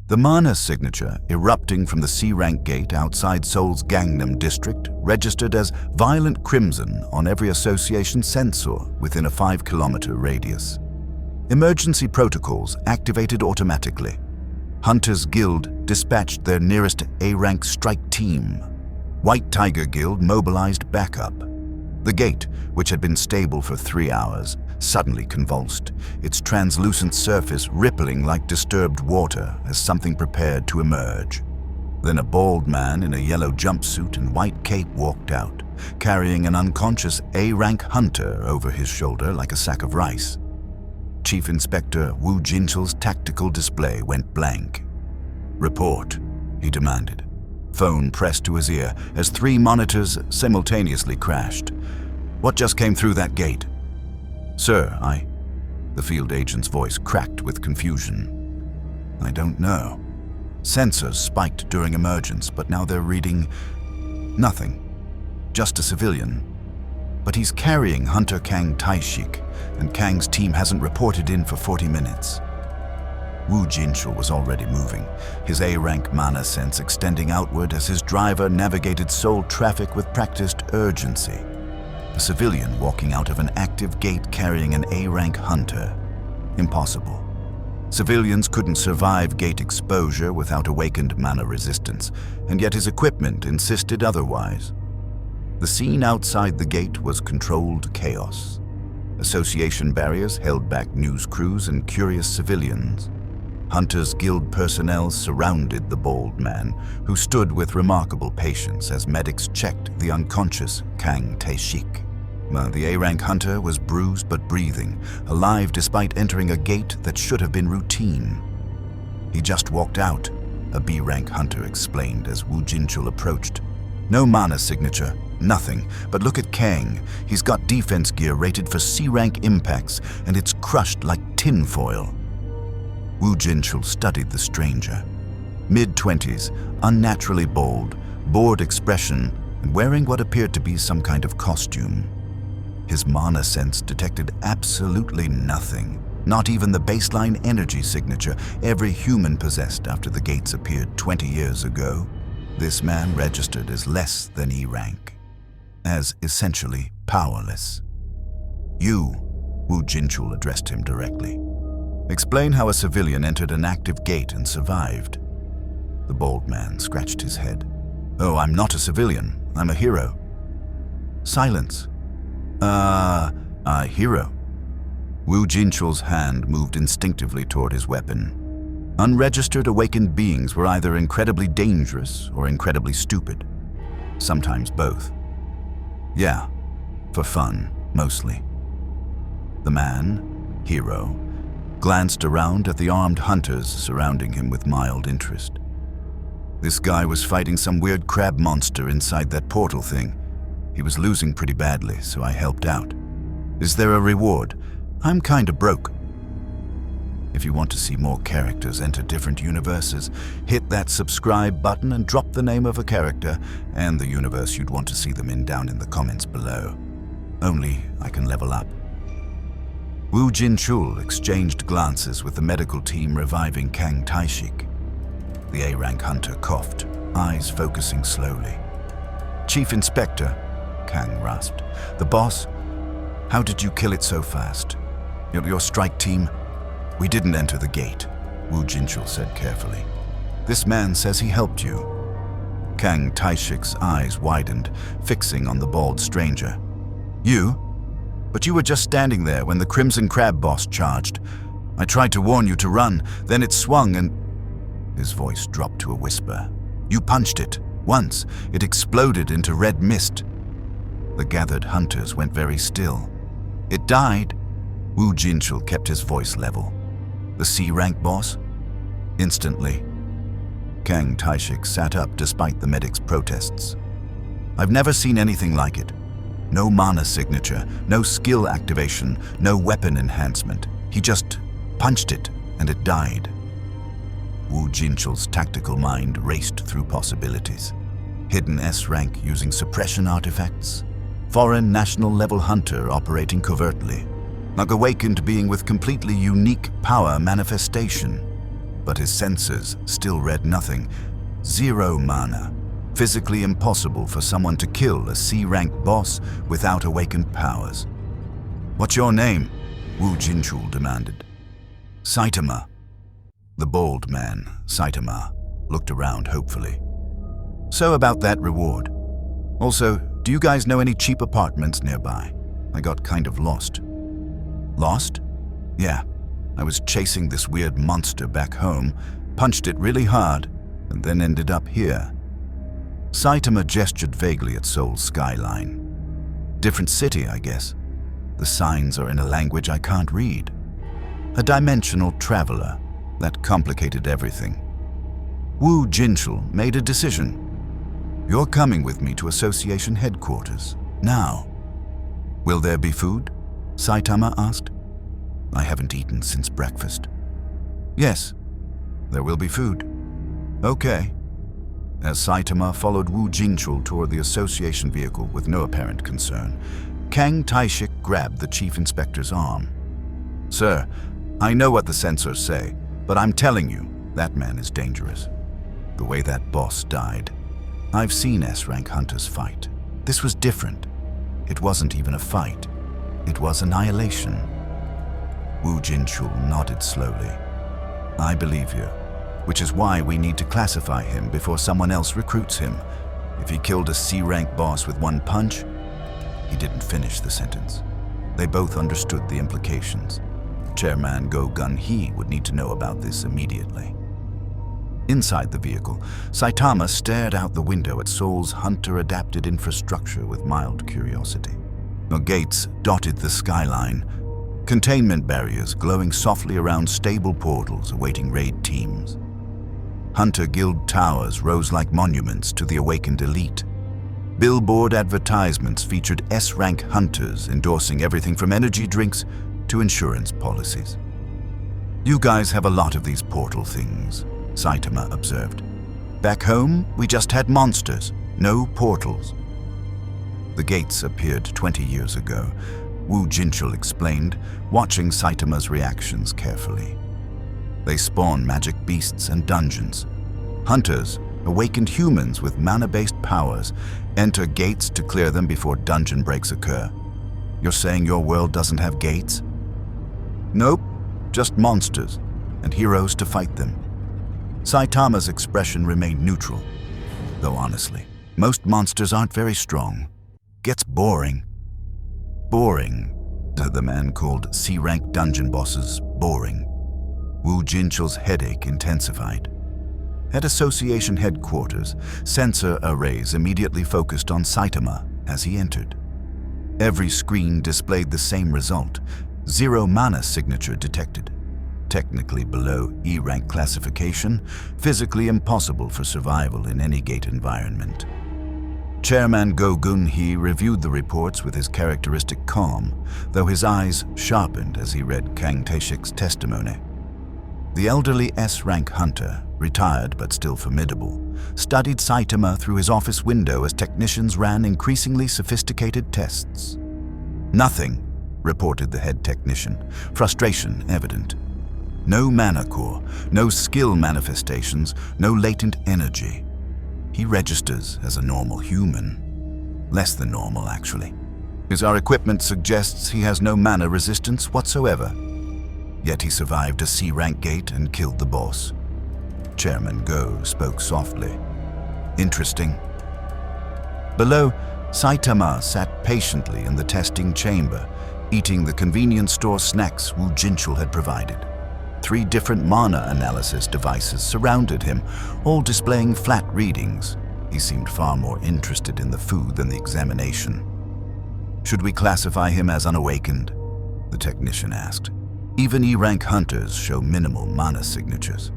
The mana signature, erupting from the C-rank gate outside Seoul's Gangnam district, registered as Violent Crimson on every association sensor within a 5-kilometer radius. Emergency protocols activated automatically. Hunters Guild dispatched their nearest A-rank strike team. White Tiger Guild mobilized backup. The gate, which had been stable for 3 hours, suddenly convulsed, its translucent surface rippling like disturbed water as something prepared to emerge. Then a bald man in a yellow jumpsuit and white cape walked out, carrying an unconscious A-rank hunter over his shoulder like a sack of rice. Chief Inspector Woo Jin-chul's tactical display went blank. "Report," he demanded. Phone pressed to his ear as 3 monitors simultaneously crashed. "What just came through that gate?" "Sir, The field agent's voice cracked with confusion. "I don't know. Sensors spiked during emergence, but now they're reading nothing. Just a civilian. But he's carrying Hunter Kang Taishik, and Kang's team hasn't reported in for 40 minutes. Woo Jin-chul was already moving, his A-rank mana sense extending outward as his driver navigated Seoul traffic with practiced urgency. A civilian walking out of an active gate carrying an A-rank hunter. Impossible. Civilians couldn't survive gate exposure without awakened mana resistance, and yet his equipment insisted otherwise. The scene outside the gate was controlled chaos. Association barriers held back news crews and curious civilians. Hunters Guild personnel surrounded the bald man, who stood with remarkable patience as medics checked the unconscious Kang Taishik. The A-rank hunter was bruised but breathing, alive despite entering a gate that should have been routine. "He just walked out," a B-rank hunter explained as Woo Jin-chul approached. "No mana signature, nothing, but look at Kang. He's got defense gear rated for C-rank impacts, and it's crushed like tinfoil." Woo Jin-chul studied the stranger. Mid-20s, unnaturally bold, bored expression, and wearing what appeared to be some kind of costume. His mana sense detected absolutely nothing, not even the baseline energy signature every human possessed after the gates appeared 20 years ago. This man registered as less than E-rank, as essentially powerless. "You," Woo Jin-chul addressed him directly. "Explain how a civilian entered an active gate and survived." The bald man scratched his head. "Oh, I'm not a civilian. I'm a hero." "Silence." Hero." Woo Jin-chul's hand moved instinctively toward his weapon. Unregistered awakened beings were either incredibly dangerous or incredibly stupid. Sometimes both. "Yeah, for fun, mostly." The man, hero, glanced around at the armed hunters surrounding him with mild interest. "This guy was fighting some weird crab monster inside that portal thing. He was losing pretty badly, so I helped out. Is there a reward? I'm kinda broke." If you want to see more characters enter different universes, hit that subscribe button and drop the name of a character and the universe you'd want to see them in down in the comments below. Only I can level up. Woo Jin-chul exchanged glances with the medical team reviving Kang Taishik. The A-rank hunter coughed, eyes focusing slowly. "Chief Inspector," Kang rasped. "The boss? How did you kill it so fast? Your strike team?" "We didn't enter the gate," Woo Jin-chul said carefully. "This man says he helped you." Kang Taishik's eyes widened, fixing on the bald stranger. "You? But you were just standing there when the Crimson Crab boss charged. I tried to warn you to run, then it swung and..." His voice dropped to a whisper. "You punched it. Once, it exploded into red mist." The gathered hunters went very still. "It died?" Woo Jin-chul kept his voice level. "The C-rank boss?" Instantly, Kang Taishik sat up despite the medic's protests. "I've never seen anything like it. No mana signature, no skill activation, no weapon enhancement. He just punched it and it died." Woo Jin-chul's tactical mind raced through possibilities. Hidden S-rank using suppression artifacts? Foreign national level hunter operating covertly? Like awakened being with completely unique power manifestation? but his sensors still read nothing. 0 mana. Physically impossible for someone to kill a C-rank boss without awakened powers. "What's your name?" Wu Jinchul demanded. "Saitama." The bald man, Saitama, looked around hopefully. "So about that reward. Also, do you guys know any cheap apartments nearby? I got kind of lost." "Lost?" "Yeah. I was chasing this weird monster back home, punched it really hard, and then ended up here." Saitama gestured vaguely at Seoul's skyline. "Different city, I guess. The signs are in a language I can't read. A dimensional traveler. That complicated everything." Wu Jinchul made a decision. "You're coming with me to Association headquarters, now." "Will there be food?" Saitama asked. "I haven't eaten since breakfast." "Yes, there will be food." "Okay." As Saitama followed Wu Jinchul toward the association vehicle with no apparent concern, Kang Taishik grabbed the chief inspector's arm. "Sir, I know what the sensors say, but I'm telling you, that man is dangerous. The way that boss died. I've seen S-rank hunters fight. This was different. It wasn't even a fight. It was annihilation." Wu Jinchul nodded slowly. "I believe you, which is why we need to classify him before someone else recruits him. If he killed a C-rank boss with one punch..." He didn't finish the sentence. They both understood the implications. Chairman Go Gun-hee would need to know about this immediately. Inside the vehicle, Saitama stared out the window at Seoul's hunter-adapted infrastructure with mild curiosity. The gates dotted the skyline, containment barriers glowing softly around stable portals awaiting raid teams. Hunter Guild towers rose like monuments to the awakened elite. Billboard advertisements featured S-rank hunters endorsing everything from energy drinks to insurance policies. "You guys have a lot of these portal things," Saitama observed. "Back home, we just had monsters, no portals." "The gates appeared 20 years ago," Wu Jinchul explained, watching Saitama's reactions carefully. "They spawn magic beasts and dungeons. Hunters, awakened humans with mana-based powers, enter gates to clear them before dungeon breaks occur. You're saying your world doesn't have gates?" "Nope, just monsters, and heroes to fight them." Saitama's expression remained neutral, though honestly, most monsters aren't very strong. "Gets boring." "Boring," the man called C-rank dungeon bosses boring. Wu Jinchul's headache intensified. At Association headquarters, sensor arrays immediately focused on Saitama as he entered. Every screen displayed the same result: 0 mana signature detected. Technically below E-rank classification, physically impossible for survival in any gate environment. Chairman Go Gun-hee reviewed the reports with his characteristic calm, though his eyes sharpened as he read Kang Taishik's testimony. The elderly S-rank hunter, retired but still formidable, studied Saitama through his office window as technicians ran increasingly sophisticated tests. "Nothing," reported the head technician, frustration evident. "No mana core, no skill manifestations, no latent energy. He registers as a normal human. Less than normal, actually. Our equipment suggests he has no mana resistance whatsoever. Yet he survived a C-rank gate and killed the boss." Chairman Go spoke softly. "Interesting." Below, Saitama sat patiently in the testing chamber, eating the convenience store snacks Wu Jinchul had provided. 3 different mana analysis devices surrounded him, all displaying flat readings. He seemed far more interested in the food than the examination. "Should we classify him as unawakened?" the technician asked. "Even E-rank hunters show minimal mana signatures."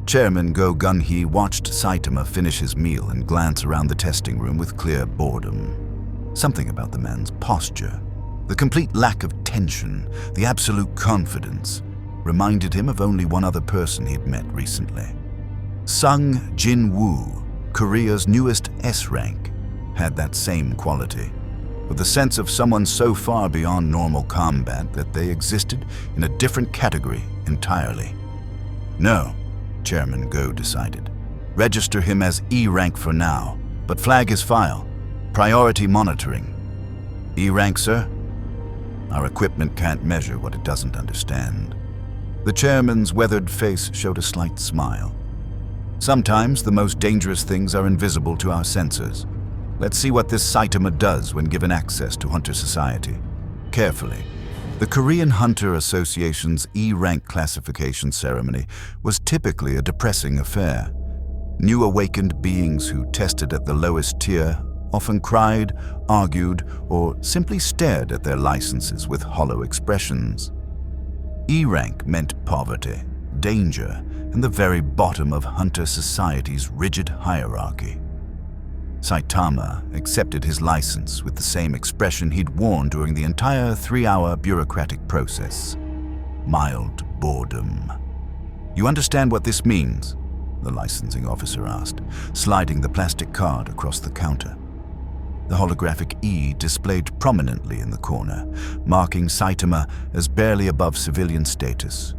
Chairman Go Gun-hee watched Saitama finish his meal and glance around the testing room with clear boredom. Something about the man's posture, the complete lack of tension, the absolute confidence, reminded him of only one other person he'd met recently. Sung Jin-Woo, Korea's newest S-rank, had that same quality, with the sense of someone so far beyond normal combat that they existed in a different category entirely. No, Chairman Go decided. Register him as E-rank for now, but flag his file. Priority monitoring. E-rank, sir? Our equipment can't measure what it doesn't understand. The chairman's weathered face showed a slight smile. Sometimes the most dangerous things are invisible to our sensors. Let's see what this Saitama does when given access to Hunter Society. Carefully. The Korean Hunter Association's E-rank classification ceremony was typically a depressing affair. New awakened beings who tested at the lowest tier often cried, argued, or simply stared at their licenses with hollow expressions. E-rank meant poverty, danger, and the very bottom of Hunter Society's rigid hierarchy. Saitama accepted his license with the same expression he'd worn during the entire 3-hour bureaucratic process. Mild boredom. You understand what this means? The licensing officer asked, sliding the plastic card across the counter. The holographic E displayed prominently in the corner, marking Saitama as barely above civilian status.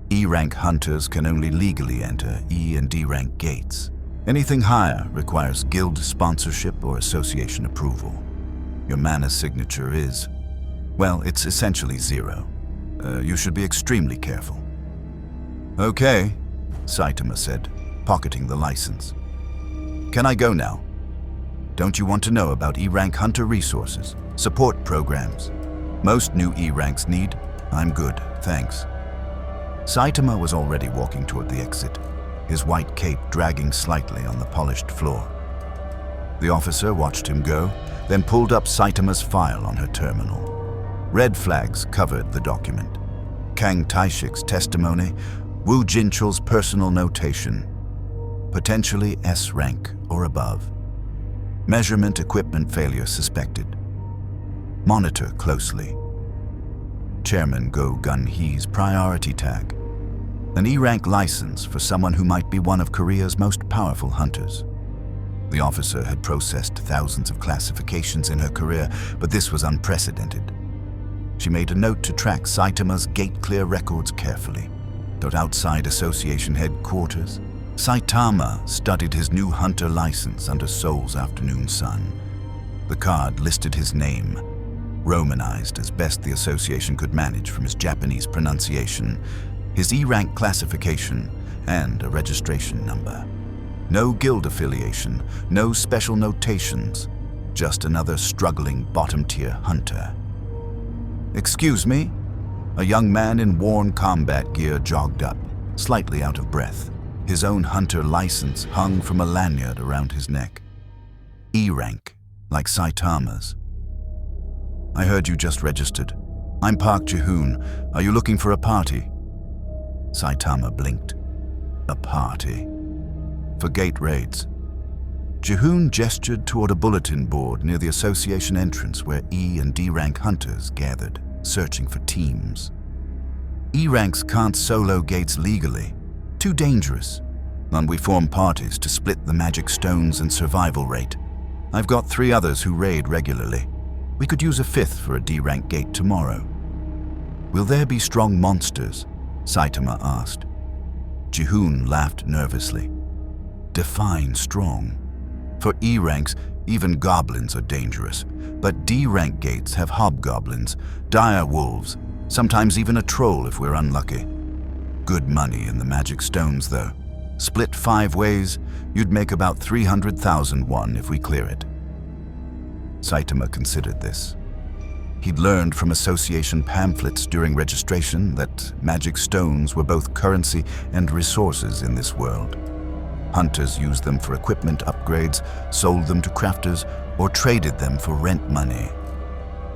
E-rank hunters can only legally enter E and D-rank gates. Anything higher requires guild sponsorship or association approval. Your mana signature is, well, it's essentially 0. You should be extremely careful. Okay, Saitama said, pocketing the license. Can I go now? Don't you want to know about E-rank hunter resources, support programs? Most new E-ranks need. I'm good, thanks. Saitama was already walking toward the exit, his white cape dragging slightly on the polished floor. The officer watched him go, then pulled up Saitama's file on her terminal. Red flags covered the document. Kang Taishik's testimony, Wu Jinchul's personal notation, potentially S-rank or above. Measurement equipment failure suspected. Monitor closely. Chairman Go Gun-hee's priority tag. An E-rank license for someone who might be one of Korea's most powerful hunters. The officer had processed thousands of classifications in her career, but this was unprecedented. She made a note to track Saitama's gate-clear records carefully. Outside association headquarters, Saitama studied his new hunter license under Seoul's afternoon sun. The card listed his name, romanized as best the association could manage from his Japanese pronunciation, his E-rank classification, and a registration number. No guild affiliation, no special notations, just another struggling bottom-tier hunter. Excuse me? A young man in worn combat gear jogged up, slightly out of breath. His own hunter license hung from a lanyard around his neck. E-rank, like Saitama's. I heard you just registered. I'm Park Ji-hoon. Are you looking for a party? Saitama blinked. A party? For gate raids. Ji-hoon gestured toward a bulletin board near the association entrance where E and D-rank hunters gathered, searching for teams. E-ranks can't solo gates legally. Too dangerous. And we form parties to split the magic stones and survival rate. I've got 3 others who raid regularly. We could use a 5th for a D-rank gate tomorrow. Will there be strong monsters? Saitama asked. Ji-hoon laughed nervously. Define strong. For E-ranks, even goblins are dangerous, but D-rank gates have hobgoblins, dire wolves, sometimes even a troll if we're unlucky. Good money in the magic stones, though. Split 5 ways, you'd make about 300,000 won if we clear it. Saitama considered this. He'd learned from association pamphlets during registration that magic stones were both currency and resources in this world. Hunters used them for equipment upgrades, sold them to crafters, or traded them for rent money.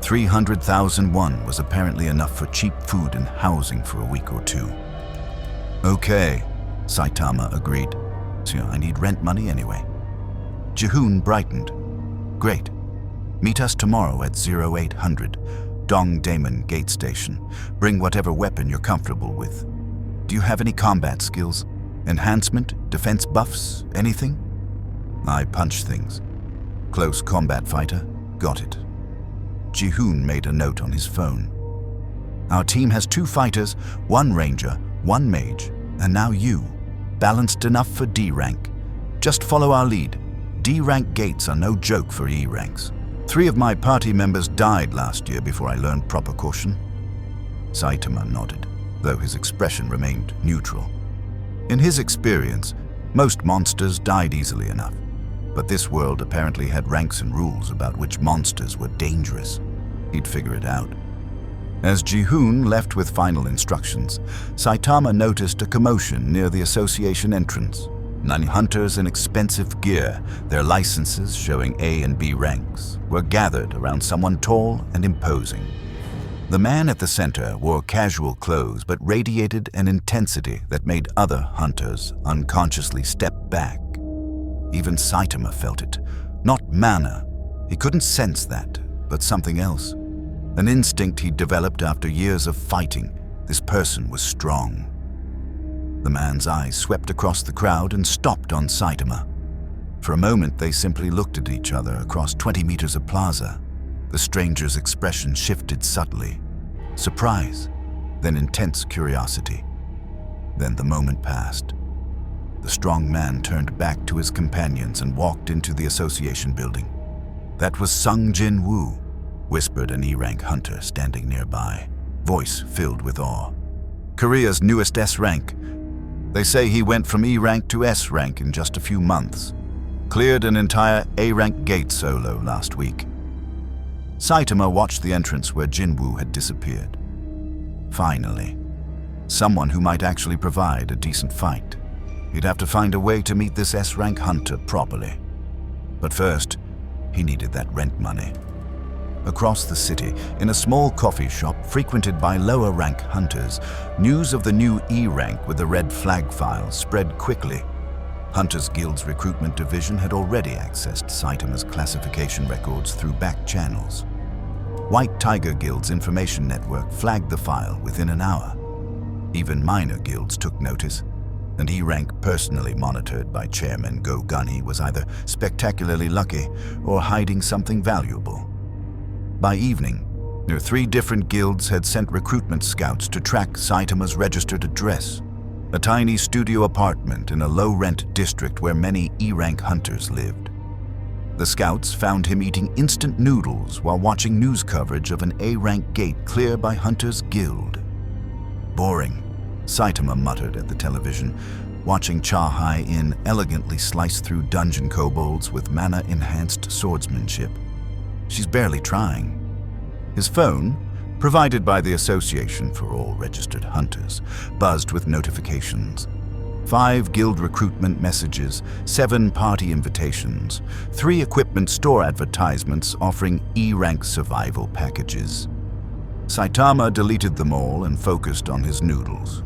300,000 won was apparently enough for cheap food and housing for a week or 2. Okay, Saitama agreed. So I need rent money anyway. Ji-hoon brightened. Great. Meet us tomorrow at 0800 Dongdaemun Gate Station. Bring whatever weapon you're comfortable with. Do you have any combat skills? Enhancement? Defense buffs? Anything? I punch things. Close combat fighter? Got it. Ji-hoon made a note on his phone. Our team has 2 fighters, 1 ranger, 1 mage. And now you, balanced enough for D rank. Just follow our lead. D rank gates are no joke for E ranks. 3 of my party members died last year before I learned proper caution. Saitama nodded, though his expression remained neutral. In his experience, most monsters died easily enough, but this world apparently had ranks and rules about which monsters were dangerous. He'd figure it out. As Ji-hoon left with final instructions, Saitama noticed a commotion near the association entrance. 9 hunters in expensive gear, their licenses showing A and B ranks, were gathered around someone tall and imposing. The man at the center wore casual clothes but radiated an intensity that made other hunters unconsciously step back. Even Saitama felt it. Not mana. He couldn't sense that, but something else. An instinct he'd developed after years of fighting. This person was strong. The man's eyes swept across the crowd and stopped on Saitama. For a moment, they simply looked at each other across 20 meters of plaza. The stranger's expression shifted subtly. Surprise, then intense curiosity. Then the moment passed. The strong man turned back to his companions and walked into the association building. That was Sung Jin-Woo, whispered an E-rank hunter standing nearby, voice filled with awe. Korea's newest S-rank. They say he went from E-rank to S-rank in just a few months. Cleared an entire A-rank gate solo last week. Saitama watched the entrance where Jin-Woo had disappeared. Finally, someone who might actually provide a decent fight. He'd have to find a way to meet this S-rank hunter properly. But first, he needed that rent money. Across the city, in a small coffee shop frequented by lower-rank hunters, news of the new E-rank with the red flag file spread quickly. Hunters Guild's recruitment division had already accessed Saitama's classification records through back channels. White Tiger Guild's information network flagged the file within an hour. Even minor guilds took notice, and E-rank, personally monitored by Chairman Go Gunny, was either spectacularly lucky or hiding something valuable. By evening, near 3 different guilds had sent recruitment scouts to track Saitama's registered address, a tiny studio apartment in a low-rent district where many E-rank hunters lived. The scouts found him eating instant noodles while watching news coverage of an A-rank gate clear by Hunters Guild. Boring, Saitama muttered at the television, watching Cha-Hai-In elegantly slice through dungeon kobolds with mana-enhanced swordsmanship. She's barely trying. His phone, provided by the Association for all Registered Hunters, buzzed with notifications. 5 guild recruitment messages, 7 party invitations, 3 equipment store advertisements offering E-rank survival packages. Saitama deleted them all and focused on his noodles.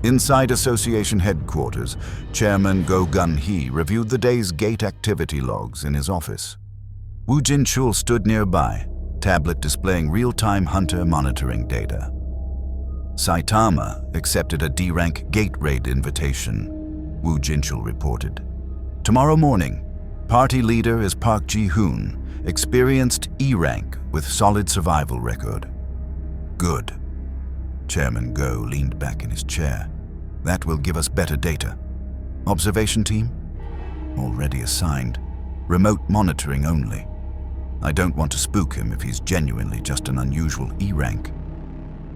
Inside Association headquarters, Chairman Go Gun-hee reviewed the day's gate activity logs in his office. Woo Jin-chul stood nearby, tablet displaying real-time hunter monitoring data. Saitama accepted a D-rank gate raid invitation, Woo Jin-chul reported. Tomorrow morning, party leader is Park Ji-hoon, experienced E-rank with solid survival record. Good. Chairman Go leaned back in his chair. That will give us better data. Observation team? Already assigned. Remote monitoring only. I don't want to spook him if he's genuinely just an unusual E-rank.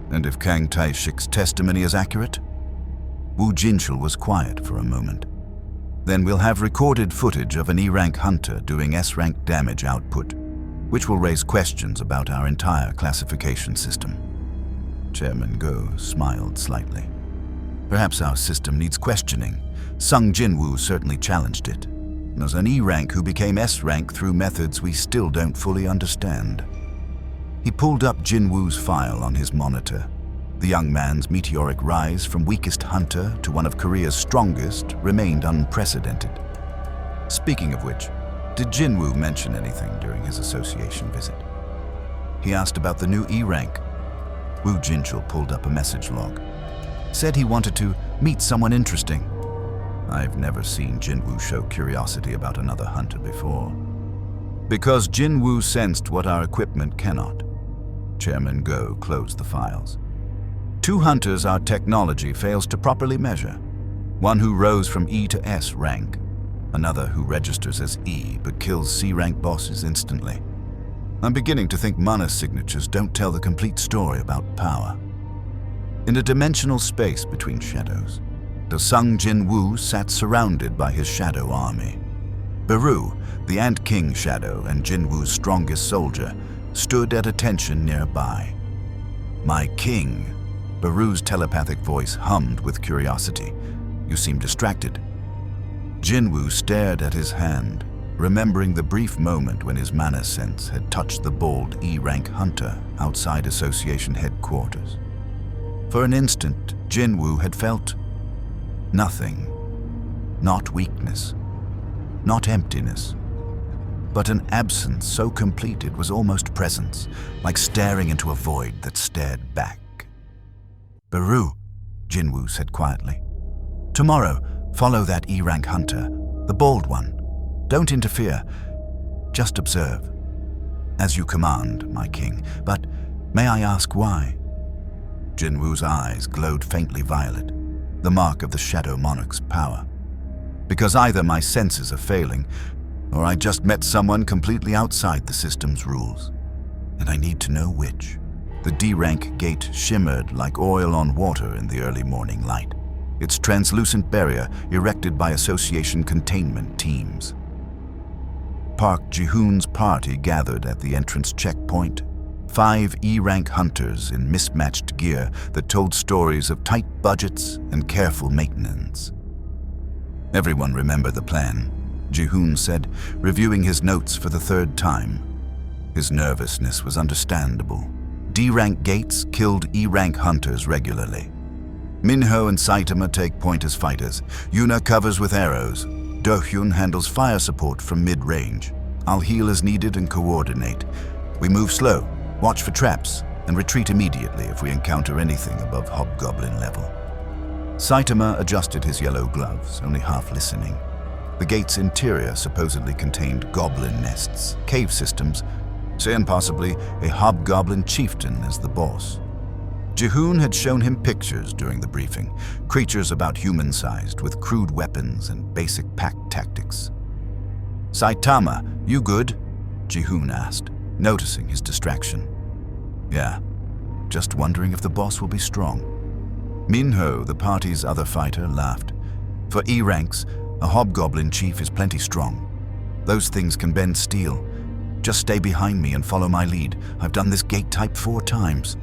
And if Kang Tai-shik's testimony is accurate? Woo Jin-chul was quiet for a moment. Then we'll have recorded footage of an E-rank hunter doing S-rank damage output, which will raise questions about our entire classification system. Chairman Go smiled slightly. Perhaps our system needs questioning. Sung Jin-Woo certainly challenged it. There's an E-rank who became S-rank through methods we still don't fully understand. He pulled up Jin-Woo's file on his monitor. The young man's meteoric rise from weakest hunter to one of Korea's strongest remained unprecedented. Speaking of which, did Jin-Woo mention anything during his association visit? He asked about the new E-rank. Woo Jin-chul pulled up a message log. Said he wanted to meet someone interesting. I've never seen Jin-Woo show curiosity about another hunter before. Because Jin-Woo sensed what our equipment cannot. Chairman Go closed the files. Two hunters our technology fails to properly measure. One who rose from E to S rank, another who registers as E but kills C rank bosses instantly. I'm beginning to think mana signatures don't tell the complete story about power. In a dimensional space between shadows, the Sung Jin-Woo sat surrounded by his shadow army. Beru, the Ant King shadow and Jin-Woo's strongest soldier, stood at attention nearby. "My king," Beru's telepathic voice hummed with curiosity. "You seem distracted." Jin-Woo stared at his hand, remembering the brief moment when his mana sense had touched the bald E-rank hunter outside Association headquarters. For an instant, Jin-Woo had felt nothing. Not weakness, not emptiness, but an absence so complete it was almost presence, like staring into a void that stared back. "Beru," Jin-Woo said quietly. "Tomorrow, follow that E-rank hunter, the bald one. Don't interfere, just observe. As you command, my king, but may I ask why?" Jin-Woo's eyes glowed faintly violet, the mark of the Shadow Monarch's power. "Because either my senses are failing, or I just met someone completely outside the system's rules. And I need to know which." The D-rank gate shimmered like oil on water in the early morning light, its translucent barrier erected by Association containment teams. Park Ji-hoon's party gathered at the entrance checkpoint. 5 E-rank hunters in mismatched gear that told stories of tight budgets and careful maintenance. "Everyone remember the plan," Ji-hoon said, reviewing his notes for the 3rd time. His nervousness was understandable. D-rank gates killed E-rank hunters regularly. Minho and Saitama take point as fighters. Yuna covers with arrows. Do-hyun handles fire support from mid-range. I'll heal as needed and coordinate. We move slow, watch for traps, and retreat immediately if we encounter anything above hobgoblin level. Saitama adjusted his yellow gloves, only half listening. The gate's interior supposedly contained goblin nests, cave systems, and possibly a hobgoblin chieftain as the boss. Ji-hoon had shown him pictures during the briefing, creatures about human-sized with crude weapons and basic pack tactics. "Saitama, you good?" Ji-hoon asked, noticing his distraction. "Yeah, just wondering if the boss will be strong." Minho, the party's other fighter, laughed. "For E-ranks, a hobgoblin chief is plenty strong. Those things can bend steel. Just stay behind me and follow my lead. I've done this gate type 4 times.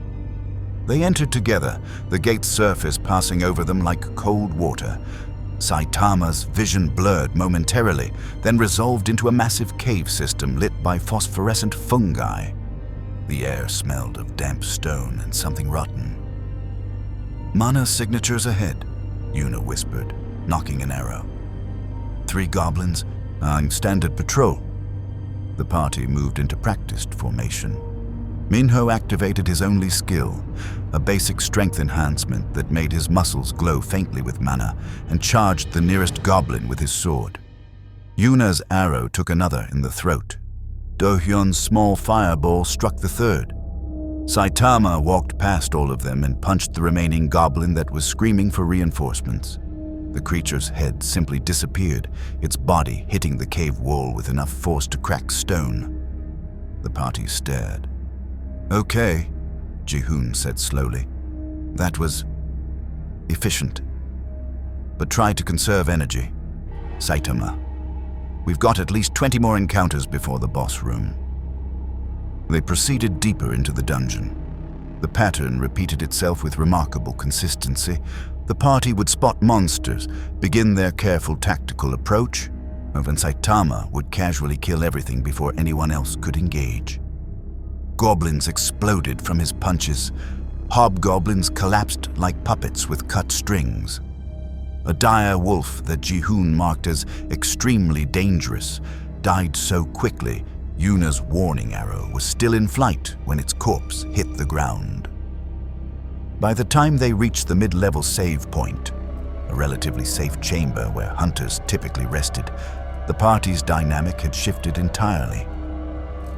They entered together, the gate's surface passing over them like cold water. Saitama's vision blurred momentarily, then resolved into a massive cave system lit by phosphorescent fungi. The air smelled of damp stone and something rotten. "Mana signatures ahead," Yuna whispered, knocking an arrow. 3 goblins, I'm standard patrol." The party moved into practiced formation. Minho activated his only skill, a basic strength enhancement that made his muscles glow faintly with mana, and charged the nearest goblin with his sword. Yuna's arrow took another in the throat. Do-hyun's small fireball struck the 3rd. Saitama walked past all of them and punched the remaining goblin that was screaming for reinforcements. The creature's head simply disappeared, its body hitting the cave wall with enough force to crack stone. The party stared. "Okay," Ji-hoon said slowly. "That was efficient. But try to conserve energy. Saitama, we've got at least 20 more encounters before the boss room." They proceeded deeper into the dungeon. The pattern repeated itself with remarkable consistency. The party would spot monsters, begin their careful tactical approach, and then Saitama would casually kill everything before anyone else could engage. Goblins exploded from his punches. Hobgoblins collapsed like puppets with cut strings. A dire wolf that Ji-hoon marked as extremely dangerous died so quickly Yuna's warning arrow was still in flight when its corpse hit the ground. By the time they reached the mid-level save point, a relatively safe chamber where hunters typically rested, the party's dynamic had shifted entirely.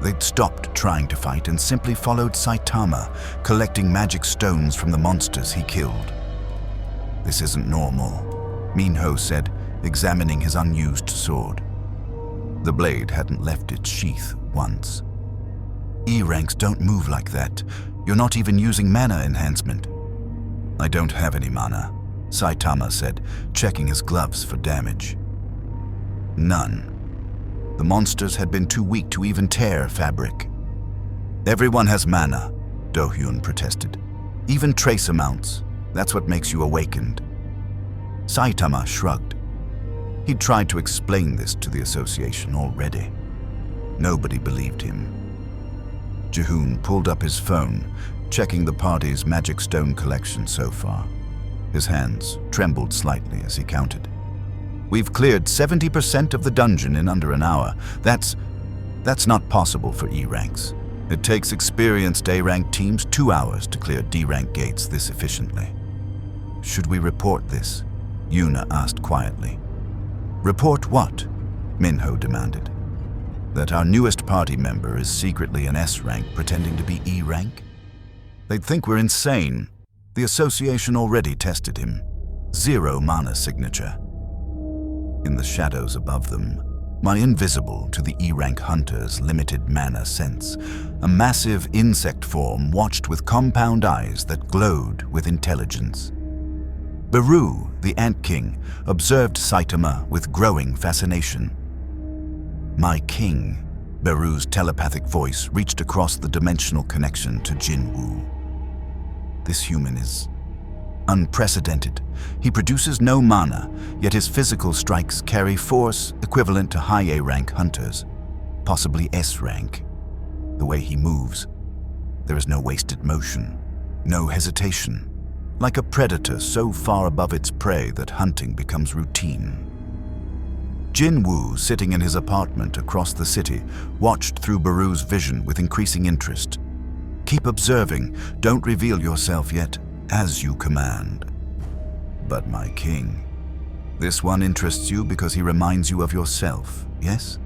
They'd stopped trying to fight and simply followed Saitama, collecting magic stones from the monsters he killed. "This isn't normal," Minho said, examining his unused sword. The blade hadn't left its sheath once. "E-ranks don't move like that. You're not even using mana enhancement." "I don't have any mana," Saitama said, checking his gloves for damage. None. The monsters had been too weak to even tear fabric. "Everyone has mana," Do-hyun protested. "Even trace amounts. That's what makes you awakened." Saitama shrugged. He'd tried to explain this to the association already. Nobody believed him. Ji-hoon pulled up his phone, checking the party's magic stone collection so far. His hands trembled slightly as he counted. "We've cleared 70% of the dungeon in under an hour. That's not possible for E-ranks. It takes experienced A-rank teams 2 hours to clear D-rank gates this efficiently." "Should we report this?" Yuna asked quietly. "Report what?" Minho demanded. "That our newest party member is secretly an S-rank pretending to be E-rank? They'd think we're insane. The association already tested him. 0 mana signature." In the shadows above them, my invisible to the E-rank hunter's limited mana sense, a massive insect form watched with compound eyes that glowed with intelligence. Beru, the Ant King, observed Saitama with growing fascination. "My king," Beru's telepathic voice reached across the dimensional connection to Jin-Woo. "This human is unprecedented. He produces no mana, yet his physical strikes carry force equivalent to high A-rank hunters, possibly S-rank. The way he moves, there is no wasted motion, no hesitation, like a predator so far above its prey that hunting becomes routine." Jin-Woo, sitting in his apartment across the city, watched through Beru's vision with increasing interest. "Keep observing, don't reveal yourself yet, as you command." "But my king, this one interests you because he reminds you of yourself, yes?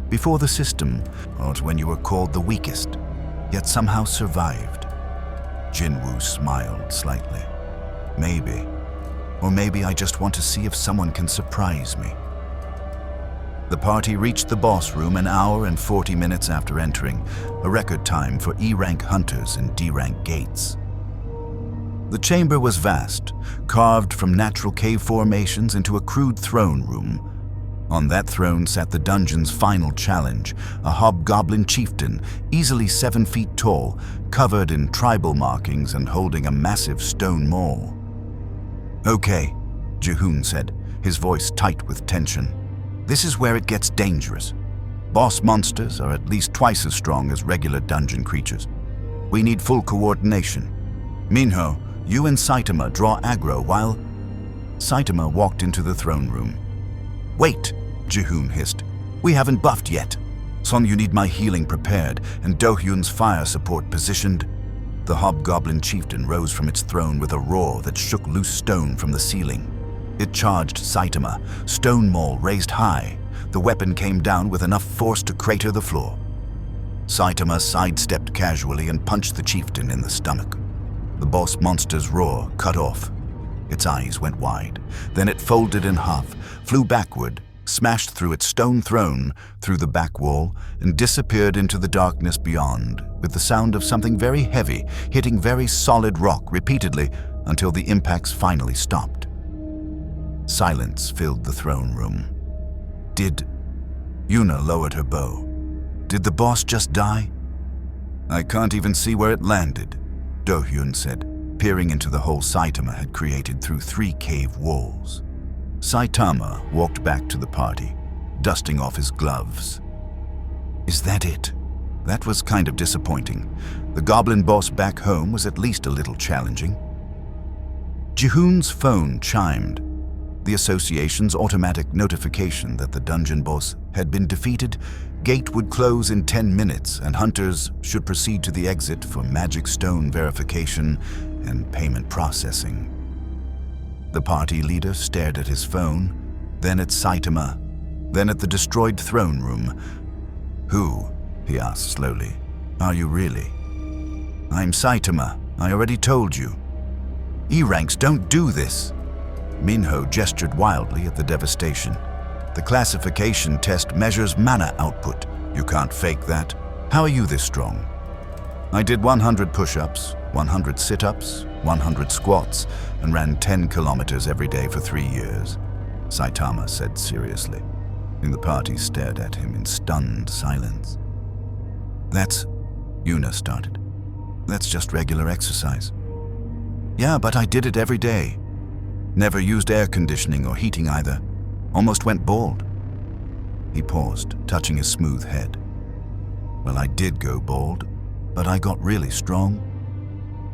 Before the system, or when you were called the weakest, yet somehow survived." Jin-Woo smiled slightly. "Maybe. Or maybe I just want to see if someone can surprise me." The party reached the boss room an hour and 40 minutes after entering, a record time for E-rank hunters and D-rank gates. The chamber was vast, carved from natural cave formations into a crude throne room. On that throne sat the dungeon's final challenge, a hobgoblin chieftain, easily 7 feet tall, covered in tribal markings and holding a massive stone maul. "Okay," Ji-hoon said, his voice tight with tension. "This is where it gets dangerous. Boss monsters are at least twice as strong as regular dungeon creatures. We need full coordination. Minho, you and Saitama draw aggro while..." Saitama walked into the throne room. "Wait," Ji-hoon hissed. "We haven't buffed yet. Son, you need my healing prepared and Do-hyun's fire support positioned." The hobgoblin chieftain rose from its throne with a roar that shook loose stone from the ceiling. It charged Saitama, stone maul raised high. The weapon came down with enough force to crater the floor. Saitama sidestepped casually and punched the chieftain in the stomach. The boss monster's roar cut off. Its eyes went wide. Then it folded in half, flew backward, smashed through its stone throne, through the back wall, and disappeared into the darkness beyond, with the sound of something very heavy hitting very solid rock repeatedly until the impacts finally stopped. Silence filled the throne room. Yuna lowered her bow. "Did the boss just die?" "I can't even see where it landed," Do-hyun said, peering into the hole Saitama had created through 3 cave walls. Saitama walked back to the party, dusting off his gloves. "Is that it?" That was kind of disappointing. The goblin boss back home was at least a little challenging. Ji-hoon's phone chimed. The association's automatic notification that the dungeon boss had been defeated, gate would close in 10 minutes and hunters should proceed to the exit for magic stone verification and payment processing. The party leader stared at his phone, then at Saitama, then at the destroyed throne room. "Who?" he asked slowly. Are you really? I'm Saitama. I already told you. E-ranks don't do this. Minho gestured wildly at the devastation. The classification test measures mana output. You can't fake that. How are you this strong? I did 100 push-ups, 100 sit-ups, 100 squats, and ran 10 kilometers every day for 3 years, Saitama said seriously. The party stared at him in stunned silence. That's... Yuna started. That's just regular exercise. Yeah, but I did it every day. Never used air conditioning or heating either. Almost went bald. He paused, touching his smooth head. Well, I did go bald, but I got really strong.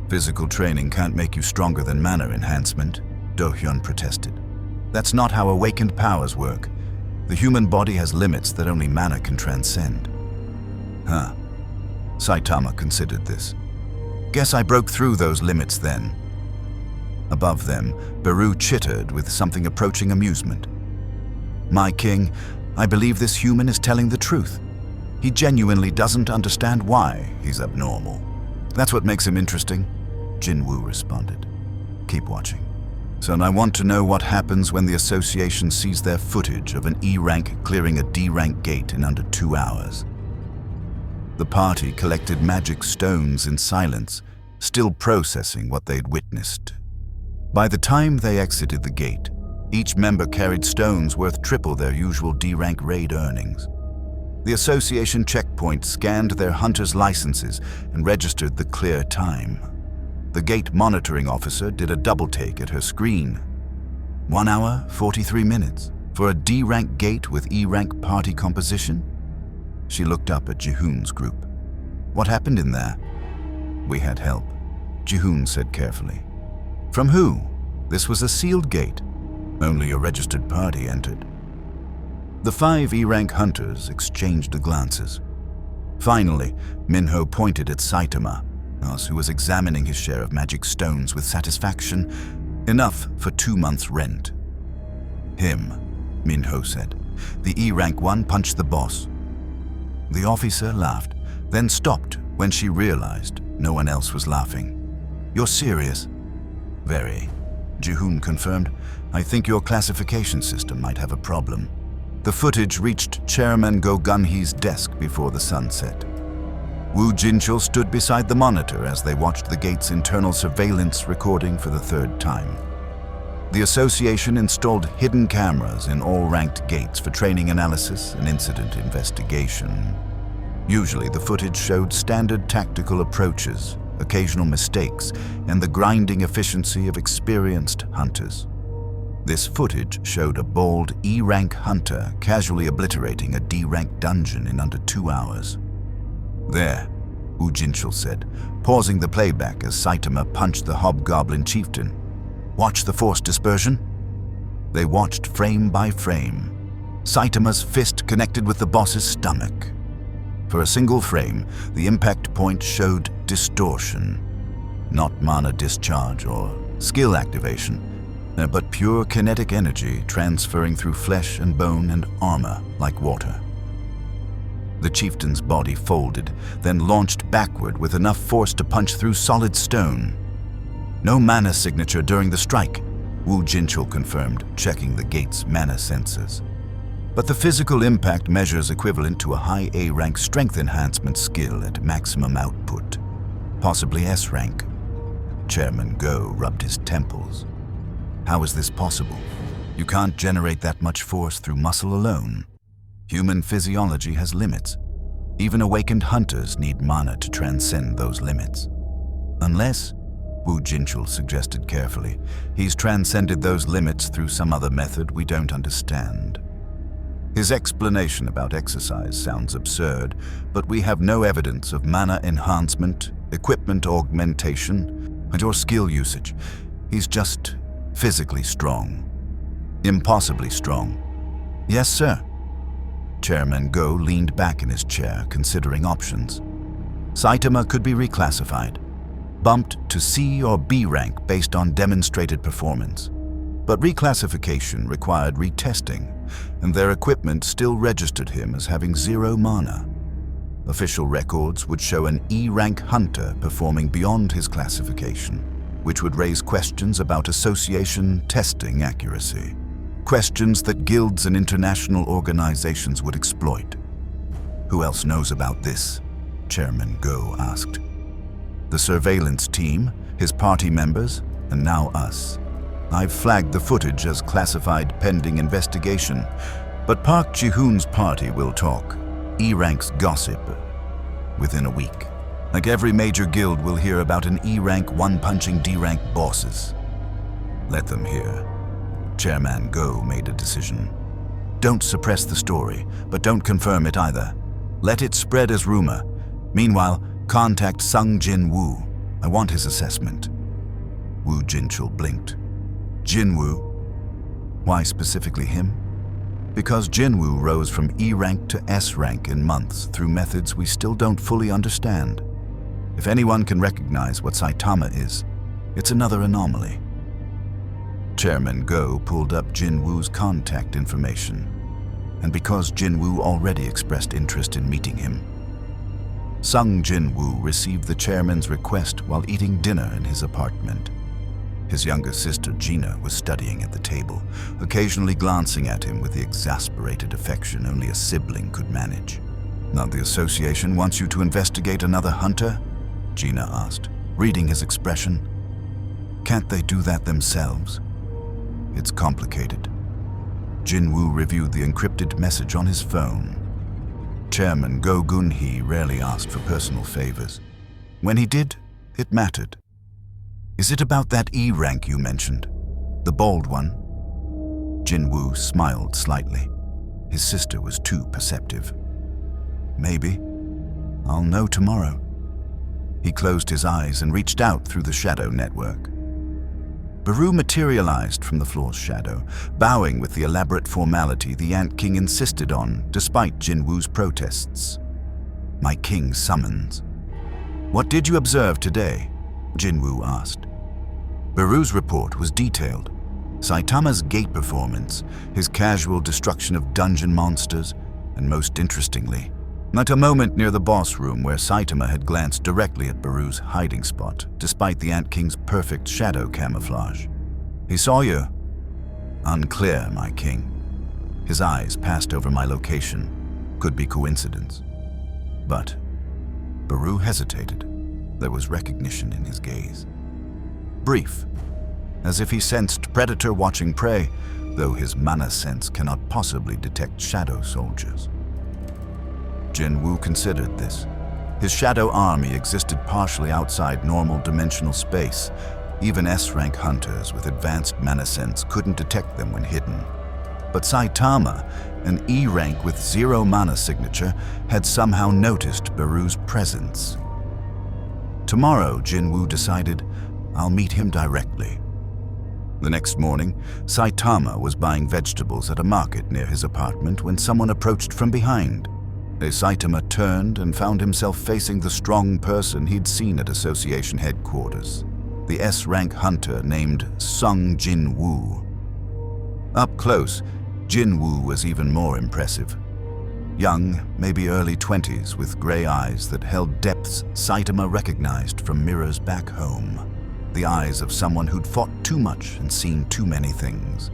Physical training can't make you stronger than mana enhancement, Do-hyun protested. That's not how awakened powers work. The human body has limits that only mana can transcend. Huh. Saitama considered this. Guess I broke through those limits then. Above them, Beru chittered with something approaching amusement. My king, I believe this human is telling the truth. He genuinely doesn't understand why he's abnormal. That's what makes him interesting, Jin-Woo responded. Keep watching. Son, I want to know what happens when the association sees their footage of an E-rank clearing a D-rank gate in under 2 hours. The party collected magic stones in silence, still processing what they'd witnessed. By the time they exited the gate, each member carried stones worth triple their usual D-rank raid earnings. The association checkpoint scanned their hunters' licenses and registered the clear time. The gate monitoring officer did a double-take at her screen. 1 hour, 43 minutes for a D-rank gate with E-rank party composition? She looked up at Ji-hoon's group. What happened in there? We had help, Ji-hoon said carefully. From who? This was a sealed gate. Only a registered party entered. The 5 E-rank hunters exchanged glances. Finally, Minho pointed at Saitama, who was examining his share of magic stones with satisfaction. Enough for 2 months' rent. Him, Minho said. The E-rank one punched the boss. The officer laughed, then stopped when she realized no one else was laughing. You're serious? Very. Ji-hoon confirmed. I think your classification system might have a problem. The footage reached Chairman Go Gun-hee's desk before the sun set. Woo Jinchul stood beside the monitor as they watched the gate's internal surveillance recording for the 3rd time. The association installed hidden cameras in all ranked gates for training analysis and incident investigation. Usually the footage showed standard tactical approaches, occasional mistakes, and the grinding efficiency of experienced hunters. This footage showed a bold E-rank hunter casually obliterating a D-rank dungeon in under 2 hours. There, Woo Jinchul said, pausing the playback as Saitama punched the hobgoblin chieftain. Watch the force dispersion? They watched frame by frame. Saitama's fist connected with the boss's stomach. For a single frame, the impact point showed distortion. Not mana discharge or skill activation, but pure kinetic energy transferring through flesh and bone and armor like water. The chieftain's body folded, then launched backward with enough force to punch through solid stone. No mana signature during the strike, Woo Jinchul confirmed, checking the gate's mana sensors. But the physical impact measures equivalent to a high A-rank strength enhancement skill at maximum output, possibly S-rank. Chairman Go rubbed his temples. How is this possible? You can't generate that much force through muscle alone. Human physiology has limits. Even awakened hunters need mana to transcend those limits. Unless, Woo Jinchul suggested carefully, he's transcended those limits through some other method we don't understand. His explanation about exercise sounds absurd, but we have no evidence of mana enhancement, equipment augmentation, or skill usage. He's just physically strong. Impossibly strong. Yes, sir. Chairman Go leaned back in his chair, considering options. Saitama could be reclassified, bumped to C or B rank based on demonstrated performance. But reclassification required retesting, and their equipment still registered him as having 0 mana. Official records would show an E-rank hunter performing beyond his classification, which would raise questions about association testing accuracy. Questions that guilds and international organizations would exploit. Who else knows about this? Chairman Go asked. The surveillance team, his party members, and now us. I've flagged the footage as classified pending investigation, but Park Ji-hoon's party will talk. E-rank's gossip. Within a week. Like every major guild will hear about an E-rank one-punching D-rank bosses. Let them hear. Chairman Go made a decision. Don't suppress the story, but don't confirm it either. Let it spread as rumor. Meanwhile, contact Sung Jin-Woo. I want his assessment. Woo Jinchul blinked. Jin-Woo? Why specifically him? Because Jin-Woo rose from E-rank to S-rank in months through methods we still don't fully understand. If anyone can recognize what Saitama is, it's another anomaly. Chairman Go pulled up Jin-Woo's contact information, and because Jin-Woo already expressed interest in meeting him, Sung Jin-Woo received the chairman's request while eating dinner in his apartment. His younger sister Gina was studying at the table, occasionally glancing at him with the exasperated affection only a sibling could manage. "Now the association wants you to investigate another hunter?" Gina asked, reading his expression. "Can't they do that themselves?" "It's complicated." Jin-Woo reviewed the encrypted message on his phone. Chairman Go Gun-hee rarely asked for personal favors. When he did, it mattered. "Is it about that E-rank you mentioned? The bald one?" Jin-Woo smiled slightly. His sister was too perceptive. "Maybe. I'll know tomorrow." He closed his eyes and reached out through the shadow network. Baru materialized from the floor's shadow, bowing with the elaborate formality the Ant King insisted on, despite Jin-Woo's protests. "My king summons." "What did you observe today?" Jin-Woo asked. Baru's report was detailed. Saitama's gate performance, his casual destruction of dungeon monsters, and most interestingly, at a moment near the boss room where Saitama had glanced directly at Baru's hiding spot, despite the Ant King's perfect shadow camouflage. "He saw you." "Unclear, my king. His eyes passed over my location. Could be coincidence." But Baru hesitated. There was recognition in his gaze. Brief, as if he sensed predator watching prey, though his mana sense cannot possibly detect shadow soldiers. Jin-Woo considered this. His shadow army existed partially outside normal dimensional space. Even S-rank hunters with advanced mana sense couldn't detect them when hidden. But Saitama, an E-rank with 0 mana signature, had somehow noticed Baru's presence. Tomorrow, Jin-Woo decided, I'll meet him directly. The next morning, Saitama was buying vegetables at a market near his apartment when someone approached from behind. Saitama turned and found himself facing the strong person he'd seen at association headquarters, the S-rank hunter named Sung Jin-Woo. Up close, Jin-Woo was even more impressive. Young, maybe early 20s, with gray eyes that held depths Saitama recognized from mirrors back home. The eyes of someone who'd fought too much and seen too many things.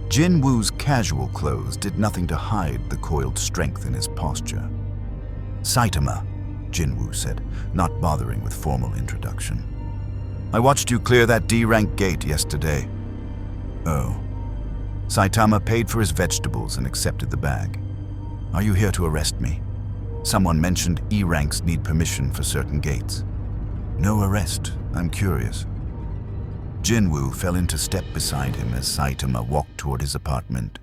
Jin-Woo's casual clothes did nothing to hide the coiled strength in his posture. "Saitama," Jin-Woo said, not bothering with formal introduction. "I watched you clear that D-rank gate yesterday." "Oh." Saitama paid for his vegetables and accepted the bag. "Are you here to arrest me? Someone mentioned E-ranks need permission for certain gates." "No arrest. I'm curious." Jin-Woo fell into step beside him as Saitama walked toward his apartment.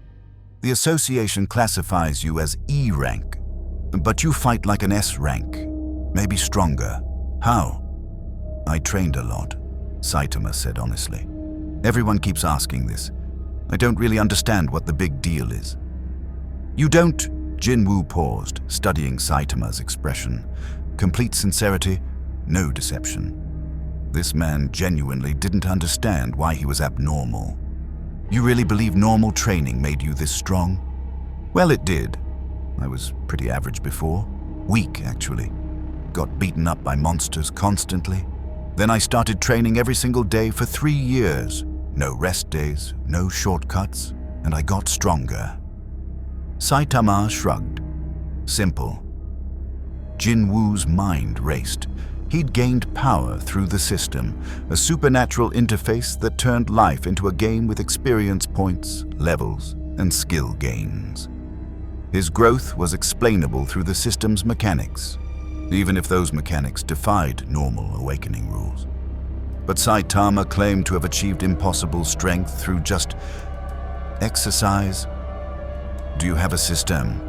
"The association classifies you as E-rank, but you fight like an S-rank, maybe stronger. How?" "I trained a lot," Saitama said honestly. "Everyone keeps asking this. I don't really understand what the big deal is." "You don't?" Jin-Woo paused, studying Saitama's expression. Complete sincerity, no deception. This man genuinely didn't understand why he was abnormal. "You really believe normal training made you this strong?" "Well, it did. I was pretty average before." Weak, actually. Got beaten up by monsters constantly. Then I started training every single day for 3 years. No rest days, no shortcuts, and I got stronger. Saitama shrugged. Simple. Jin-Woo's mind raced. He'd gained power through the system, a supernatural interface that turned life into a game with experience points, levels, and skill gains. His growth was explainable through the system's mechanics, even if those mechanics defied normal awakening rules. But Saitama claimed to have achieved impossible strength through just exercise. "Do you have a system?"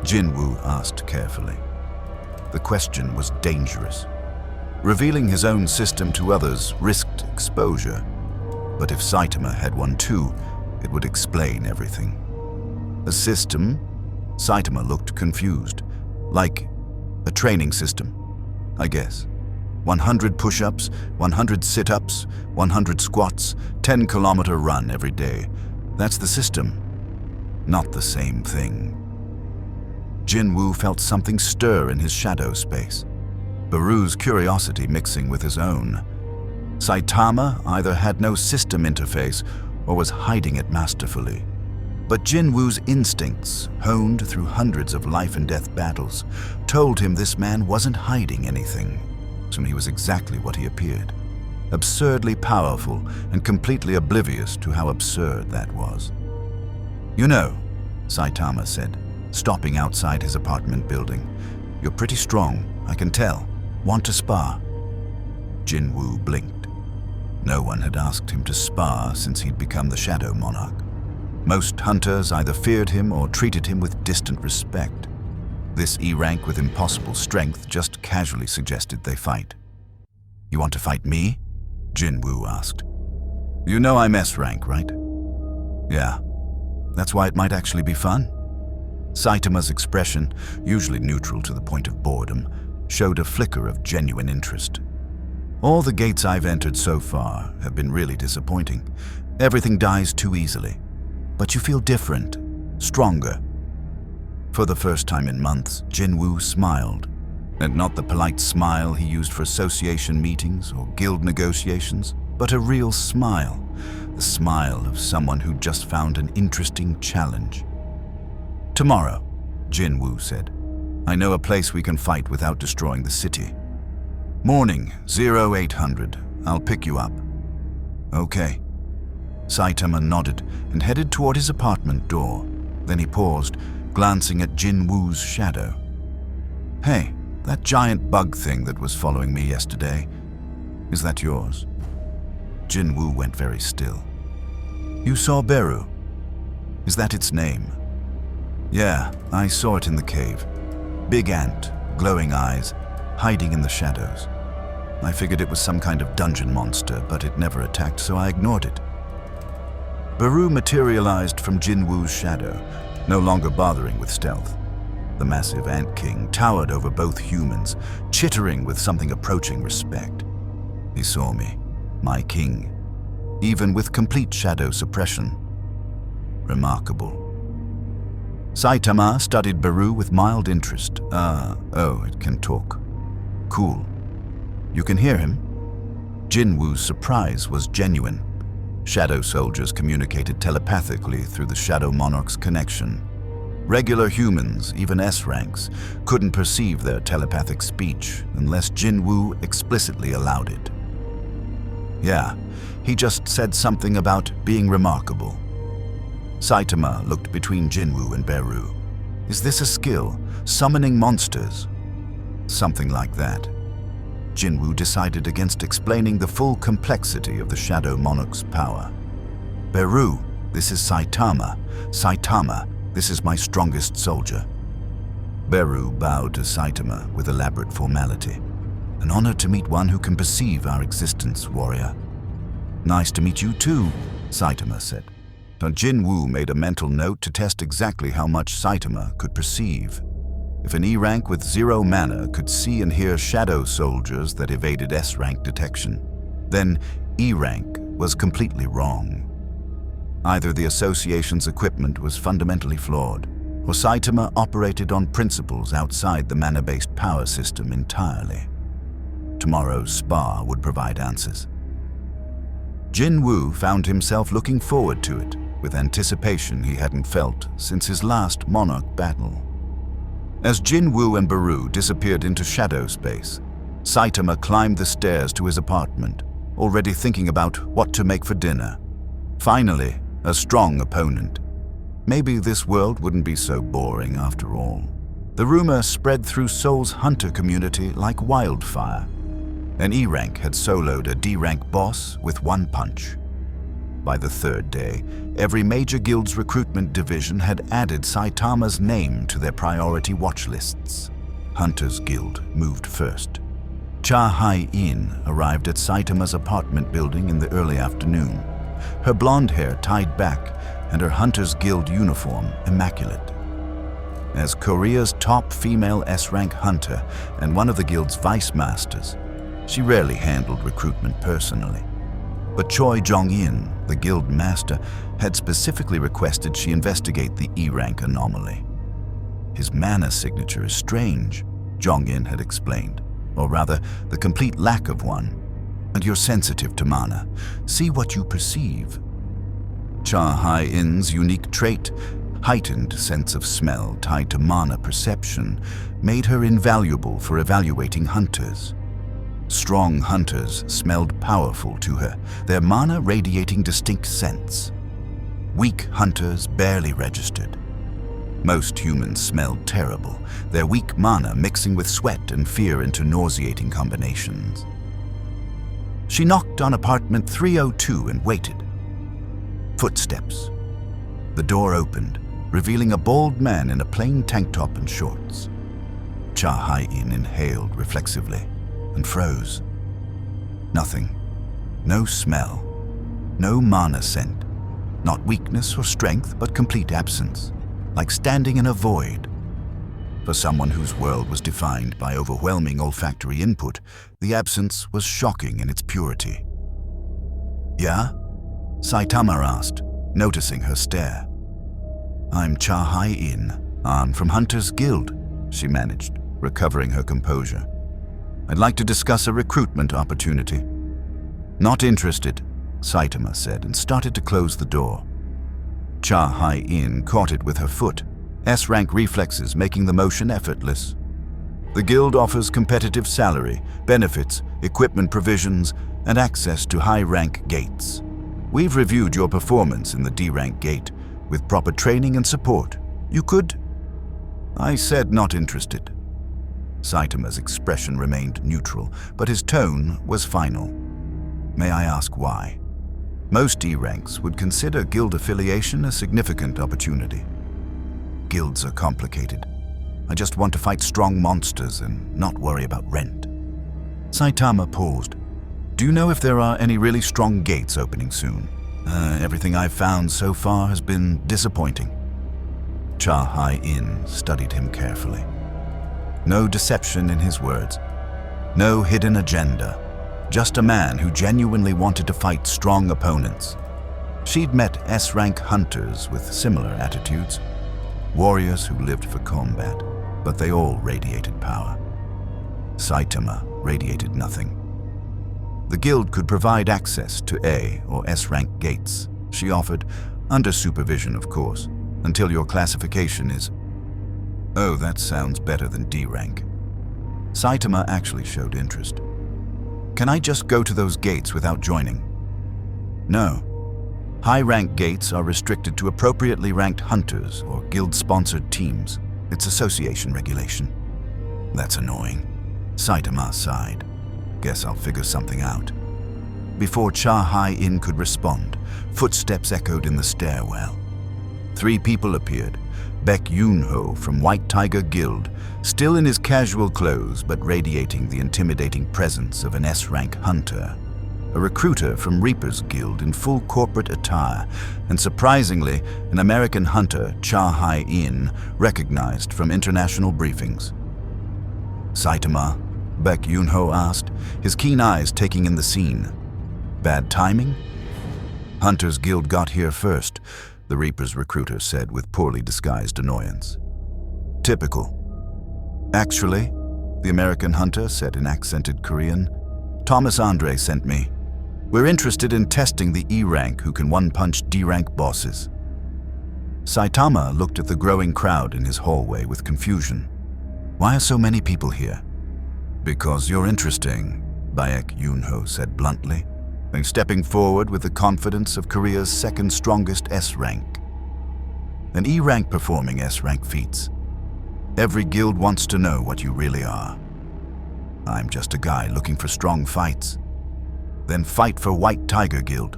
Jin-Woo asked carefully. The question was dangerous. Revealing his own system to others risked exposure. But if Saitama had one too, it would explain everything. A system? Saitama looked confused. Like a training system, I guess. 100 push-ups, 100 sit-ups, 100 squats, 10-kilometer run every day. That's the system. Not the same thing. Jin-Woo felt something stir in his shadow space. Baru's curiosity mixing with his own. Saitama either had no system interface or was hiding it masterfully. But Jin-Woo's instincts, honed through hundreds of life-and-death battles, told him this man wasn't hiding anything. So he was exactly what he appeared. Absurdly powerful and completely oblivious to how absurd that was. "You know," Saitama said, stopping outside his apartment building, "you're pretty strong, I can tell. Want to spar?" Jin-Woo blinked. No one had asked him to spar since he'd become the Shadow Monarch. Most hunters either feared him or treated him with distant respect. This E-rank with impossible strength just casually suggested they fight. "You want to fight me?" Jin-Woo asked. "You know I'm S-rank, right?" "Yeah. That's why it might actually be fun." Saitama's expression, usually neutral to the point of boredom, showed a flicker of genuine interest. "All the gates I've entered so far have been really disappointing. Everything dies too easily. But you feel different, stronger." For the first time in months, Jin-Woo smiled. And not the polite smile he used for association meetings or guild negotiations, but a real smile. The smile of someone who just found an interesting challenge. "Tomorrow," Jin-Woo said. "I know a place we can fight without destroying the city. Morning, 0800. I'll pick you up." "Okay." Saitama nodded and headed toward his apartment door. Then he paused, glancing at Jin-Woo's shadow. "Hey, that giant bug thing that was following me yesterday, is that yours?" Jin-Woo went very still. "You saw Beru? Is that its name?" "Yeah, I saw it in the cave. Big ant, glowing eyes, hiding in the shadows. I figured it was some kind of dungeon monster, but it never attacked, so I ignored it." Beru materialized from Jin-Woo's shadow, no longer bothering with stealth. The massive ant king towered over both humans, chittering with something approaching respect. He saw me, my king, even with complete shadow suppression. Remarkable. Saitama studied Beru with mild interest. Oh, it can talk. Cool. You can hear him? Jin-Woo's surprise was genuine. Shadow soldiers communicated telepathically through the Shadow Monarch's connection. Regular humans, even S-ranks, couldn't perceive their telepathic speech unless Jin-Woo explicitly allowed it. Yeah, he just said something about being remarkable. Saitama looked between Jin-Woo and Beru. Is this a skill? Summoning monsters? Something like that. Jin-Woo decided against explaining the full complexity of the Shadow Monarch's power. Beru, this is Saitama. Saitama, this is my strongest soldier. Beru bowed to Saitama with elaborate formality. An honor to meet one who can perceive our existence, warrior. Nice to meet you too, Saitama said. But Jin-Woo made a mental note to test exactly how much Saitama could perceive. If an E-rank with 0 mana could see and hear shadow soldiers that evaded S-rank detection, then E-rank was completely wrong. Either the association's equipment was fundamentally flawed, or Saitama operated on principles outside the mana-based power system entirely. Tomorrow's spa would provide answers. Jin-Woo found himself looking forward to it, with anticipation he hadn't felt since his last Monarch battle. As Jin-Woo and Baru disappeared into shadow space, Saitama climbed the stairs to his apartment, already thinking about what to make for dinner. Finally, a strong opponent. Maybe this world wouldn't be so boring after all. The rumor spread through Seoul's hunter community like wildfire. An E-rank had soloed a D-rank boss with one punch. By the third day, every major guild's recruitment division had added Saitama's name to their priority watch lists. Hunter's Guild moved first. Cha Hai-in arrived at Saitama's apartment building in the early afternoon, her blonde hair tied back and her Hunter's Guild uniform immaculate. As Korea's top female S-rank hunter and one of the guild's vice masters, she rarely handled recruitment personally. But Choi Jong-in, the guild master, had specifically requested she investigate the E-rank anomaly. His mana signature is strange, Jong-in had explained, or rather, the complete lack of one. And you're sensitive to mana. See what you perceive. Cha Hai-in's unique trait, heightened sense of smell tied to mana perception, made her invaluable for evaluating hunters. Strong hunters smelled powerful to her, their mana radiating distinct scents. Weak hunters barely registered. Most humans smelled terrible, their weak mana mixing with sweat and fear into nauseating combinations. She knocked on apartment 302 and waited. Footsteps. The door opened, revealing a bald man in a plain tank top and shorts. Cha Hai-in inhaled reflexively and froze. Nothing. No smell. No mana scent. Not weakness or strength, but complete absence, like standing in a void. For someone whose world was defined by overwhelming olfactory input, the absence was shocking in its purity. "Yeah?" Saitama asked, noticing her stare. "I'm Cha Hai-in. I'm from Hunter's Guild," she managed, recovering her composure. "I'd like to discuss a recruitment opportunity." "Not interested," Saitama said and started to close the door. Cha Hai-in caught it with her foot, S-rank reflexes making the motion effortless. "The guild offers competitive salary, benefits, equipment provisions, and access to high-rank gates. We've reviewed your performance in the D-rank gate. With proper training and support, you could—" "I said not interested." Saitama's expression remained neutral, but his tone was final. "May I ask why?" Most D-ranks would consider guild affiliation a significant opportunity. "Guilds are complicated. I just want to fight strong monsters and not worry about rent." Saitama paused. "Do you know if there are any really strong gates opening soon?" Everything I've found so far has been disappointing." Cha Hai-in studied him carefully. No deception in his words. No hidden agenda. Just a man who genuinely wanted to fight strong opponents. She'd met S-rank hunters with similar attitudes. Warriors who lived for combat, but they all radiated power. Saitama radiated nothing. The guild could provide access to A or S-rank gates, she offered, under supervision of course, until your classification is... "Oh, that sounds better than D-rank." Saitama actually showed interest. "Can I just go to those gates without joining?" "No. High-rank gates are restricted to appropriately ranked hunters or guild-sponsored teams. It's association regulation." "That's annoying." Saitama sighed. "Guess I'll figure something out." Before Cha Hai-in could respond, footsteps echoed in the stairwell. 3 people appeared. Baek Yoon-ho from White Tiger Guild, still in his casual clothes but radiating the intimidating presence of an S-rank hunter. A recruiter from Reaper's Guild in full corporate attire, and surprisingly, an American hunter, Cha Hai-in, recognized from international briefings. "Saitama?" Baek Yoon-ho asked, his keen eyes taking in the scene. "Bad timing?" "Hunter's Guild got here first. the Reaper's recruiter said with poorly disguised annoyance. Typical. Actually, the American hunter said in accented Korean, Thomas Andre sent me. We're interested in testing the E-rank who can one-punch D-rank bosses. Saitama looked at the growing crowd in his hallway with confusion. Why are so many people here? Because you're interesting, Baek Yoonho said bluntly, and stepping forward with the confidence of Korea's second strongest S-rank. An E-rank performing S-rank feats. Every guild wants to know what you really are. I'm just a guy looking for strong fights. Then fight for White Tiger Guild,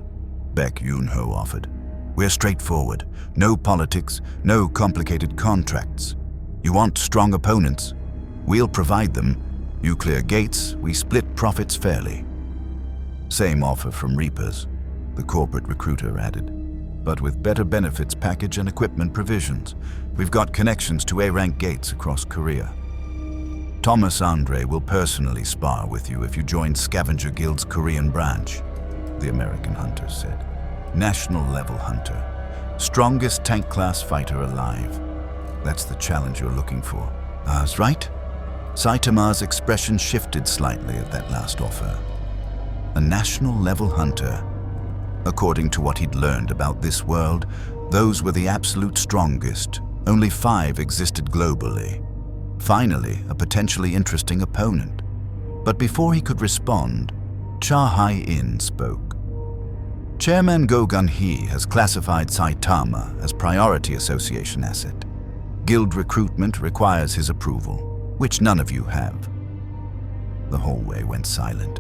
Baek Yoonho offered. We're straightforward. No politics, no complicated contracts. You want strong opponents? We'll provide them. You clear gates, we split profits fairly. Same offer from Reapers, the corporate recruiter added, but with better benefits package and equipment provisions. We've got connections to A-rank gates across Korea. Thomas Andre will personally spar with you if you join Scavenger Guild's Korean branch, the American hunter said. National level hunter. Strongest tank class fighter alive. That's the challenge you're looking for. That's right. Saitama's expression shifted slightly at that last offer. A national level hunter. According to what he'd learned about this world, those were the absolute strongest. Only 5 existed globally. Finally, a potentially interesting opponent. But before he could respond, Cha Hai-in spoke. Chairman Go Gun-hee has classified Saitama as priority association asset. Guild recruitment requires his approval, which none of you have. The hallway went silent.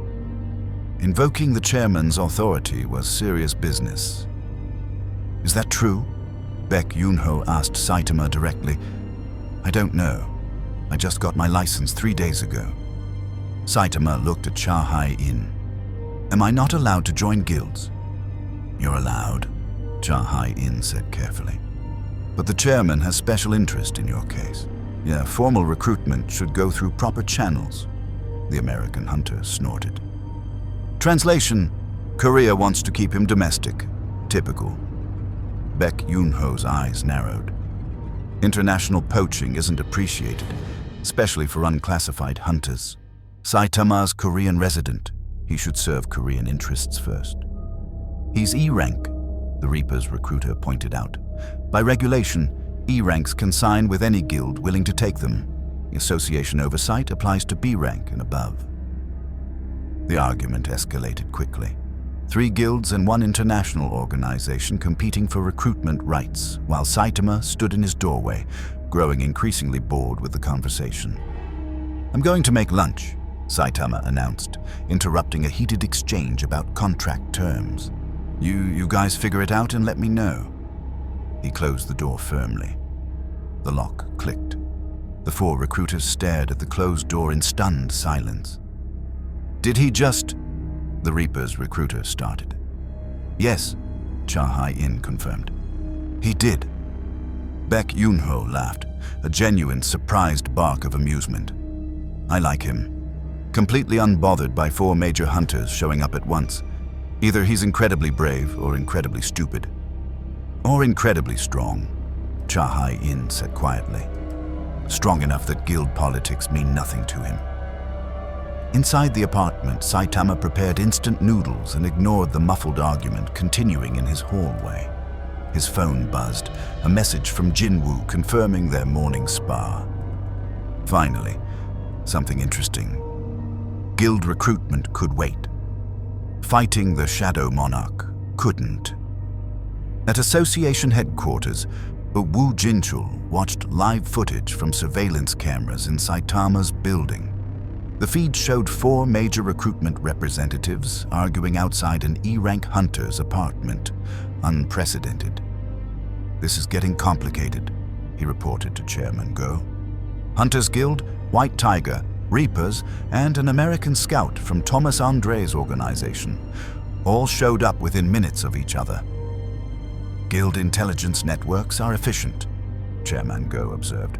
Invoking the chairman's authority was serious business. Is that true? Baek Yoonho asked Saitama directly. I don't know. I just got my license 3 days ago. Saitama looked at Cha Hai-in. Am I not allowed to join guilds? You're allowed, Cha Hai-in said carefully. But the chairman has special interest in your case. Yeah, formal recruitment should go through proper channels, the American hunter snorted. Translation, Korea wants to keep him domestic. Typical. Baek Yoonho's eyes narrowed. International poaching isn't appreciated, especially for unclassified hunters. Saitama's Korean resident. He should serve Korean interests first. He's E-rank, the Reaper's recruiter pointed out. By regulation, E-ranks can sign with any guild willing to take them. The association oversight applies to B-rank and above. The argument escalated quickly. 3 guilds and 1 international organization competing for recruitment rights, while Saitama stood in his doorway, growing increasingly bored with the conversation. I'm going to make lunch, Saitama announced, interrupting a heated exchange about contract terms. You guys figure it out and let me know. He closed the door firmly. The lock clicked. The 4 recruiters stared at the closed door in stunned silence. Did he just... The Reaper's recruiter started. Yes, Cha Hai-in confirmed. He did. Baek Yoonho laughed, a genuine surprised bark of amusement. I like him. Completely unbothered by 4 major hunters showing up at once. Either he's incredibly brave or incredibly stupid. Or incredibly strong, Cha Hai-in said quietly. Strong enough that guild politics mean nothing to him. Inside the apartment, Saitama prepared instant noodles and ignored the muffled argument continuing in his hallway. His phone buzzed, a message from Jin-Woo confirming their morning spar. Finally, something interesting. Guild recruitment could wait. Fighting the Shadow Monarch couldn't. At association headquarters, Woo Jinchul watched live footage from surveillance cameras in Saitama's building. The feed showed 4 major recruitment representatives arguing outside an E-rank hunter's apartment. Unprecedented. This is getting complicated, he reported to Chairman Go. Hunters Guild, White Tiger, Reapers, and an American scout from Thomas Andre's organization all showed up within minutes of each other. Guild intelligence networks are efficient, Chairman Go observed.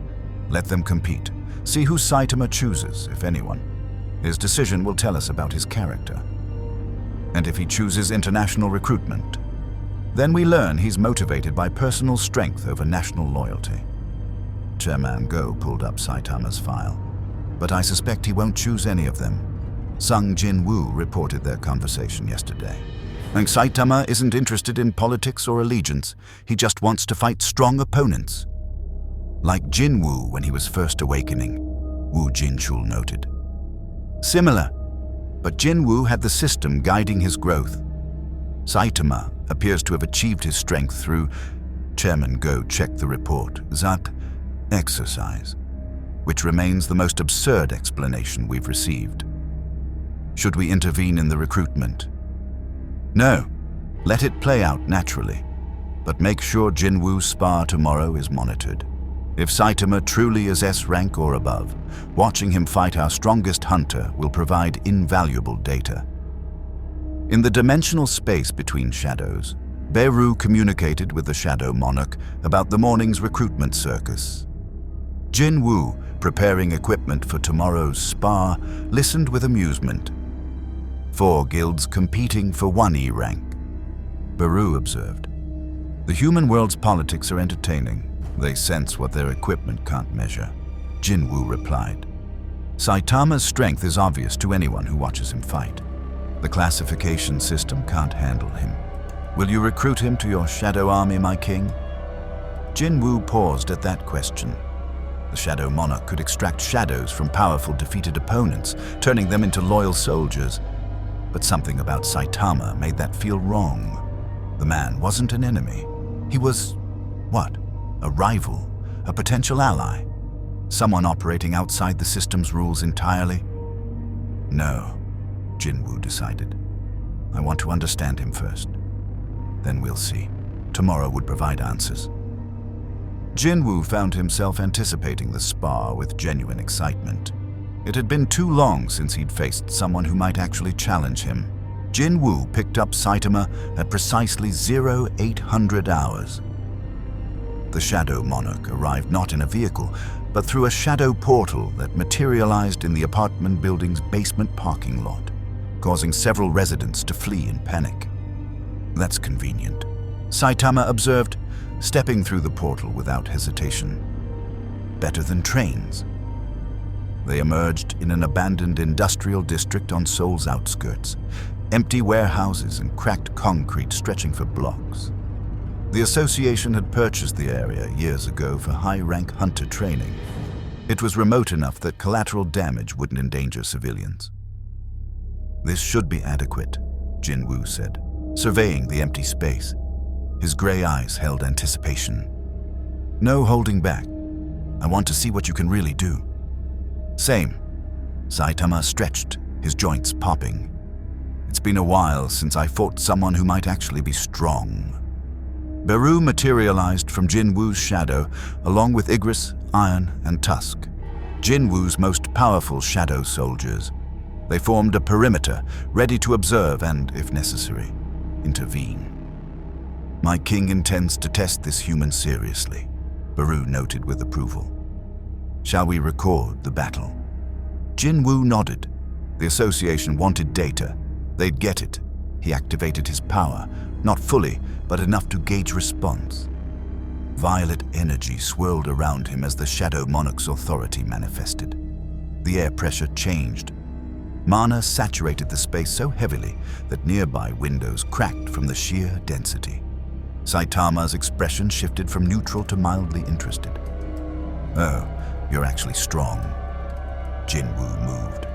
Let them compete. See who Saitama chooses, if anyone. His decision will tell us about his character. And if he chooses international recruitment, Then we learn he's motivated by personal strength over national loyalty. Chairman Go pulled up Saitama's file, but I suspect he won't choose any of them. Sung Jin-Woo reported their conversation yesterday. And Saitama isn't interested in politics or allegiance. He just wants to fight strong opponents. Like Jin-Woo when he was first awakening, Woo Jin-Chul noted. Similar, but Jin-Woo had the system guiding his growth. Saitama appears to have achieved his strength through, Chairman Go checked the report, that exercise, which remains the most absurd explanation we've received. Should we intervene in the recruitment? No, let it play out naturally, but make sure Jin-Woo's spar tomorrow is monitored. If Saitama truly is S-rank or above, watching him fight our strongest hunter will provide invaluable data. In the dimensional space between shadows, Beru communicated with the Shadow Monarch about the morning's recruitment circus. Jin-Woo, preparing equipment for tomorrow's spar, listened with amusement. 4 guilds competing for 1 E rank. Beru observed. The human world's politics are entertaining. They sense what their equipment can't measure. Jin-Woo replied. Saitama's strength is obvious to anyone who watches him fight. The classification system can't handle him. Will you recruit him to your shadow army, my king? Jin-Woo paused at that question. The Shadow Monarch could extract shadows from powerful defeated opponents, turning them into loyal soldiers. But something about Saitama made that feel wrong. The man wasn't an enemy. He was, what? A rival, a potential ally, someone operating outside the system's rules entirely? No, Jin-Woo decided. I want to understand him first. Then we'll see. Tomorrow would provide answers. Jin-Woo found himself anticipating the spar with genuine excitement. It had been too long since he'd faced someone who might actually challenge him. Jin-Woo picked up Saitama at precisely 0800 hours. The Shadow Monarch arrived not in a vehicle, but through a shadow portal that materialized in the apartment building's basement parking lot, causing several residents to flee in panic. That's convenient, Saitama observed, stepping through the portal without hesitation. Better than trains. They emerged in an abandoned industrial district on Seoul's outskirts, empty warehouses and cracked concrete stretching for blocks. The association had purchased the area years ago for high-rank hunter training. It was remote enough that collateral damage wouldn't endanger civilians. This should be adequate, Jin-Woo said, surveying the empty space. His gray eyes held anticipation. No holding back. I want to see what you can really do. Same. Saitama stretched, his joints popping. It's been a while since I fought someone who might actually be strong. Beru materialized from Jin-Woo's shadow, along with Igris, Iron, and Tusk, Jin-Woo's most powerful shadow soldiers. They formed a perimeter, ready to observe and, if necessary, intervene. My king intends to test this human seriously, Beru noted with approval. Shall we record the battle? Jin-Woo nodded. The association wanted data. They'd get it. He activated his power, not fully, but enough to gauge response. Violet energy swirled around him as the Shadow Monarch's authority manifested. The air pressure changed. Mana saturated the space so heavily that nearby windows cracked from the sheer density. Saitama's expression shifted from neutral to mildly interested. Oh, you're actually strong. Jin-Woo moved.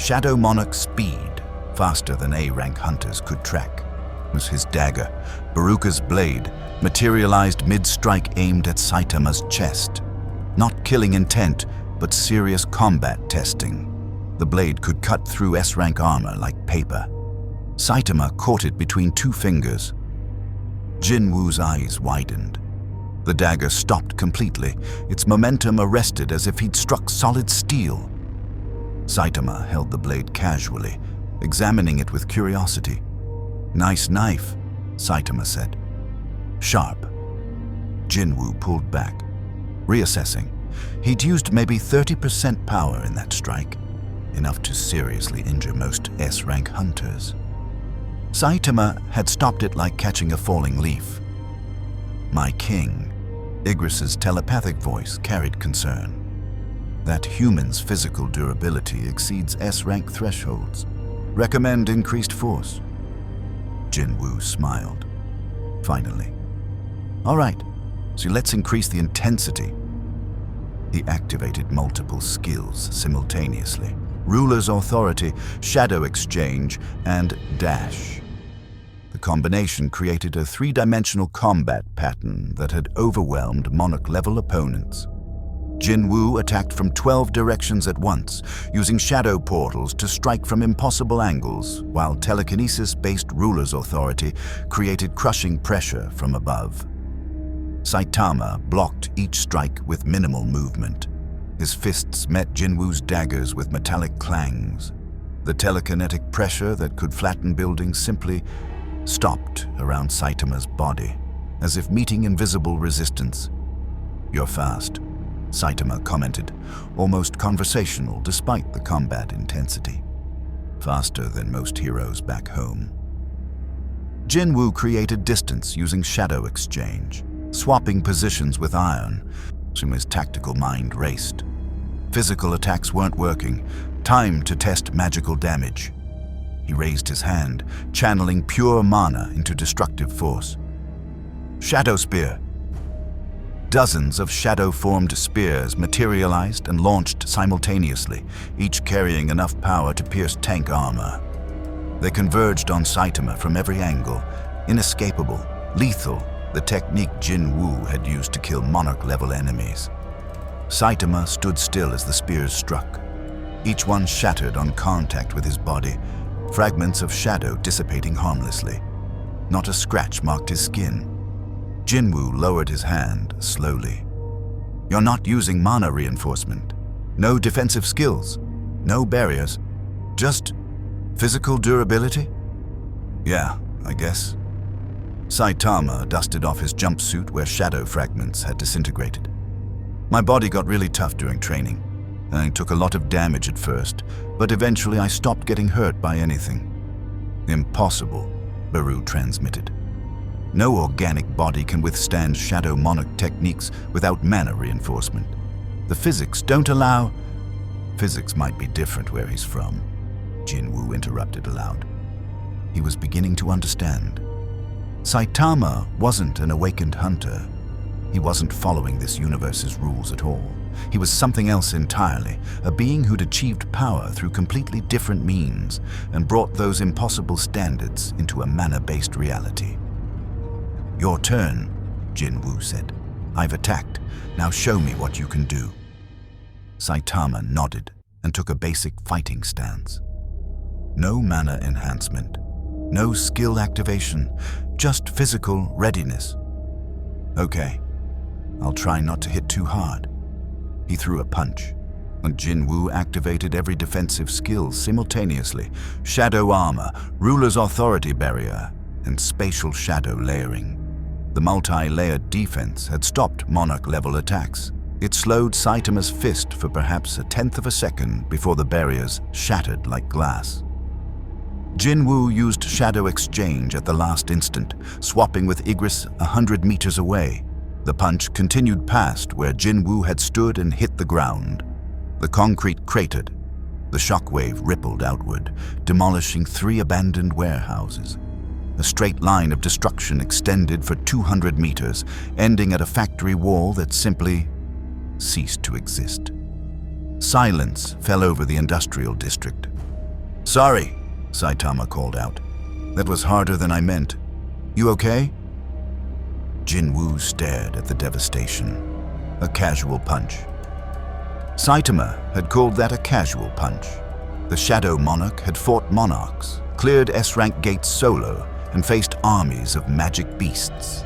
Shadow Monarch's speed, faster than A-rank hunters could track, was his dagger, Baruka's blade, materialized mid-strike aimed at Saitama's chest. Not killing intent, but serious combat testing. The blade could cut through S-rank armor like paper. Saitama caught it between 2 fingers. Jin-Woo's eyes widened. The dagger stopped completely, its momentum arrested as if he'd struck solid steel. Saitama held the blade casually, examining it with curiosity. Nice knife, Saitama said. Sharp. Jin-Woo pulled back, reassessing. He'd used maybe 30% power in that strike, enough to seriously injure most S-rank hunters. Saitama had stopped it like catching a falling leaf. "My king," Igris's telepathic voice carried concern. "That human's physical durability exceeds S-rank thresholds. Recommend increased force." Jin-Woo smiled. "Finally. All right, so let's increase the intensity." He activated multiple skills simultaneously: Ruler's Authority, Shadow Exchange, and Dash. The combination created a three-dimensional combat pattern that had overwhelmed Monarch-level opponents. Jin-Woo attacked from 12 directions at once, using shadow portals to strike from impossible angles, while telekinesis-based Ruler's Authority created crushing pressure from above. Saitama blocked each strike with minimal movement. His fists met Jin-Woo's daggers with metallic clangs. The telekinetic pressure that could flatten buildings simply stopped around Saitama's body, as if meeting invisible resistance. "You're fast," Saitama commented, almost conversational despite the combat intensity. "Faster than most heroes back home." Jin-Woo created distance using Shadow Exchange, swapping positions with Iron, so his tactical mind raced. Physical attacks weren't working. Time to test magical damage. He raised his hand, channeling pure mana into destructive force. "Shadow Spear." Dozens of shadow-formed spears materialized and launched simultaneously, each carrying enough power to pierce tank armor. They converged on Saitama from every angle, inescapable, lethal, the technique Jin-Woo had used to kill Monarch-level enemies. Saitama stood still as the spears struck. Each one shattered on contact with his body, fragments of shadow dissipating harmlessly. Not a scratch marked his skin. Jin-Woo lowered his hand slowly. "You're not using mana reinforcement. No defensive skills. No barriers. Just physical durability?" "Yeah, I guess." Saitama dusted off his jumpsuit where shadow fragments had disintegrated. "My body got really tough during training. I took a lot of damage at first, but eventually I stopped getting hurt by anything." "Impossible," Baru transmitted. "No organic body can withstand Shadow Monarch techniques without mana reinforcement. The physics don't allow—" "Physics might be different where he's from," Jin-Woo interrupted aloud. He was beginning to understand. Saitama wasn't an awakened hunter. He wasn't following this universe's rules at all. He was something else entirely, a being who'd achieved power through completely different means and brought those impossible standards into a mana-based reality. "Your turn," Jin-Woo said. "I've attacked. Now show me what you can do." Saitama nodded and took a basic fighting stance. No mana enhancement, no skill activation, just physical readiness. "Okay, I'll try not to hit too hard." He threw a punch, and Jin-Woo activated every defensive skill simultaneously: shadow armor, Ruler's Authority barrier, and spatial shadow layering. The multi-layered defense had stopped Monarch-level attacks. It slowed Saitama's fist for perhaps a tenth of a second before the barriers shattered like glass. Jin-Woo used Shadow Exchange at the last instant, swapping with Igris 100 meters away. The punch continued past where Jin-Woo had stood and hit the ground. The concrete cratered. The shockwave rippled outward, demolishing 3 abandoned warehouses. A straight line of destruction extended for 200 meters, ending at a factory wall that simply ceased to exist. Silence fell over the industrial district. "Sorry," Saitama called out. "That was harder than I meant. You okay?" Jin-Woo stared at the devastation. A casual punch. Saitama had called that a casual punch. The Shadow Monarch had fought monarchs, cleared S-rank gates solo, and faced armies of magic beasts.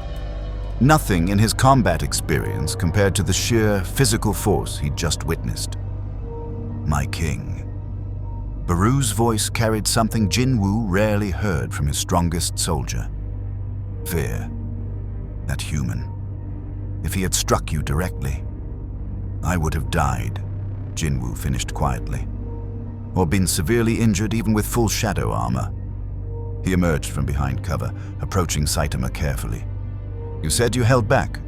Nothing in his combat experience compared to the sheer physical force he'd just witnessed. "My king." Baru's voice carried something Jin-Woo rarely heard from his strongest soldier. Fear. That human. If he had struck you directly, I would have died, Jin-Woo finished quietly. Or been severely injured even with full shadow armor. He emerged from behind cover, approaching Saitama carefully. "You said you held back?"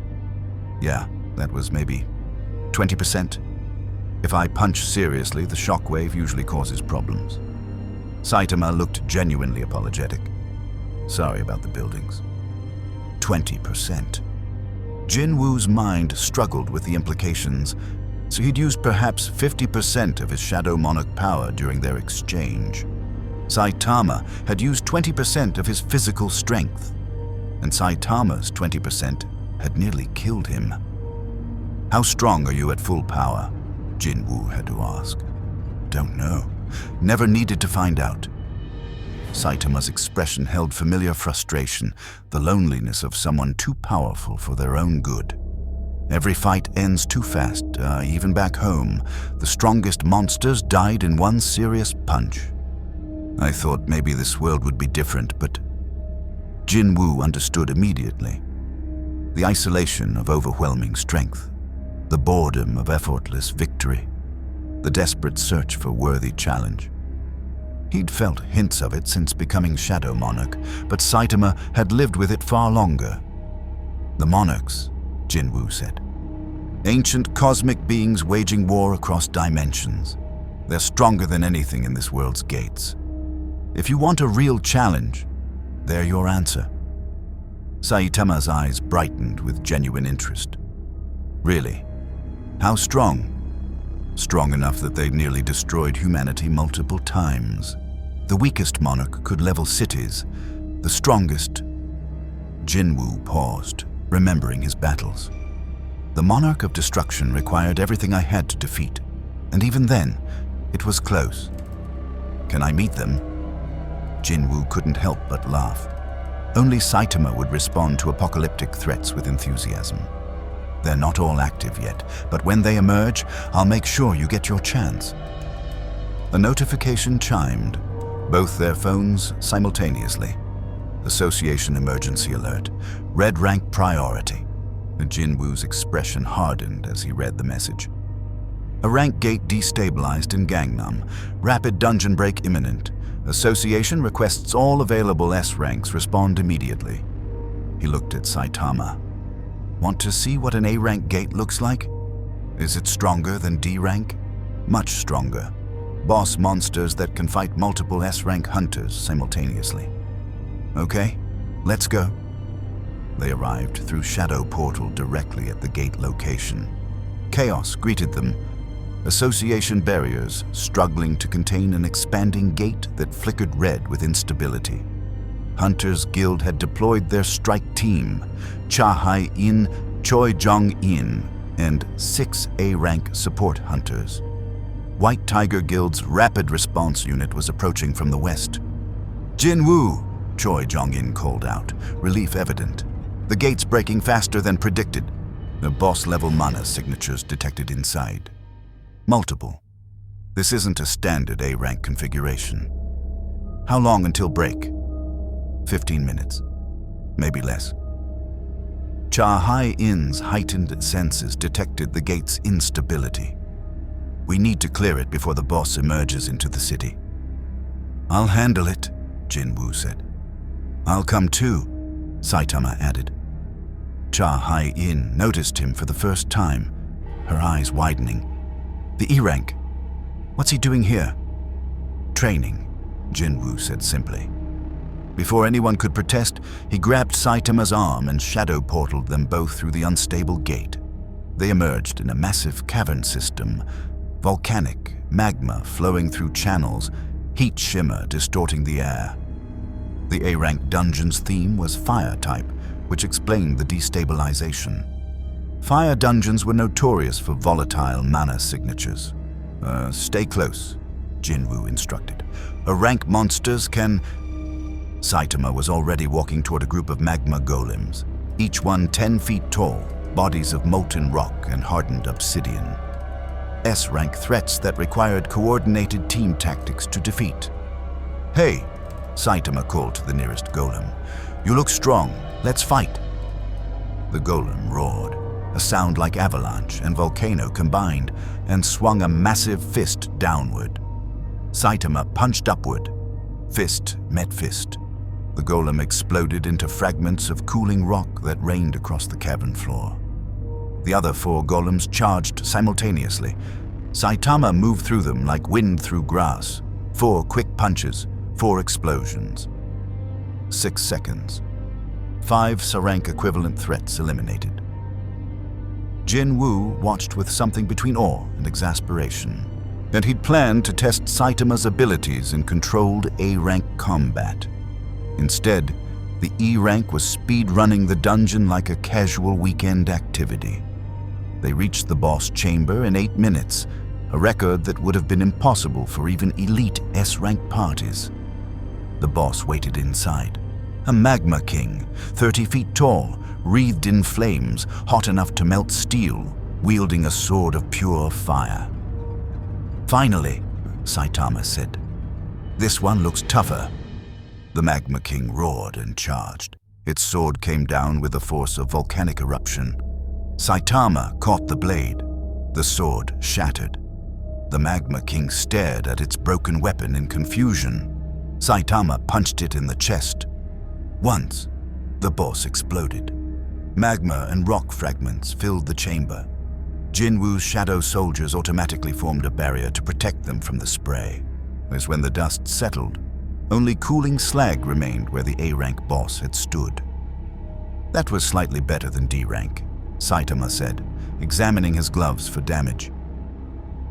"Yeah, that was maybe 20%. If I punch seriously, the shockwave usually causes problems." Saitama looked genuinely apologetic. "Sorry about the buildings." 20%. Jin-Woo's mind struggled with the implications, so he'd used perhaps 50% of his Shadow Monarch power during their exchange. Saitama had used 20% of his physical strength, and Saitama's 20% had nearly killed him. "How strong are you at full power?" Jin-Woo had to ask. "Don't know. Never needed to find out." Saitama's expression held familiar frustration, the loneliness of someone too powerful for their own good. "Every fight ends too fast. Even back home, the strongest monsters died in one serious punch. I thought maybe this world would be different, but..." Jin-Woo understood immediately. The isolation of overwhelming strength, the boredom of effortless victory, the desperate search for worthy challenge. He'd felt hints of it since becoming Shadow Monarch, but Saitama had lived with it far longer. "The Monarchs," Jin-Woo said. "Ancient cosmic beings waging war across dimensions. They're stronger than anything in this world's gates. If you want a real challenge, they're your answer." Saitama's eyes brightened with genuine interest. "Really? How strong?" "Strong enough that they'd nearly destroyed humanity multiple times. The weakest monarch could level cities. The strongest..." Jin-Woo paused, remembering his battles. "The Monarch of Destruction required everything I had to defeat, and even then, it was close. Can I meet them?" Jin-Woo couldn't help but laugh. Only Saitama would respond to apocalyptic threats with enthusiasm. "They're not all active yet, but when they emerge, I'll make sure you get your chance." A notification chimed, both their phones simultaneously. Association emergency alert. Red rank priority. Jin-Woo's expression hardened as he read the message. "A rank gate destabilized in Gangnam. Rapid dungeon break imminent. Association requests all available S ranks respond immediately." He looked at Saitama. "Want to see what an A rank gate looks like? Is it stronger than D rank?" "Much stronger. Boss monsters that can fight multiple S rank hunters simultaneously." "Okay, let's go." They arrived through Shadow Portal directly at the gate location. Chaos greeted them. Association barriers struggling to contain an expanding gate that flickered red with instability. Hunters Guild had deployed their strike team, Cha Hai-in, Choi Jong-in, and 6 A-rank support hunters. White Tiger Guild's rapid response unit was approaching from the west. "Jin-Woo," Choi Jong-in called out, relief evident. "The gate's breaking faster than predicted." The boss-level mana signatures detected inside. Multiple. This isn't a standard A-rank configuration. "How long until break?" 15 minutes. Maybe less. Cha Hai-in's heightened senses detected the gate's instability. "We need to clear it before the boss emerges into the city." "I'll handle it," Jin-Woo said. "I'll come too," Saitama added. Cha Hai-in noticed him for the first time, her eyes widening. "The E-rank. What's he doing here?" "Training," Jin-Woo said simply. Before anyone could protest, he grabbed Saitama's arm and shadow portaled them both through the unstable gate. They emerged in a massive cavern system, volcanic magma flowing through channels, heat shimmer distorting the air. The A-rank dungeon's theme was fire type, which explained the destabilization. Fire dungeons were notorious for volatile mana signatures. Stay close," Jin-Woo instructed. "Rank monsters can..." Saitama was already walking toward a group of magma golems, each one 10 feet tall, bodies of molten rock and hardened obsidian. S-rank threats that required coordinated team tactics to defeat. "Hey," Saitama called to the nearest golem. "You look strong. Let's fight." The golem roared, a sound like avalanche and volcano combined, and swung a massive fist downward. Saitama punched upward. Fist met fist. The golem exploded into fragments of cooling rock that rained across the cavern floor. The other 4 golems charged simultaneously. Saitama moved through them like wind through grass. 4 quick punches, 4 explosions. 6 seconds. 5 SSS-rank equivalent threats eliminated. Jin-Woo watched with something between awe and exasperation. And he'd planned to test Saitama's abilities in controlled A-rank combat. Instead, the E-rank was speed-running the dungeon like a casual weekend activity. They reached the boss chamber in 8 minutes, a record that would have been impossible for even elite S-rank parties. The boss waited inside. A magma king, 30 feet tall, wreathed in flames, hot enough to melt steel, wielding a sword of pure fire. "Finally," Saitama said. "This one looks tougher." The magma king roared and charged. Its sword came down with the force of volcanic eruption. Saitama caught the blade. The sword shattered. The magma king stared at its broken weapon in confusion. Saitama punched it in the chest. Once, the boss exploded. Magma and rock fragments filled the chamber. Jin-Woo's shadow soldiers automatically formed a barrier to protect them from the spray. As when the dust settled, only cooling slag remained where the A-rank boss had stood. "That was slightly better than D-rank," Saitama said, examining his gloves for damage.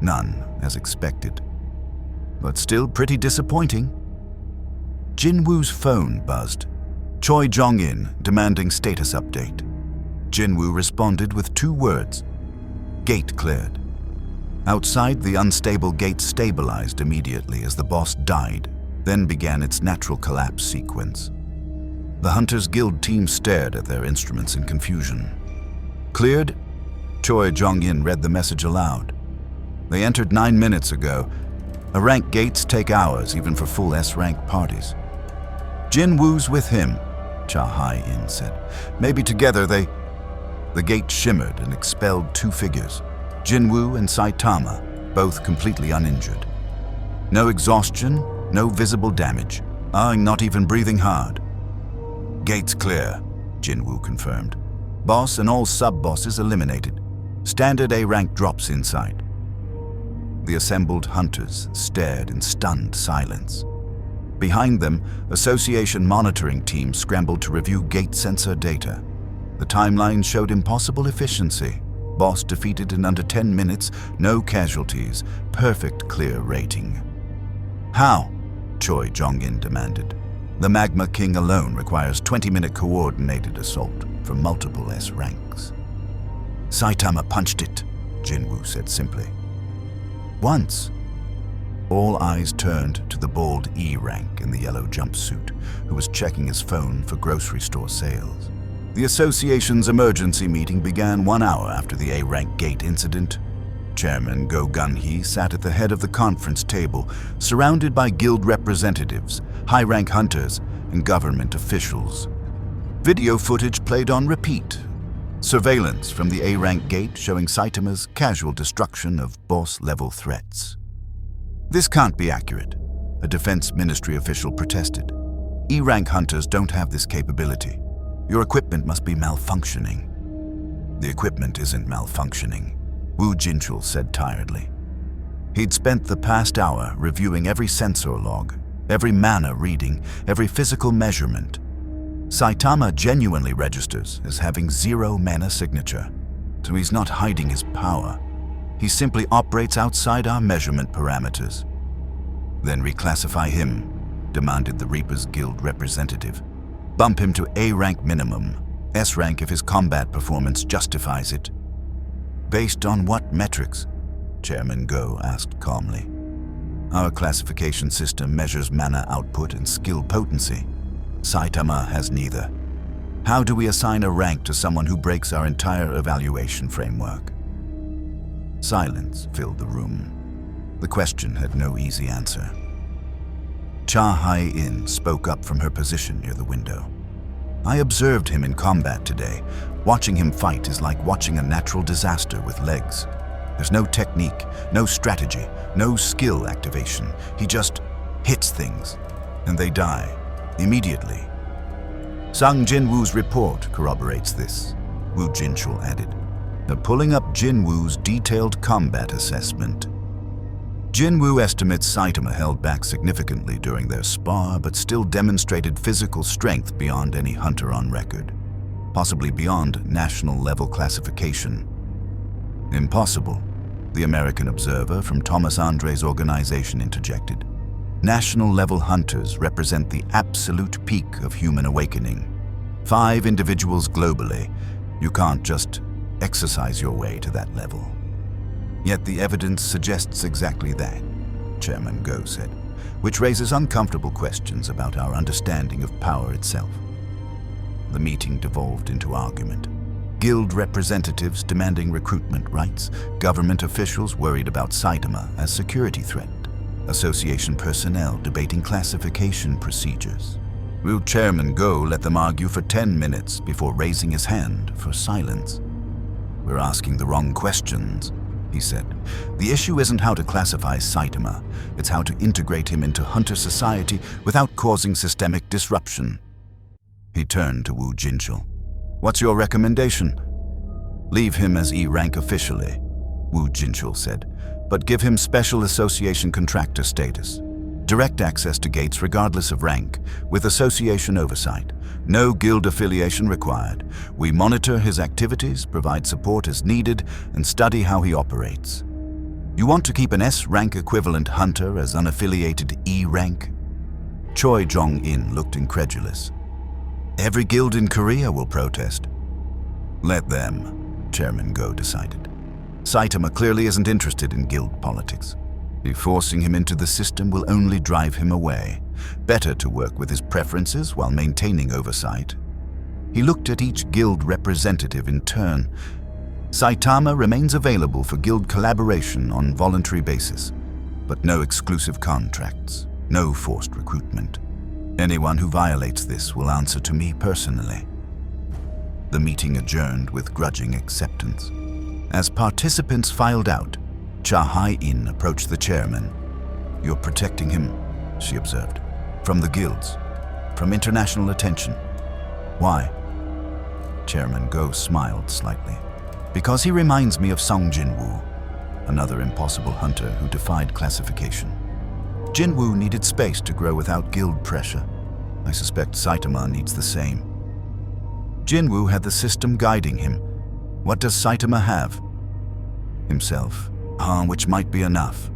"None, as expected. But still pretty disappointing." Jin-Woo's phone buzzed. Choi Jong-in demanding status update. Jin-Woo responded with 2 words. "Gate cleared." Outside, the unstable gate stabilized immediately as the boss died, then began its natural collapse sequence. The Hunters Guild team stared at their instruments in confusion. "Cleared?" Choi Jong-in read the message aloud. "They entered 9 minutes ago. A-rank gates take hours, even for full S-rank parties." "Jin-Woo's with him," Cha Hai-in said. "Maybe together they—" The gate shimmered and expelled 2 figures, Jin-Woo and Saitama, both completely uninjured. No exhaustion, no visible damage, not even breathing hard. "Gates clear," Jin-Woo confirmed. "Boss and all sub-bosses eliminated. Standard A-rank drops inside." The assembled hunters stared in stunned silence. Behind them, Association monitoring teams scrambled to review gate sensor data. The timeline showed impossible efficiency. Boss defeated in under 10 minutes, no casualties, perfect clear rating. "How?" Choi Jong-in demanded. "The Magma King alone requires 20-minute coordinated assault from multiple S-ranks." "Saitama punched it," Jin-Woo said simply. "Once." All eyes turned to the bald E-rank in the yellow jumpsuit, who was checking his phone for grocery store sales. The association's emergency meeting began 1 hour after the A-rank gate incident. Chairman Go Gun-hee sat at the head of the conference table, surrounded by guild representatives, high-rank hunters, and government officials. Video footage played on repeat. Surveillance from the A-rank gate showing Saitama's casual destruction of boss-level threats. "This can't be accurate," a Defense Ministry official protested. "E-rank hunters don't have this capability. Your equipment must be malfunctioning." "The equipment isn't malfunctioning," Woo Jinchul said tiredly. He'd spent the past hour reviewing every sensor log, every mana reading, every physical measurement. Saitama genuinely registers as having 0 mana signature, so he's not hiding his power. He simply operates outside our measurement parameters. "Then reclassify him," demanded the Reapers Guild representative. "Bump him to A-rank minimum, S-rank if his combat performance justifies it." "Based on what metrics?" Chairman Go asked calmly. "Our classification system measures mana output and skill potency. Saitama has neither. How do we assign a rank to someone who breaks our entire evaluation framework?" Silence filled the room. The question had no easy answer. Cha Hai-in spoke up from her position near the window. "I observed him in combat today. Watching him fight is like watching a natural disaster with legs. There's no technique, no strategy, no skill activation. He just hits things, and they die, immediately, Sung Jin-Woo's report corroborates this, Woo Jinchul added, pulling up Jin-Woo's detailed combat assessment. Jin-Woo estimates Saitama held back significantly during their spar, but still demonstrated physical strength beyond any hunter on record, possibly beyond national-level classification. Impossible, the American observer from Thomas Andre's organization interjected. National-level hunters represent the absolute peak of human awakening. 5 individuals globally. You can't just exercise your way to that level. Yet the evidence suggests exactly that, Chairman Go said, which raises uncomfortable questions about our understanding of power itself. The meeting devolved into argument. Guild representatives demanding recruitment rights, government officials worried about Saitama as security threat, association personnel debating classification procedures. Will Chairman Go let them argue for 10 minutes before raising his hand for silence? We're asking the wrong questions, he said. The issue isn't how to classify Saitama, it's how to integrate him into hunter society without causing systemic disruption. He turned to Woo Jinchul. What's your recommendation? Leave him as E-rank officially, Woo Jinchul said, but give him special association contractor status. Direct access to gates regardless of rank, with association oversight. No guild affiliation required. We monitor his activities, provide support as needed, and study how he operates. You want to keep an S-rank equivalent hunter as unaffiliated E-rank? Choi Jong-in looked incredulous. Every guild in Korea will protest. Let them, Chairman Go decided. Saitama clearly isn't interested in guild politics. Forcing him into the system will only drive him away. Better to work with his preferences while maintaining oversight. He looked at each guild representative in turn. Saitama remains available for guild collaboration on voluntary basis, but no exclusive contracts, no forced recruitment. Anyone who violates this will answer to me personally. The meeting adjourned with grudging acceptance. As participants filed out, Cha Hai-in approached the chairman. You're protecting him, she observed. From the guilds, from international attention. Why? Chairman Go smiled slightly. Because he reminds me of Sung Jin-Woo, another impossible hunter who defied classification. Jin-Woo needed space to grow without guild pressure. I suspect Saitama needs the same. Jin-Woo had the system guiding him. What does Saitama have? Himself. Which might be enough.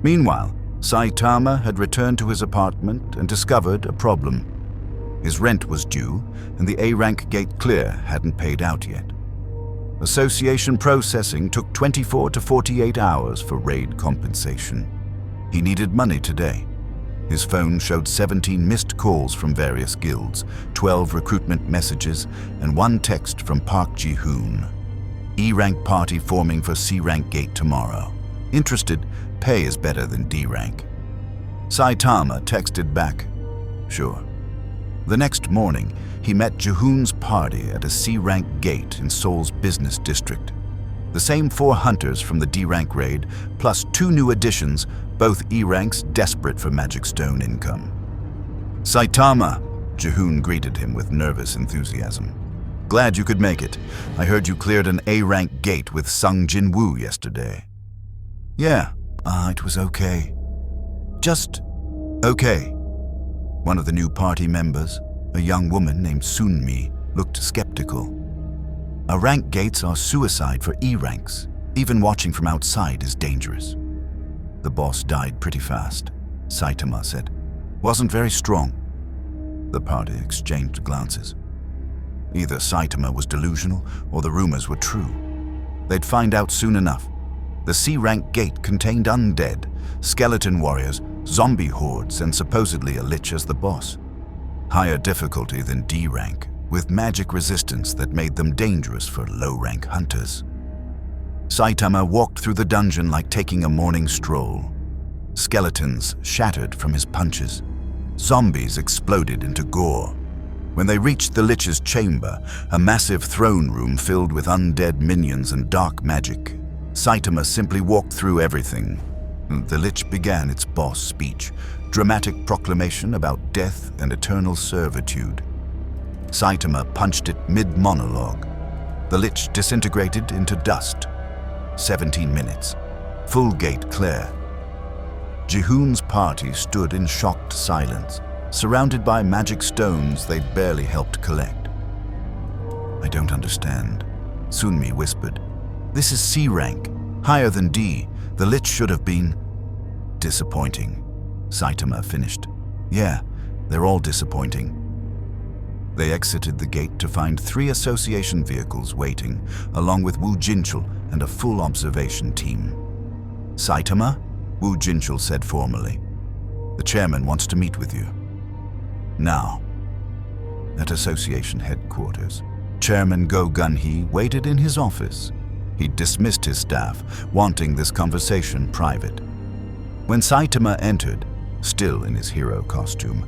Meanwhile, Saitama had returned to his apartment and discovered a problem. His rent was due, and the A-rank gate clear hadn't paid out yet. Association processing took 24 to 48 hours for raid compensation. He needed money today. His phone showed 17 missed calls from various guilds, 12 recruitment messages, and 1 text from Park Ji-hoon. E-rank party forming for C-rank gate tomorrow. Interested, pay is better than D-rank. Saitama texted back, sure. The next morning, he met Ji-hoon's party at a C-rank gate in Seoul's business district. The same 4 hunters from the D-rank raid, plus 2 new additions, both E-ranks desperate for magic stone income. Saitama, Ji-hoon greeted him with nervous enthusiasm. Glad you could make it. I heard you cleared an A-rank gate with Sung Jin-Woo yesterday. Yeah, it was okay. Just okay. One of the new party members, a young woman named Sunmi, looked skeptical. Rank gates are suicide for E-ranks. Even watching from outside is dangerous. The boss died pretty fast, Saitama said. Wasn't very strong. The party exchanged glances. Either Saitama was delusional or the rumors were true. They'd find out soon enough. The C-rank gate contained undead, skeleton warriors, zombie hordes, and supposedly a lich as the boss. Higher difficulty than D-rank, with magic resistance that made them dangerous for low-rank hunters. Saitama walked through the dungeon like taking a morning stroll. Skeletons shattered from his punches. Zombies exploded into gore. When they reached the Lich's chamber, a massive throne room filled with undead minions and dark magic, Saitama simply walked through everything. The Lich began its boss speech, dramatic proclamation about death and eternal servitude. Saitama punched it mid-monologue. The lich disintegrated into dust. 17 minutes. Full gate clear. Ji-hoon's party stood in shocked silence, surrounded by magic stones they'd barely helped collect. "I don't understand," Sunmi whispered. "This is C rank, higher than D. The lich should have been..." "Disappointing," Saitama finished. "Yeah, they're all disappointing." They exited the gate to find 3 association vehicles waiting, along with Wu Jinchul and a full observation team. "Saitama?" Wu Jinchul said formally. "The chairman wants to meet with you." Now. At association headquarters, Chairman Go Gun-hee waited in his office. He'd dismissed his staff, wanting this conversation private. When Saitama entered, still in his hero costume,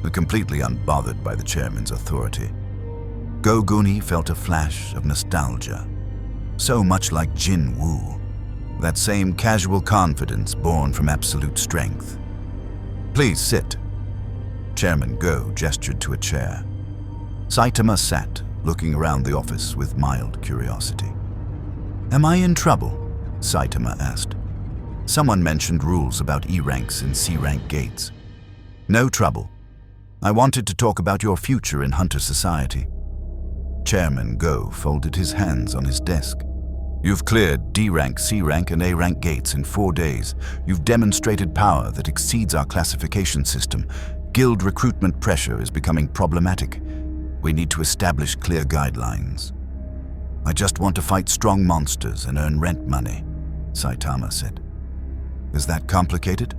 but completely unbothered by the chairman's authority, Go Gun-hee felt a flash of nostalgia. So much like Jin-Woo, that same casual confidence born from absolute strength. "Please sit." Chairman Go gestured to a chair. Saitama sat, looking around the office with mild curiosity. "Am I in trouble?" Saitama asked. "Someone mentioned rules about E ranks and C rank gates." "No trouble. I wanted to talk about your future in Hunter Society." Chairman Go folded his hands on his desk. "You've cleared D rank, C rank, and A rank gates in 4 days. You've demonstrated power that exceeds our classification system. Guild recruitment pressure is becoming problematic. We need to establish clear guidelines." "I just want to fight strong monsters and earn rent money," Saitama said. "Is that complicated?"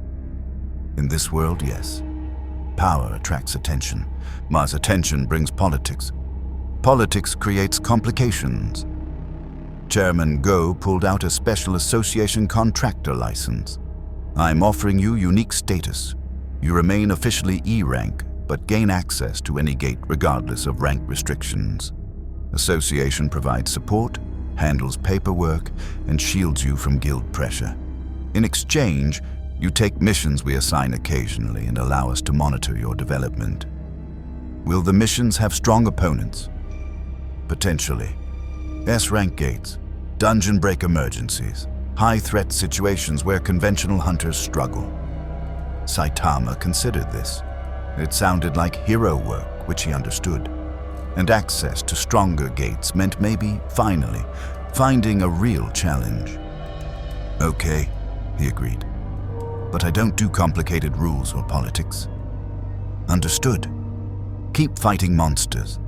"In this world, yes. Power attracts attention. Mas attention brings politics. Politics creates complications." Chairman Go pulled out a special association contractor license. "I'm offering you unique status. You remain officially E rank, but gain access to any gate regardless of rank restrictions. Association provides support, handles paperwork, and shields you from guild pressure. In exchange, you take missions we assign occasionally and allow us to monitor your development." "Will the missions have strong opponents?" "Potentially. S-rank gates, dungeon break emergencies, high-threat situations where conventional hunters struggle." Saitama considered this. It sounded like hero work, which he understood. And access to stronger gates meant maybe, finally, finding a real challenge. "Okay," he agreed. "But I don't do complicated rules or politics." "Understood. Keep fighting monsters.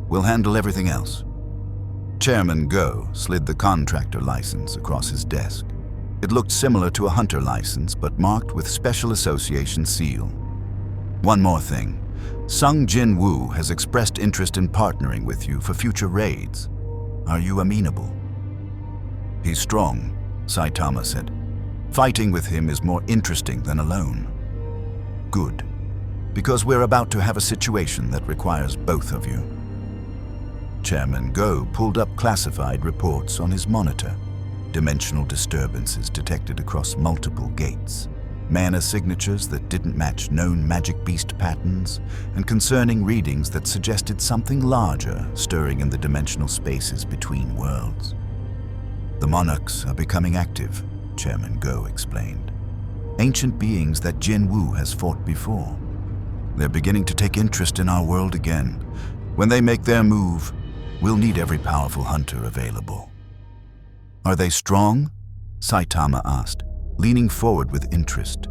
We'll handle everything else." Chairman Go slid the contractor license across his desk. It looked similar to a hunter license, but marked with Special Association seal. "One more thing. Sung Jin-Woo has expressed interest in partnering with you for future raids. Are you amenable?" "He's strong," Saitama said. "Fighting with him is more interesting than alone." "Good. Because we're about to have a situation that requires both of you." Chairman Go pulled up classified reports on his monitor. Dimensional disturbances detected across multiple gates, mana signatures that didn't match known magic beast patterns, and concerning readings that suggested something larger stirring in the dimensional spaces between worlds. "The monarchs are becoming active," Chairman Go explained. "Ancient beings that Jin-Woo has fought before. They're beginning to take interest in our world again. When they make their move, we'll need every powerful hunter available." "Are they strong?" Saitama asked, leaning forward with interest.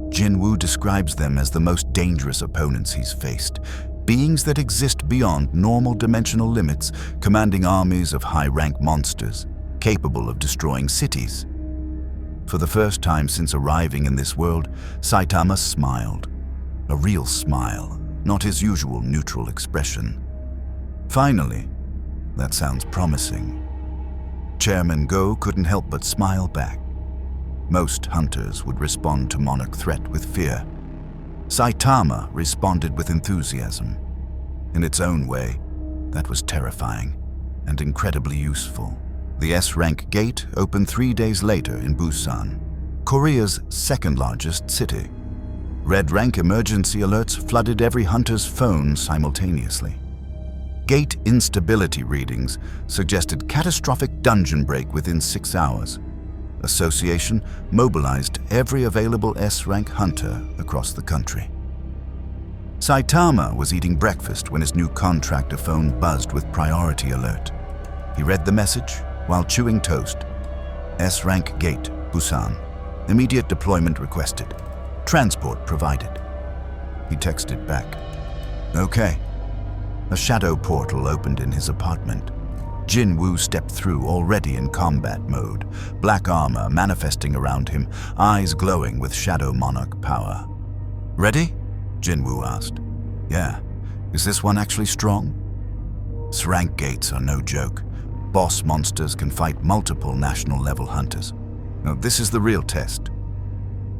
Jin-Woo describes them as the most dangerous opponents he's faced, beings that exist beyond normal dimensional limits, commanding armies of high-rank monsters, capable of destroying cities. For the first time since arriving in this world, Saitama smiled. A real smile, not his usual neutral expression. "Finally, that sounds promising." Chairman Go couldn't help but smile back. Most hunters would respond to monarch threat with fear. Saitama responded with enthusiasm. In its own way, that was terrifying and incredibly useful. The S-rank gate opened 3 days later in Busan, Korea's second-largest city. Red rank emergency alerts flooded every hunter's phone simultaneously. Gate instability readings suggested catastrophic dungeon break within 6 hours. Association mobilized every available S-rank hunter across the country. Saitama was eating breakfast when his new contractor phone buzzed with priority alert. He read the message while chewing toast. S-rank gate, Busan. Immediate deployment requested. Transport provided. He texted back. Okay. A shadow portal opened in his apartment. Jin-Woo stepped through, already in combat mode, black armor manifesting around him, eyes glowing with Shadow Monarch power. Ready? Jin-Woo asked. Yeah. Is this one actually strong? S-rank gates are no joke. Boss monsters can fight multiple national-level hunters. Now, this is the real test.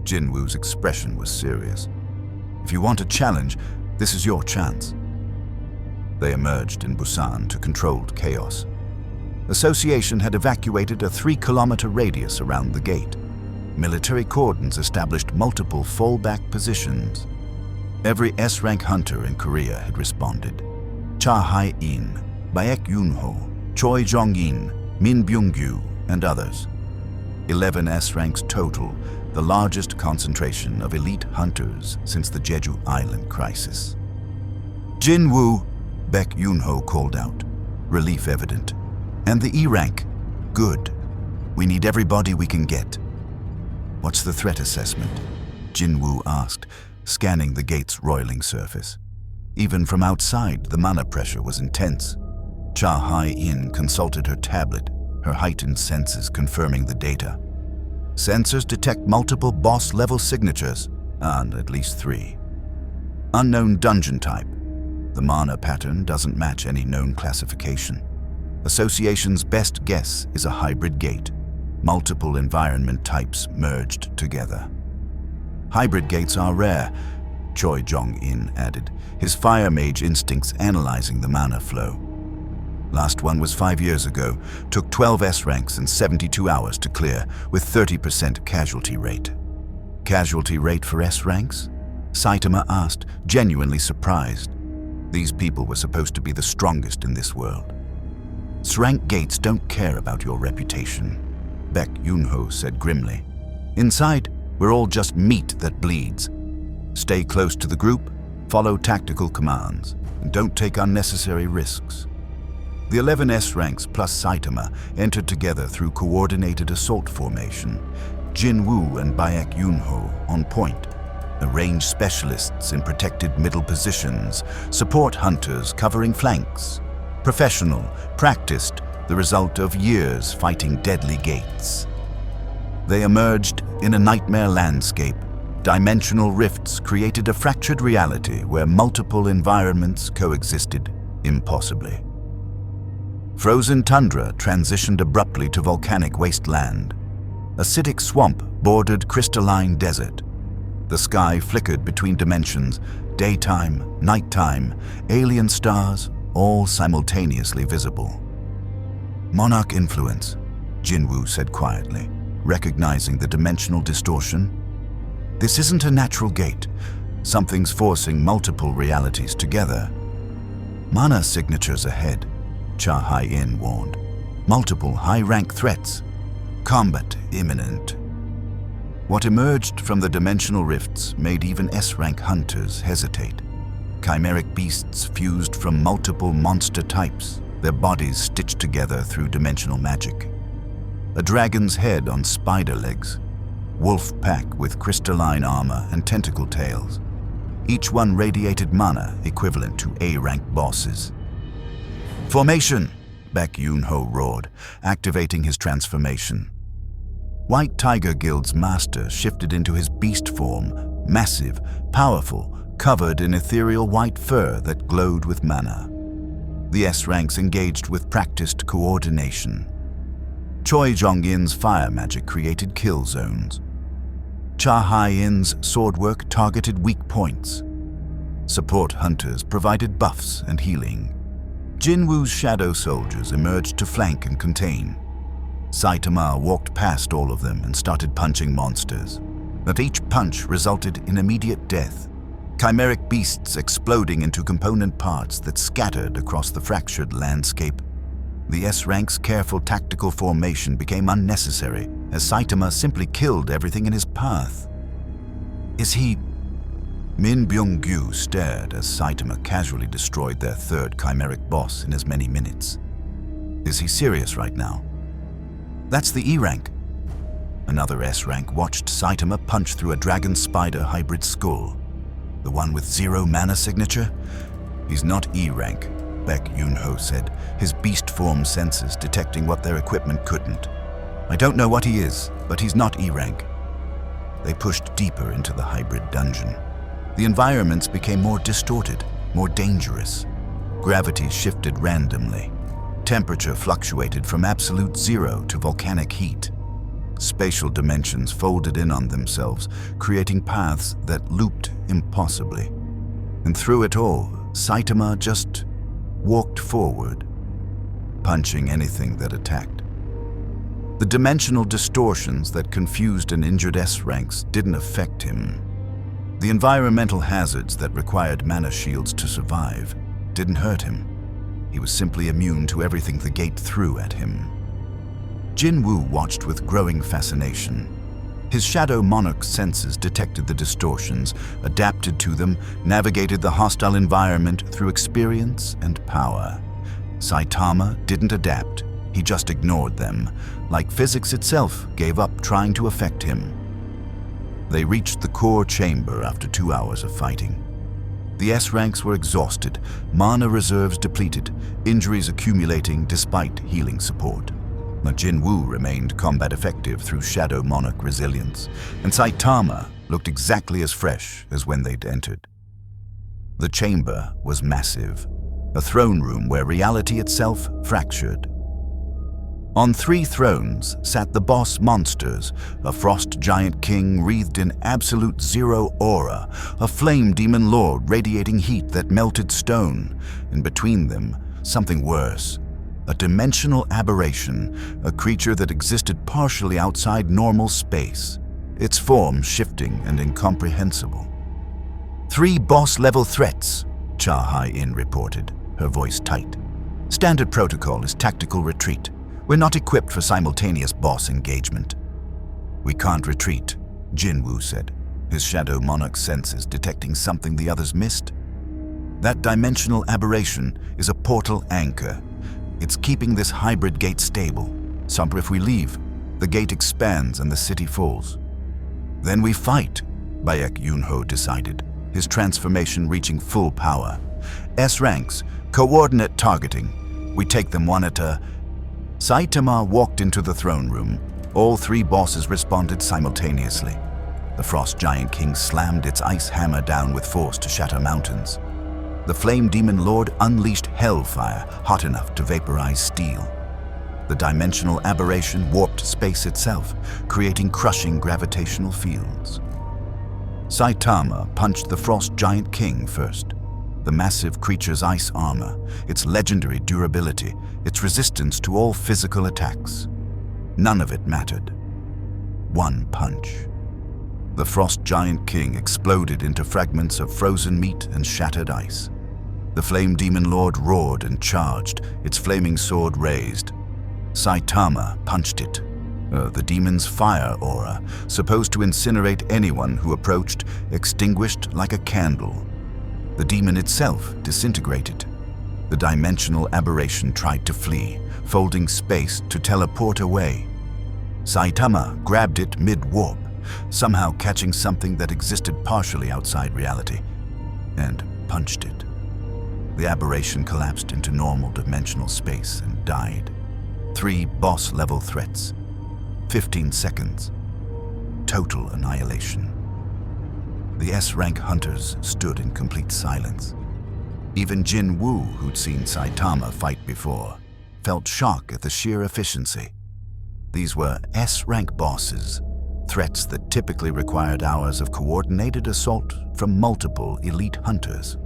Jin-Woo's expression was serious. If you want a challenge, this is your chance. They emerged in Busan to controlled chaos. Association had evacuated a 3-kilometer radius around the gate. Military cordons established multiple fallback positions. Every S-rank hunter in Korea had responded. Cha Hai-in, Baek Yoon-ho, Choi Jong-in, Min Byung-gyu, and others. 11 S-ranks total, the largest concentration of elite hunters since the Jeju Island crisis. Jin-Woo, Baek Yoon-ho called out, relief evident. And the E-rank, good. We need everybody we can get. What's the threat assessment? Jin-Woo asked, scanning the gate's roiling surface. Even from outside, the mana pressure was intense. Cha Hai-in consulted her tablet, her heightened senses confirming the data. Sensors detect multiple boss-level signatures, and at least 3. Unknown dungeon type. The mana pattern doesn't match any known classification. Association's best guess is a hybrid gate, multiple environment types merged together. Hybrid gates are rare, Choi Jong-in added, his fire mage instincts analyzing the mana flow. Last one was 5 years ago, took 12 S-ranks and 72 hours to clear, with 30% casualty rate. Casualty rate for S-ranks? Saitama asked, genuinely surprised. These people were supposed to be the strongest in this world. S-rank gates don't care about your reputation, Baek Yoon-ho said grimly. Inside, we're all just meat that bleeds. Stay close to the group, follow tactical commands, and don't take unnecessary risks. The 11 S-ranks plus Saitama entered together through coordinated assault formation. Jin-Woo and Baek Yoon-ho on point. Arrange specialists in protected middle positions, support hunters covering flanks. Professional, practiced, the result of years fighting deadly gates. They emerged in a nightmare landscape. Dimensional rifts created a fractured reality where multiple environments coexisted impossibly. Frozen tundra transitioned abruptly to volcanic wasteland. Acidic swamp bordered crystalline desert. The sky flickered between dimensions, daytime, nighttime, alien stars, all simultaneously visible. Monarch influence, Jin-Woo said quietly, recognizing the dimensional distortion. This isn't a natural gate. Something's forcing multiple realities together. Mana signatures ahead, Cha Hai-in warned. Multiple high-rank threats. Combat imminent. What emerged from the dimensional rifts made even S-rank hunters hesitate. Chimeric beasts fused from multiple monster types, their bodies stitched together through dimensional magic. A dragon's head on spider legs. Wolf pack with crystalline armor and tentacle tails. Each one radiated mana equivalent to A-rank bosses. Formation, Baek Yoon-ho roared, activating his transformation. White Tiger Guild's master shifted into his beast form, massive, powerful, covered in ethereal white fur that glowed with mana. The S-ranks engaged with practiced coordination. Choi Jong-in's fire magic created kill zones. Cha Hai-in's swordwork targeted weak points. Support hunters provided buffs and healing. Jin-Woo's shadow soldiers emerged to flank and contain. Saitama walked past all of them and started punching monsters. But each punch resulted in immediate death. chimeric beasts exploding into component parts that scattered across the fractured landscape. The S-Rank's careful tactical formation became unnecessary as Saitama simply killed everything in his path. Is he... Min Byung-gyu stared as Saitama casually destroyed their third chimeric boss in as many minutes. Is he serious right now? That's the E-Rank. Another S-Rank watched Saitama punch through a dragon spider hybrid skull. The one with 0 mana signature? He's not E-Rank, Baek Yoon-ho said, his beast form senses detecting what their equipment couldn't. I don't know what he is, but he's not E-Rank. They pushed deeper into the hybrid dungeon. The environments became more distorted, more dangerous. Gravity shifted randomly. Temperature fluctuated from absolute 0 to volcanic heat. Spatial dimensions folded in on themselves, creating paths that looped impossibly. And through it all, Saitama just walked forward, punching anything that attacked. The dimensional distortions that confused and injured S-Ranks didn't affect him. The environmental hazards that required mana shields to survive didn't hurt him. He was simply immune to everything the gate threw at him. Jin-Woo watched with growing fascination. His Shadow Monarch senses detected the distortions, adapted to them, navigated the hostile environment through experience and power. Saitama didn't adapt, he just ignored them, like physics itself gave up trying to affect him. They reached the core chamber after 2 hours of fighting. The S-Ranks were exhausted, mana reserves depleted, injuries accumulating despite healing support. But Jin-Woo remained combat effective through Shadow Monarch resilience, and Saitama looked exactly as fresh as when they'd entered. The chamber was massive, a throne room where reality itself fractured. On 3 thrones sat the boss monsters, a frost giant king wreathed in absolute 0 aura, a flame demon lord radiating heat that melted stone, and between them, something worse. A dimensional aberration, a creature that existed partially outside normal space, its form shifting and incomprehensible. 3 boss-level threats, Cha Hai-in reported, her voice tight. Standard protocol is tactical retreat. We're not equipped for simultaneous boss engagement. We can't retreat, Jin-Woo said, his Shadow Monarch senses detecting something the others missed. That dimensional aberration is a portal anchor. It's keeping this hybrid gate stable. So if we leave, the gate expands and the city falls. Then we fight, Baek Yoon-ho decided, his transformation reaching full power. S-Ranks, coordinate targeting. We take them one at a... Saitama walked into the throne room. All 3 bosses responded simultaneously. The Frost Giant King slammed its ice hammer down with force to shatter mountains. The Flame Demon Lord unleashed hellfire, hot enough to vaporize steel. The dimensional aberration warped space itself, creating crushing gravitational fields. Saitama punched the Frost Giant King first. The massive creature's ice armor, its legendary durability, its resistance to all physical attacks. None of it mattered. One punch. The Frost Giant King exploded into fragments of frozen meat and shattered ice. The Flame Demon Lord roared and charged, its flaming sword raised. Saitama punched it. The demon's fire aura, supposed to incinerate anyone who approached, extinguished like a candle. The demon itself disintegrated. The dimensional aberration tried to flee, folding space to teleport away. Saitama grabbed it mid-warp, somehow catching something that existed partially outside reality, and punched it. The aberration collapsed into normal dimensional space and died. 3 boss-level threats. 15 seconds. Total annihilation. The S-Rank hunters stood in complete silence. Even Jin-Woo, who'd seen Saitama fight before, felt shock at the sheer efficiency. These were S-Rank bosses, threats that typically required hours of coordinated assault from multiple elite hunters.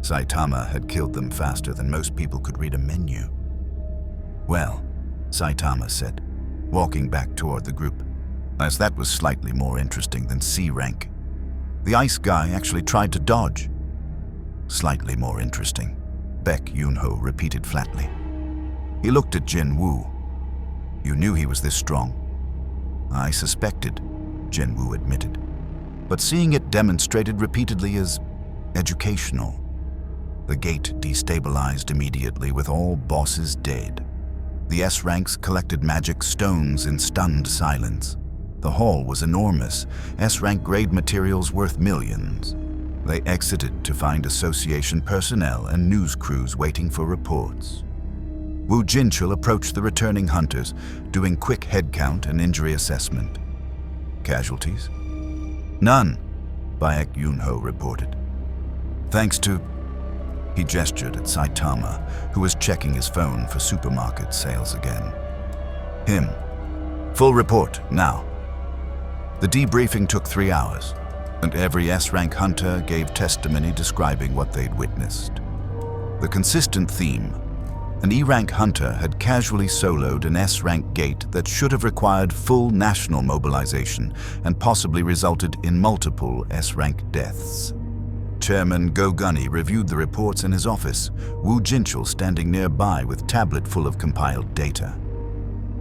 Saitama had killed them faster than most people could read a menu. Well, Saitama said, walking back toward the group, as that was slightly more interesting than C-Rank. The ice guy actually tried to dodge. Slightly more interesting, Baek Yoon-ho repeated flatly. He looked at Jin-Woo. You knew he was this strong? I suspected, Jin-Woo admitted. But seeing it demonstrated repeatedly is educational. The gate destabilized immediately with all bosses dead. The S-ranks collected magic stones in stunned silence. The hall was enormous, S-rank grade materials worth millions. They exited to find association personnel and news crews waiting for reports. Woo Jinchul approached the returning hunters, doing quick head count and injury assessment. Casualties? None, Baek Yoon-ho reported. Thanks to... He gestured at Saitama, who was checking his phone for supermarket sales again. Him. Full report, now. The debriefing took 3 hours, and every S-rank hunter gave testimony describing what they'd witnessed. The consistent theme: an E-rank hunter had casually soloed an S-rank gate that should have required full national mobilization and possibly resulted in multiple S-rank deaths. Chairman Go Gunny reviewed the reports in his office, Woo Jinchul standing nearby with tablet full of compiled data.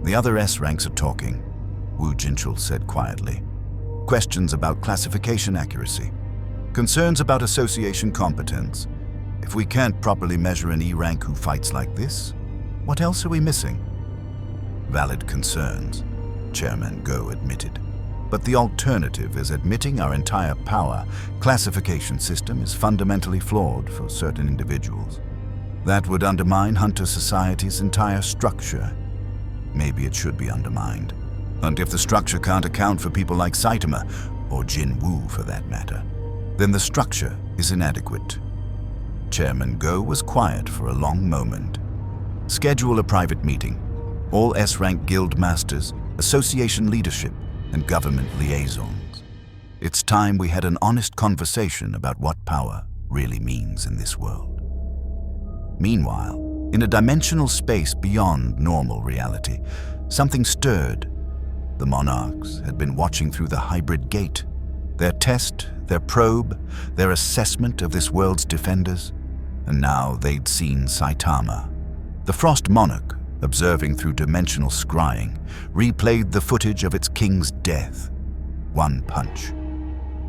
The other S-ranks are talking, Woo Jinchul said quietly. Questions about classification accuracy. Concerns about association competence. If we can't properly measure an E-rank who fights like this, what else are we missing? Valid concerns, Chairman Go admitted. But the alternative is admitting our entire power classification system is fundamentally flawed for certain individuals. That would undermine Hunter Society's entire structure. Maybe it should be undermined. And if the structure can't account for people like Saitama, or Jin-Woo for that matter, then the structure is inadequate. Chairman Go was quiet for a long moment. Schedule a private meeting. All S-rank guild masters, association leadership, and government liaisons. It's time we had an honest conversation about what power really means in this world. Meanwhile, in a dimensional space beyond normal reality, something stirred. The monarchs had been watching through the hybrid gate. Their test, their probe, their assessment of this world's defenders. And now they'd seen Saitama. The Frost Monarch, observing through dimensional scrying, replayed the footage of its king's death. One punch.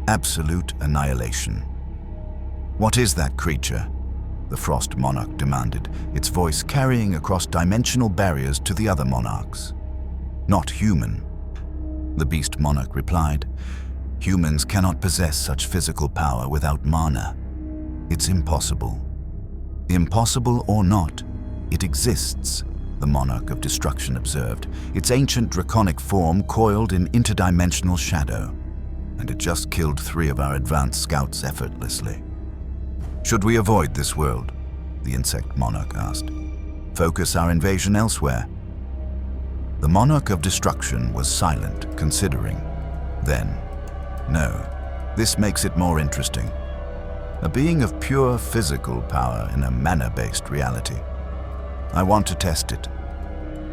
Absolute annihilation. What is that creature? The Frost Monarch demanded, its voice carrying across dimensional barriers to the other monarchs. Not human. The Beast Monarch replied, humans cannot possess such physical power without mana. It's impossible. Impossible or not, it exists. The Monarch of Destruction observed, its ancient draconic form coiled in interdimensional shadow. And it just killed 3 of our advanced scouts effortlessly. Should we avoid this world? The Insect Monarch asked. Focus our invasion elsewhere. The Monarch of Destruction was silent, considering. Then, no, this makes it more interesting. A being of pure physical power in a mana-based reality. I want to test it,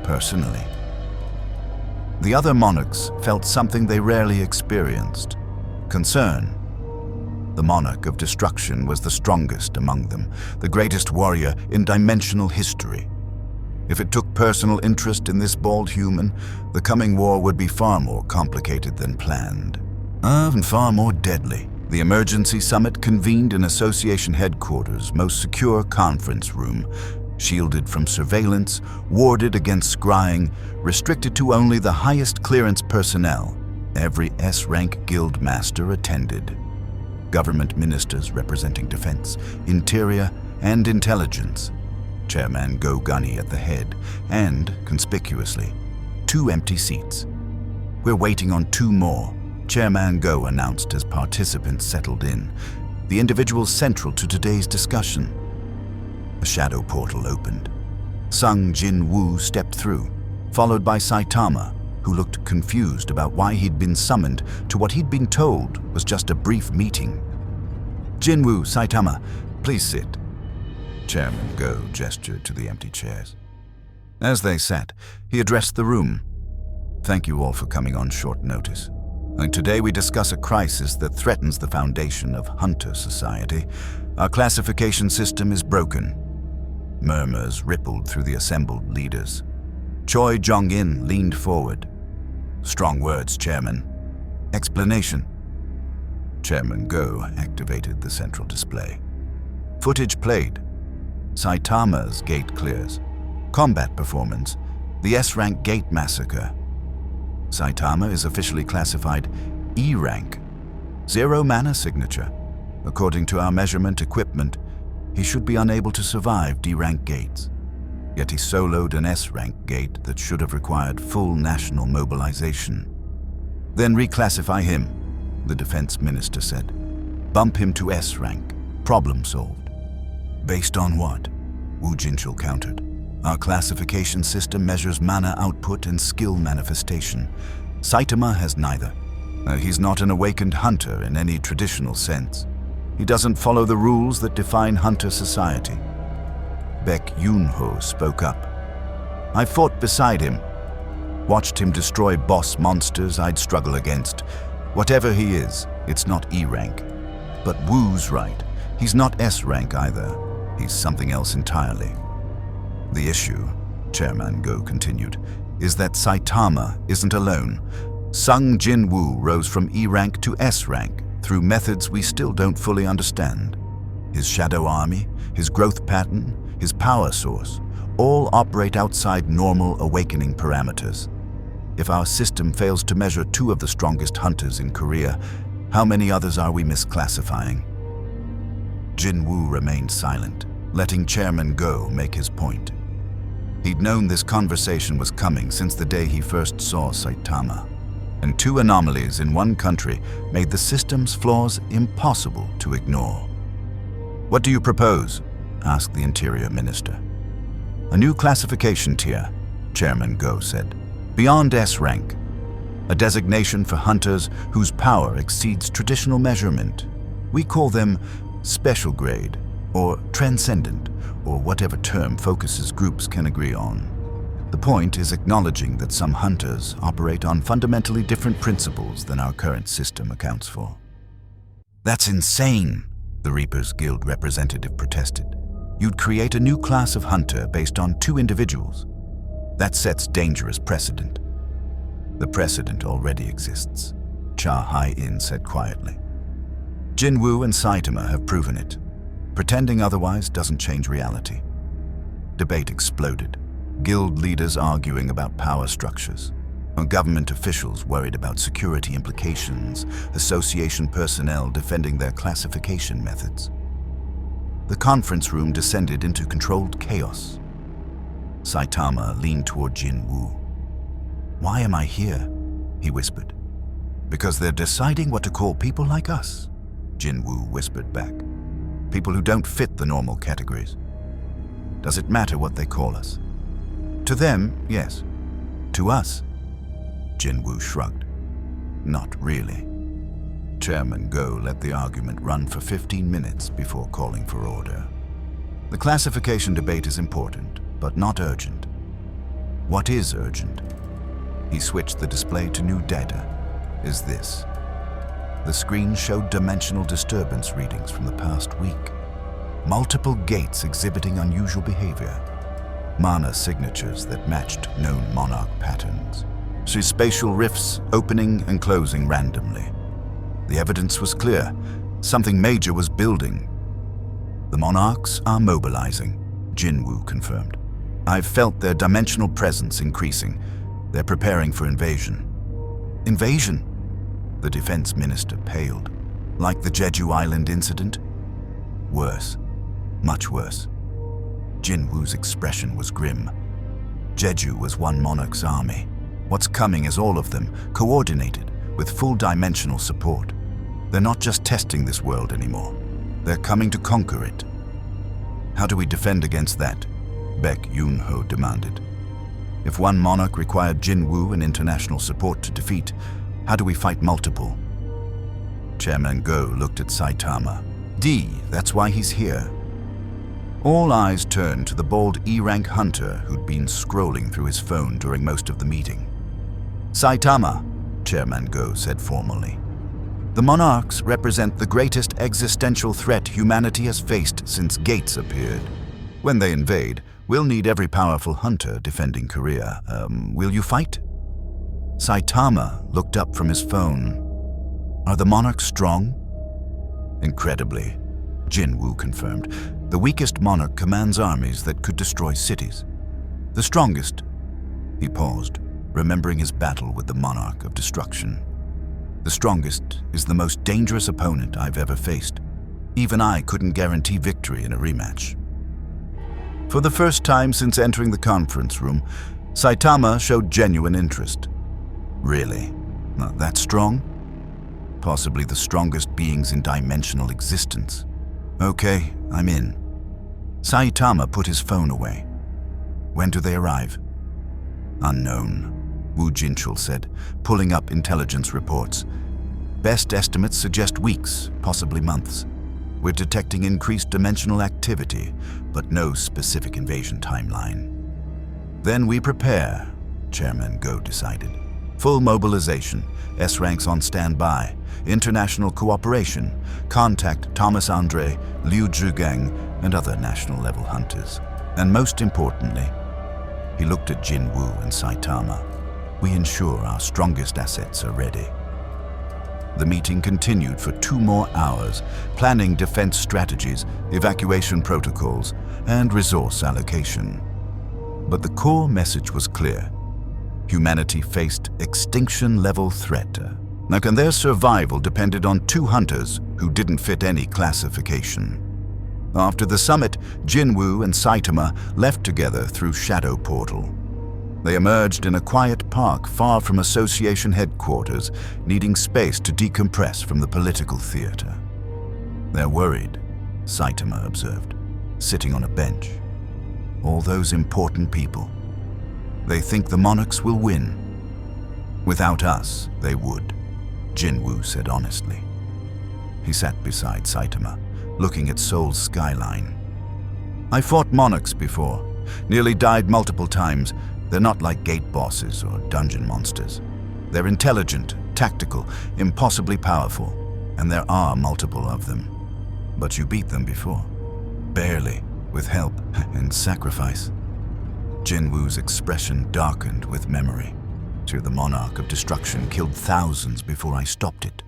personally. The other monarchs felt something they rarely experienced: concern. The Monarch of Destruction was the strongest among them, the greatest warrior in dimensional history. If it took personal interest in this bald human, the coming war would be far more complicated than planned. And far more deadly. The emergency summit convened in Association headquarters' most secure conference room, shielded from surveillance, warded against scrying, restricted to only the highest clearance personnel. Every S-rank guild master attended. Government ministers representing defense, interior, and intelligence. Chairman Go Gunny at the head, and, conspicuously, 2 empty seats. We're waiting on 2 more, Chairman Go announced as participants settled in, the individuals central to today's discussion. A shadow portal opened. Sung Jin-Woo stepped through, followed by Saitama, who looked confused about why he'd been summoned to what he'd been told was just a brief meeting. Jin-Woo, Saitama, please sit. Chairman Go gestured to the empty chairs. As they sat, he addressed the room. Thank you all for coming on short notice. And today we discuss a crisis that threatens the foundation of Hunter society. Our classification system is broken. Murmurs rippled through the assembled leaders. Choi Jong-in leaned forward. Strong words, Chairman. Explanation. Chairman Go activated the central display. Footage played. Saitama's gate clears. Combat performance. The S-rank gate massacre. Saitama is officially classified E-rank. 0 mana signature. According to our measurement equipment, he should be unable to survive D-rank gates. Yet he soloed an S-rank gate that should have required full national mobilization. Then reclassify him, the defense minister said. Bump him to S-rank. Problem solved. Based on what? Wu Jinchul countered. Our classification system measures mana output and skill manifestation. Saitama has neither. He's not an awakened hunter in any traditional sense. He doesn't follow the rules that define hunter society. Baek Yoon-ho spoke up. I fought beside him. Watched him destroy boss monsters I'd struggle against. Whatever he is, it's not E-rank. But Wu's right. He's not S-rank either. He's something else entirely. The issue, Chairman Go continued, is that Saitama isn't alone. Sung Jin-Woo rose from E-rank to S-rank through methods we still don't fully understand. His shadow army, his growth pattern, his power source, all operate outside normal awakening parameters. If our system fails to measure 2 of the strongest hunters in Korea, how many others are we misclassifying? Jin-Woo remained silent, letting Chairman Go make his point. He'd known this conversation was coming since the day he first saw Saitama, and 2 anomalies in one country made the system's flaws impossible to ignore. What do you propose? Asked the Interior Minister. A new classification tier, Chairman Go said, beyond S-rank, a designation for hunters whose power exceeds traditional measurement. We call them special grade, or transcendent, or whatever term focuses groups can agree on. The point is acknowledging that some hunters operate on fundamentally different principles than our current system accounts for. That's insane, the Reapers Guild representative protested. You'd create a new class of hunter based on 2 individuals. That sets dangerous precedent. The precedent already exists, Cha Hai-in said quietly. Jin-Woo and Saitama have proven it. Pretending otherwise doesn't change reality. Debate exploded. Guild leaders arguing about power structures. Government officials worried about security implications. Association personnel defending their classification methods. The conference room descended into controlled chaos. Saitama leaned toward Jin-Woo. Why am I here? He whispered. Because they're deciding what to call people like us, Jin-Woo whispered back. People who don't fit the normal categories. Does it matter what they call us? To them, yes. To us? Jin-Woo shrugged. Not really. Chairman Go let the argument run for 15 minutes before calling for order. The classification debate is important, but not urgent. What is urgent? He switched the display to new data. Is this. The screen showed dimensional disturbance readings from the past week. Multiple gates exhibiting unusual behavior. Mana signatures that matched known monarch patterns. Spatial rifts opening and closing randomly. The evidence was clear. Something major was building. The monarchs are mobilizing, Jin-Woo confirmed. I've felt their dimensional presence increasing. They're preparing for invasion. Invasion? The defense minister paled. Like the Jeju Island incident? Worse. Much worse. Jin-Woo's expression was grim. Jeju was one monarch's army. What's coming is all of them, coordinated, with full dimensional support. They're not just testing this world anymore. They're coming to conquer it. How do we defend against that? Baek Yoon-ho demanded. If one monarch required Jin-Woo and international support to defeat, how do we fight multiple? Chairman Go looked at Saitama. That's why he's here. All eyes turned to the bald E-rank hunter who'd been scrolling through his phone during most of the meeting. Saitama, Chairman Go said formally. The Monarchs represent the greatest existential threat humanity has faced since Gates appeared. When they invade, we'll need every powerful hunter defending Korea. Will you fight? Saitama looked up from his phone. Are the Monarchs strong? Incredibly, Jin-Woo confirmed. The weakest monarch commands armies that could destroy cities. The strongest. He paused, remembering his battle with the Monarch of Destruction. The strongest is the most dangerous opponent I've ever faced. Even I couldn't guarantee victory in a rematch. For the first time since entering the conference room, Saitama showed genuine interest. Really? Not that strong? Possibly the strongest beings in dimensional existence. Okay, I'm in. Saitama put his phone away. When do they arrive? Unknown, Wu Jinchul said, pulling up intelligence reports. Best estimates suggest weeks, possibly months. We're detecting increased dimensional activity, but no specific invasion timeline. Then we prepare, Chairman Go decided. Full mobilization, S-ranks on standby, international cooperation, contact Thomas Andre, Liu Zhigang, and other national-level hunters. And most importantly, he looked at Jin-Woo and Saitama. We ensure our strongest assets are ready. The meeting continued for 2 more hours, planning defense strategies, evacuation protocols, and resource allocation. But the core message was clear. Humanity faced extinction-level threat. And their survival depended on 2 hunters who didn't fit any classification. After the summit, Jin-Woo and Saitama left together through Shadow Portal. They emerged in a quiet park far from Association headquarters, needing space to decompress from the political theater. They're worried, Saitama observed, sitting on a bench. All those important people. They think the Monarchs will win. Without us, they would, Jin-Woo said honestly. He sat beside Saitama, looking at Seoul's skyline. I fought Monarchs before, nearly died multiple times. They're not like gate bosses or dungeon monsters. They're intelligent, tactical, impossibly powerful, and there are multiple of them. But you beat them before. Barely, with help and sacrifice. Jin-Woo's expression darkened with memory. The Monarch of Destruction killed thousands before I stopped it.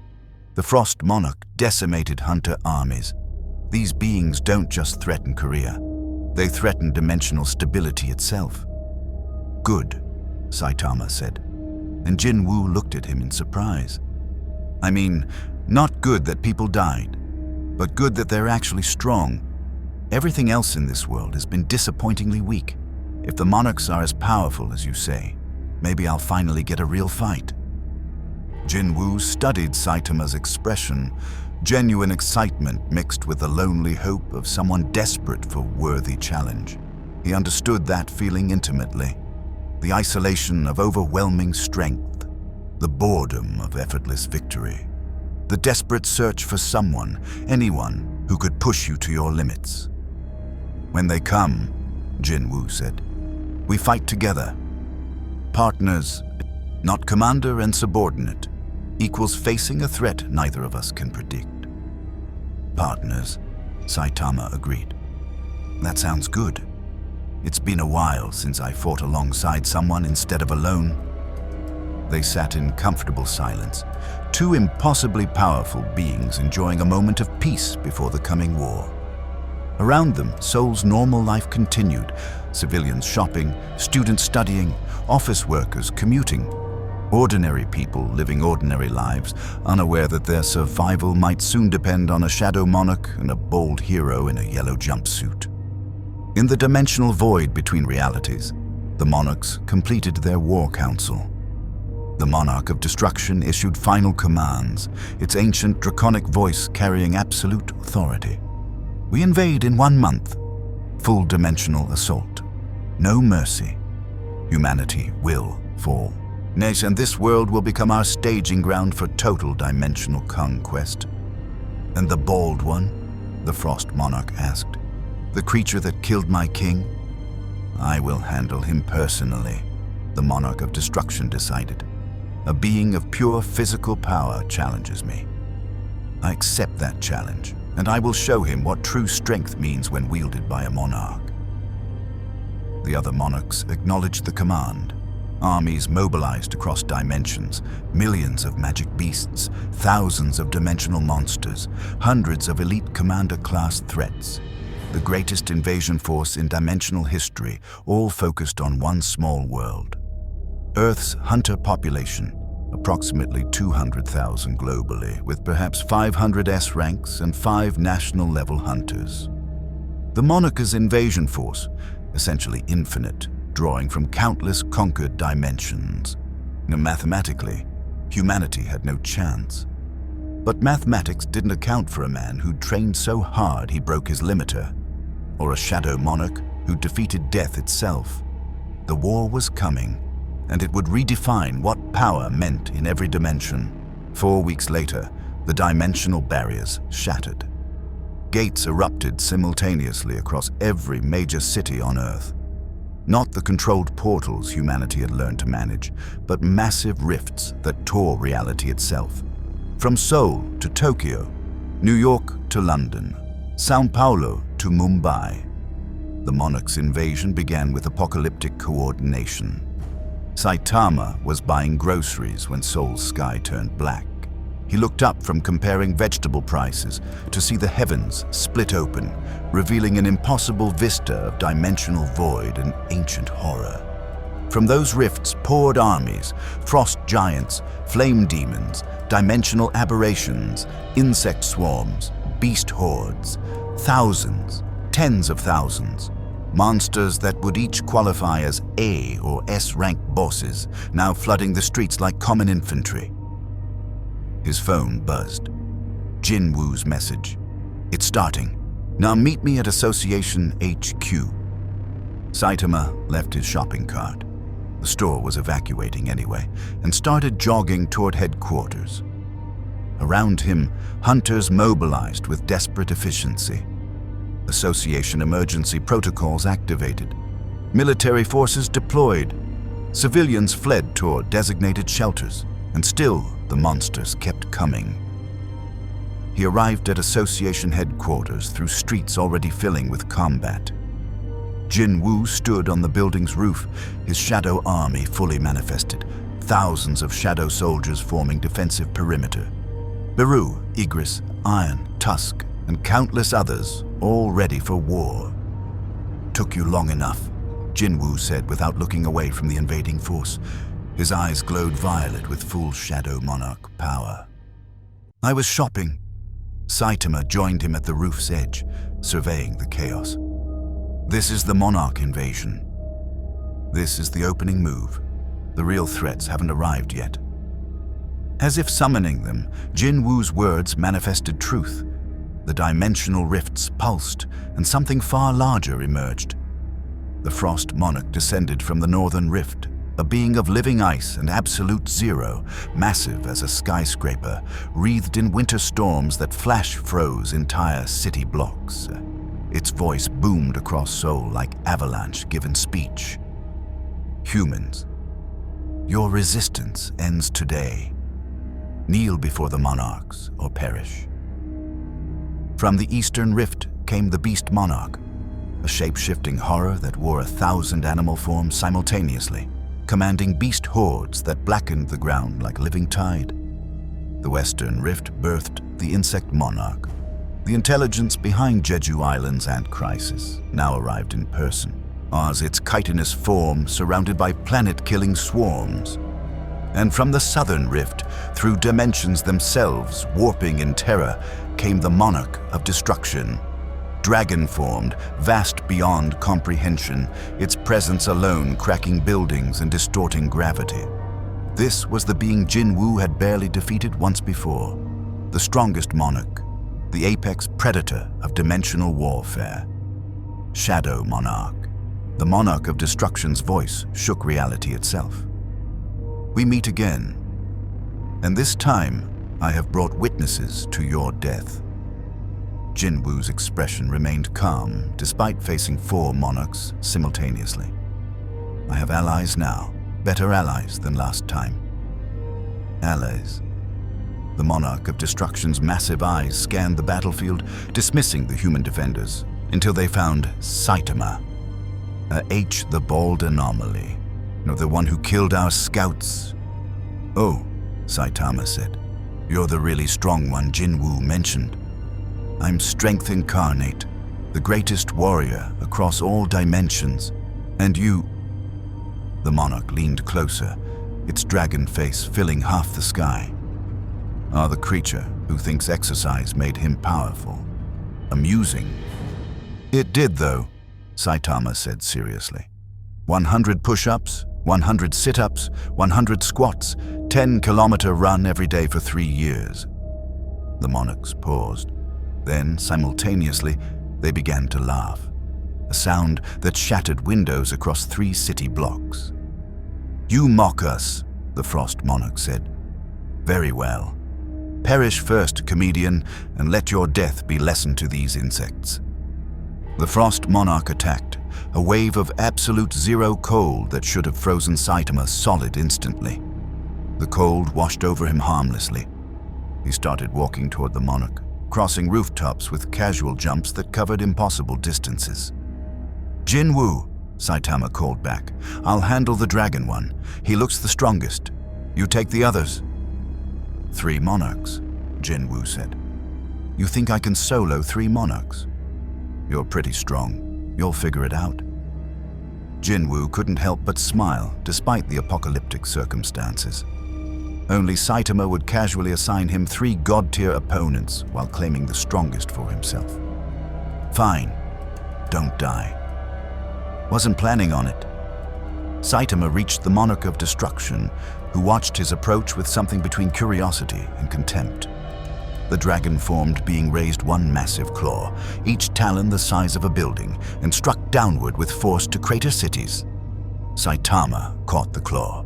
The Frost Monarch decimated hunter armies. These beings don't just threaten Korea. They threaten dimensional stability itself. Good, Saitama said, and Jin-Woo looked at him in surprise. I mean, not good that people died, but good that they're actually strong. Everything else in this world has been disappointingly weak. If the Monarchs are as powerful as you say, maybe I'll finally get a real fight. Jin-Woo studied Saitama's expression, genuine excitement mixed with the lonely hope of someone desperate for worthy challenge. He understood that feeling intimately. The isolation of overwhelming strength, the boredom of effortless victory, the desperate search for someone, anyone, who could push you to your limits. When they come, Jin-Woo said, we fight together. Partners, not commander and subordinate, equals facing a threat neither of us can predict. Partners, Saitama agreed. That sounds good. It's been a while since I fought alongside someone instead of alone. They sat in comfortable silence, 2 impossibly powerful beings enjoying a moment of peace before the coming war. Around them, Seoul's normal life continued. Civilians shopping, students studying, office workers commuting. Ordinary people living ordinary lives, unaware that their survival might soon depend on a Shadow Monarch and a bold hero in a yellow jumpsuit. In the dimensional void between realities, the Monarchs completed their war council. The Monarch of Destruction issued final commands, its ancient draconic voice carrying absolute authority. We invade in 1 month. Full dimensional assault. No mercy. Humanity will fall. And this world will become our staging ground for total dimensional conquest. And the bald one? The Frost Monarch asked. The creature that killed my king? I will handle him personally, the Monarch of Destruction decided. A being of pure physical power challenges me. I accept that challenge, and I will show him what true strength means when wielded by a monarch. The other monarchs acknowledged the command. Armies mobilized across dimensions, millions of magic beasts, thousands of dimensional monsters, hundreds of elite commander-class threats. The greatest invasion force in dimensional history, all focused on one small world. Earth's hunter population, approximately 200,000 globally, with perhaps 500 S-ranks and 5 national-level hunters. The Monarch's invasion force, essentially infinite, drawing from countless conquered dimensions. Now, mathematically, humanity had no chance. But mathematics didn't account for a man who'd trained so hard he broke his limiter, or a Shadow Monarch who defeated death itself. The war was coming, and it would redefine what power meant in every dimension. 4 weeks later, the dimensional barriers shattered. Gates erupted simultaneously across every major city on Earth. Not the controlled portals humanity had learned to manage, but massive rifts that tore reality itself. From Seoul to Tokyo, New York to London, Sao Paulo to Mumbai. The monarch's invasion began with apocalyptic coordination. Saitama was buying groceries when Seoul's sky turned black. He looked up from comparing vegetable prices to see the heavens split open, revealing an impossible vista of dimensional void and ancient horror. From those rifts poured armies, frost giants, flame demons, dimensional aberrations, insect swarms, beast hordes, thousands, tens of thousands. Monsters that would each qualify as A or S-rank bosses, now flooding the streets like common infantry. His phone buzzed. Jin-Woo's message. "It's starting. Now meet me at Association HQ." Saitama left his shopping cart. The store was evacuating anyway, and started jogging toward headquarters. Around him, hunters mobilized with desperate efficiency. Association emergency protocols activated. Military forces deployed. Civilians fled toward designated shelters, and still the monsters kept coming. He arrived at Association headquarters through streets already filling with combat. Jin-Woo stood on the building's roof, his shadow army fully manifested, thousands of shadow soldiers forming defensive perimeter. Beru, Igris, Iron, Tusk, and countless others, all ready for war. "Took you long enough," Jin-Woo said without looking away from the invading force. His eyes glowed violet with full Shadow Monarch power. "I was shopping." Saitama joined him at the roof's edge, surveying the chaos. "This is the Monarch invasion. This is the opening move. The real threats haven't arrived yet." As if summoning them, Jin-Woo's words manifested truth. The dimensional rifts pulsed, and something far larger emerged. The Frost Monarch descended from the northern rift, a being of living ice and absolute zero, massive as a skyscraper, wreathed in winter storms that flash froze entire city blocks. Its voice boomed across Seoul like avalanche-given speech. "Humans, your resistance ends today. Kneel before the monarchs or perish." From the eastern rift came the Beast Monarch, a shape-shifting horror that wore 1,000 animal forms simultaneously, commanding beast hordes that blackened the ground like living tide. The western rift birthed the Insect Monarch. The intelligence behind Jeju Island's ant crisis now arrived in person, as its chitinous form surrounded by planet-killing swarms. And from the southern rift, through dimensions themselves warping in terror, came the Monarch of Destruction. Dragon-formed, vast beyond comprehension, its presence alone cracking buildings and distorting gravity. This was the being Jin-Woo had barely defeated once before, the strongest monarch, the apex predator of dimensional warfare. Shadow Monarch. The Monarch of Destruction's voice shook reality itself. "We meet again, and this time I have brought witnesses to your death." Jin-Woo's expression remained calm despite facing 4 monarchs simultaneously. "I have allies now, better allies than last time." allies. The Monarch of Destruction's massive eyes scanned the battlefield, dismissing the human defenders, until they found Saitama, H the bald anomaly, the one who killed our scouts. "Oh," Saitama said, "you're the really strong one Jin-Woo mentioned. I'm Strength Incarnate, the greatest warrior across all dimensions. And you..." The Monarch leaned closer, its dragon face filling half the sky. "Are the creature who thinks exercise made him powerful. Amusing." "It did, though," Saitama said seriously. 100 push-ups, 100 sit-ups, 100 squats, 10-kilometer run every day for 3 years. The monarchs paused. Then, simultaneously, they began to laugh, a sound that shattered windows across 3 city blocks. "You mock us," the Frost Monarch said. "Very well. Perish first, comedian, and let your death be lesson to these insects." The Frost Monarch attacked, a wave of absolute zero cold that should have frozen Saitama solid instantly. The cold washed over him harmlessly. He started walking toward the Monarch, crossing rooftops with casual jumps that covered impossible distances. "Jin-Woo," Saitama called back. "I'll handle the dragon one. He looks the strongest. You take the others." 3 monarchs, Jin-Woo said. "You think I can solo 3 monarchs? You're pretty strong. You'll figure it out." Jin-Woo couldn't help but smile despite the apocalyptic circumstances. Only Saitama would casually assign him 3 god-tier opponents while claiming the strongest for himself. "Fine. Don't die." "Wasn't planning on it." Saitama reached the Monarch of Destruction, who watched his approach with something between curiosity and contempt. The dragon-formed being raised one massive claw, each talon the size of a building, and struck downward with force to crater cities. Saitama caught the claw.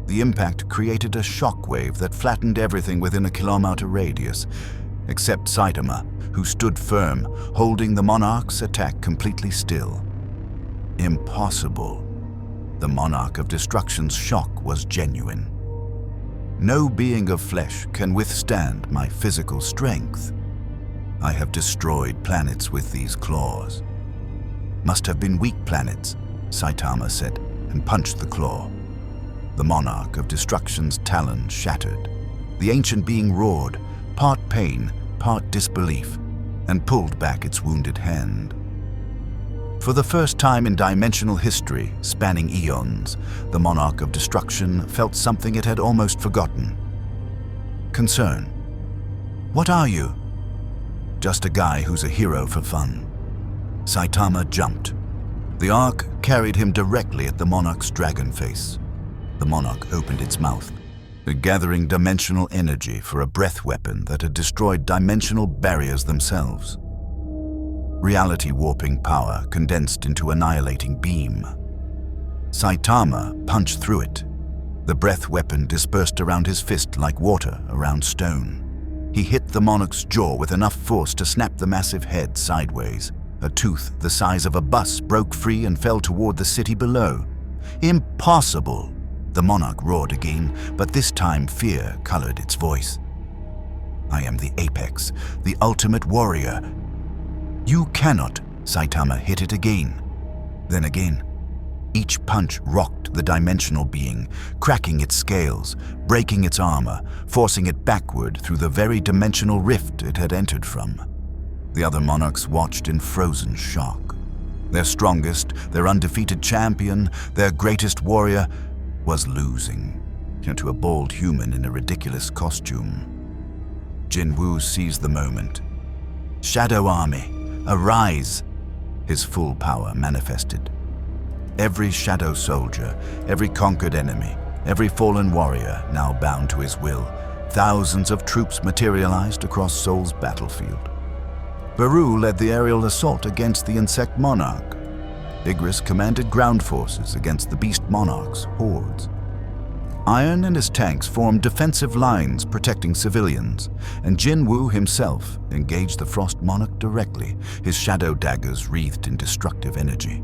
The impact created a shockwave that flattened everything within a kilometer radius, except Saitama, who stood firm, holding the Monarch's attack completely still. Impossible. The Monarch of Destruction's shock was genuine. No being of flesh can withstand my physical strength. I have destroyed planets with these claws. Must have been weak planets, Saitama said, and punched the claw. The Monarch of Destruction's talons shattered. The ancient being roared, part pain, part disbelief, and pulled back its wounded hand. For the first time in dimensional history, spanning eons, the Monarch of Destruction felt something it had almost forgotten. Concern. "What are you?" "Just a guy who's a hero for fun." Saitama jumped. The arc carried him directly at the Monarch's dragon face. The Monarch opened its mouth, gathering dimensional energy for a breath weapon that had destroyed dimensional barriers themselves. Reality warping power condensed into annihilating beam. Saitama punched through it. The breath weapon dispersed around his fist like water around stone. He hit the Monarch's jaw with enough force to snap the massive head sideways. A tooth the size of a bus broke free and fell toward the city below. "Impossible!" The Monarch roared again, but this time fear colored its voice. "I am the apex, the ultimate warrior." "You cannot," Saitama hit it again. Then again. Each punch rocked the dimensional being, cracking its scales, breaking its armor, forcing it backward through the very dimensional rift it had entered from. The other monarchs watched in frozen shock. Their strongest, their undefeated champion, their greatest warrior, was losing to a bald human in a ridiculous costume. Jin-Woo seized the moment. "Shadow Army, arise!" His full power manifested. Every shadow soldier, every conquered enemy, every fallen warrior now bound to his will, thousands of troops materialized across Seoul's battlefield. Baru led the aerial assault against the insect monarch. Igris commanded ground forces against the beast monarch's hordes. Iron and his tanks formed defensive lines protecting civilians, and Jin-Woo himself engaged the Frost Monarch directly, his shadow daggers wreathed in destructive energy.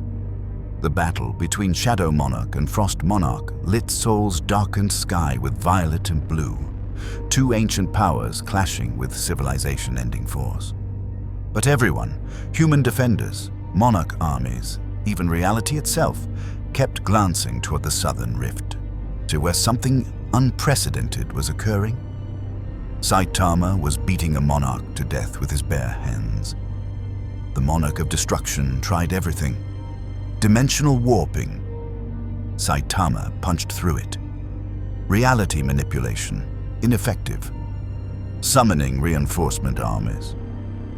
The battle between Shadow Monarch and Frost Monarch lit Seoul's darkened sky with violet and blue, two ancient powers clashing with civilization-ending force. But everyone, human defenders, monarch armies, even reality itself, kept glancing toward the southern rift, to where something unprecedented was occurring. Saitama was beating a monarch to death with his bare hands. The monarch of destruction tried everything. Dimensional warping. Saitama punched through it. Reality manipulation, ineffective. Summoning reinforcement armies.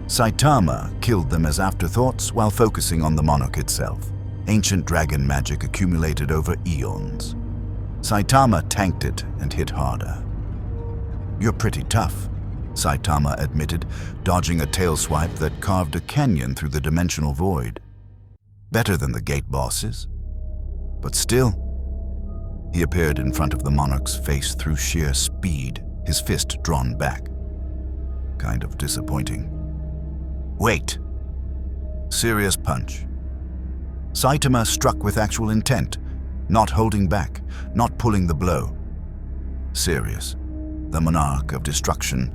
Saitama killed them as afterthoughts while focusing on the monarch itself. Ancient dragon magic accumulated over eons. Saitama tanked it and hit harder. "You're pretty tough," Saitama admitted, dodging a tail swipe that carved a canyon through the dimensional void. "Better than the gate bosses. But still." He appeared in front of the monarch's face through sheer speed, his fist drawn back. Kind of disappointing. "Wait." Serious punch. Saitama struck with actual intent, not holding back, not pulling the blow. Serious. The monarch of destruction,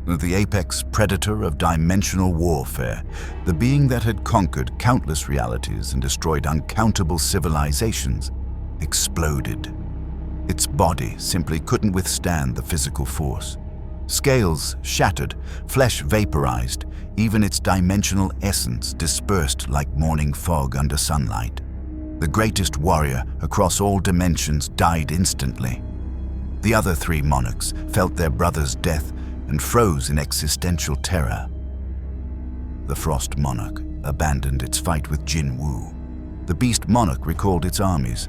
the apex predator of dimensional warfare, the being that had conquered countless realities and destroyed uncountable civilizations, exploded. Its body simply couldn't withstand the physical force. Scales shattered, flesh vaporized, even its dimensional essence dispersed like morning fog under sunlight. The greatest warrior across all dimensions died instantly. The other three monarchs felt their brother's death and froze in existential terror. The Frost Monarch abandoned its fight with Jin-Woo. The Beast Monarch recalled its armies.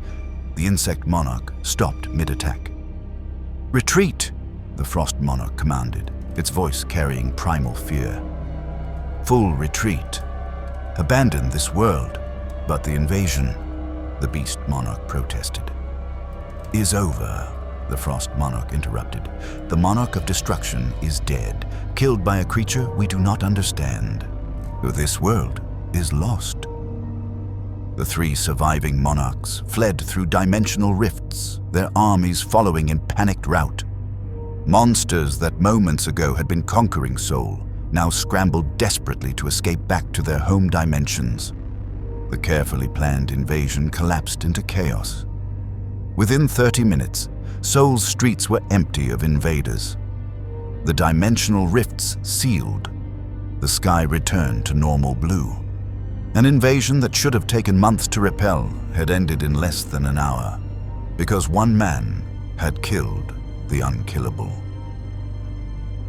The Insect Monarch stopped mid-attack. "Retreat!" the Frost Monarch commanded, its voice carrying primal fear. "Full retreat. Abandon this world." "But the invasion," the Beast Monarch protested. "Is over," the Frost Monarch interrupted. "The Monarch of Destruction is dead, killed by a creature we do not understand. This world is lost." The three surviving monarchs fled through dimensional rifts, their armies following in panicked rout. Monsters that moments ago had been conquering Seoul now scrambled desperately to escape back to their home dimensions. The carefully planned invasion collapsed into chaos. Within 30 minutes, Seoul's streets were empty of invaders. The dimensional rifts sealed. The sky returned to normal blue. An invasion that should have taken months to repel had ended in less than an hour, because one man had killed the unkillable.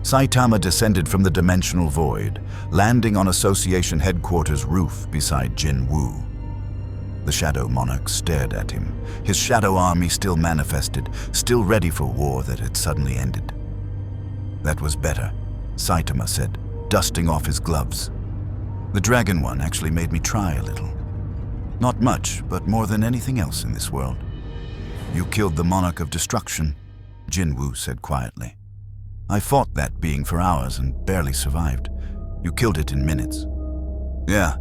Saitama descended from the dimensional void, landing on Association headquarters roof beside Jin-Woo. The Shadow Monarch stared at him, his shadow army still manifested, still ready for war that had suddenly ended. "That was better," Saitama said, dusting off his gloves. "The Dragon One actually made me try a little. Not much, but more than anything else in this world." "You killed the Monarch of Destruction," Jin-Woo said quietly. "I fought that being for hours and barely survived. You killed it in minutes." "Yeah,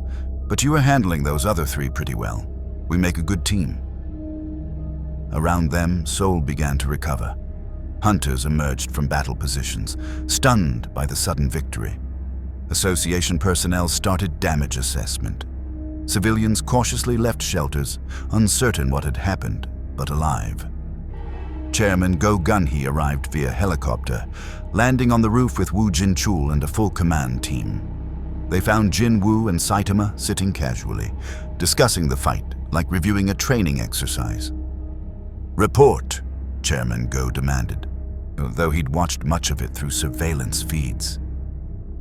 but you were handling those other three pretty well. We make a good team." Around them, Seoul began to recover. Hunters emerged from battle positions, stunned by the sudden victory. Association personnel started damage assessment. Civilians cautiously left shelters, uncertain what had happened, but alive. Chairman Go Gun-hee arrived via helicopter, landing on the roof with Woo Jin-chul and a full command team. They found Jin-Woo and Saitama sitting casually, discussing the fight like reviewing a training exercise. "Report," Chairman Go demanded, though he'd watched much of it through surveillance feeds.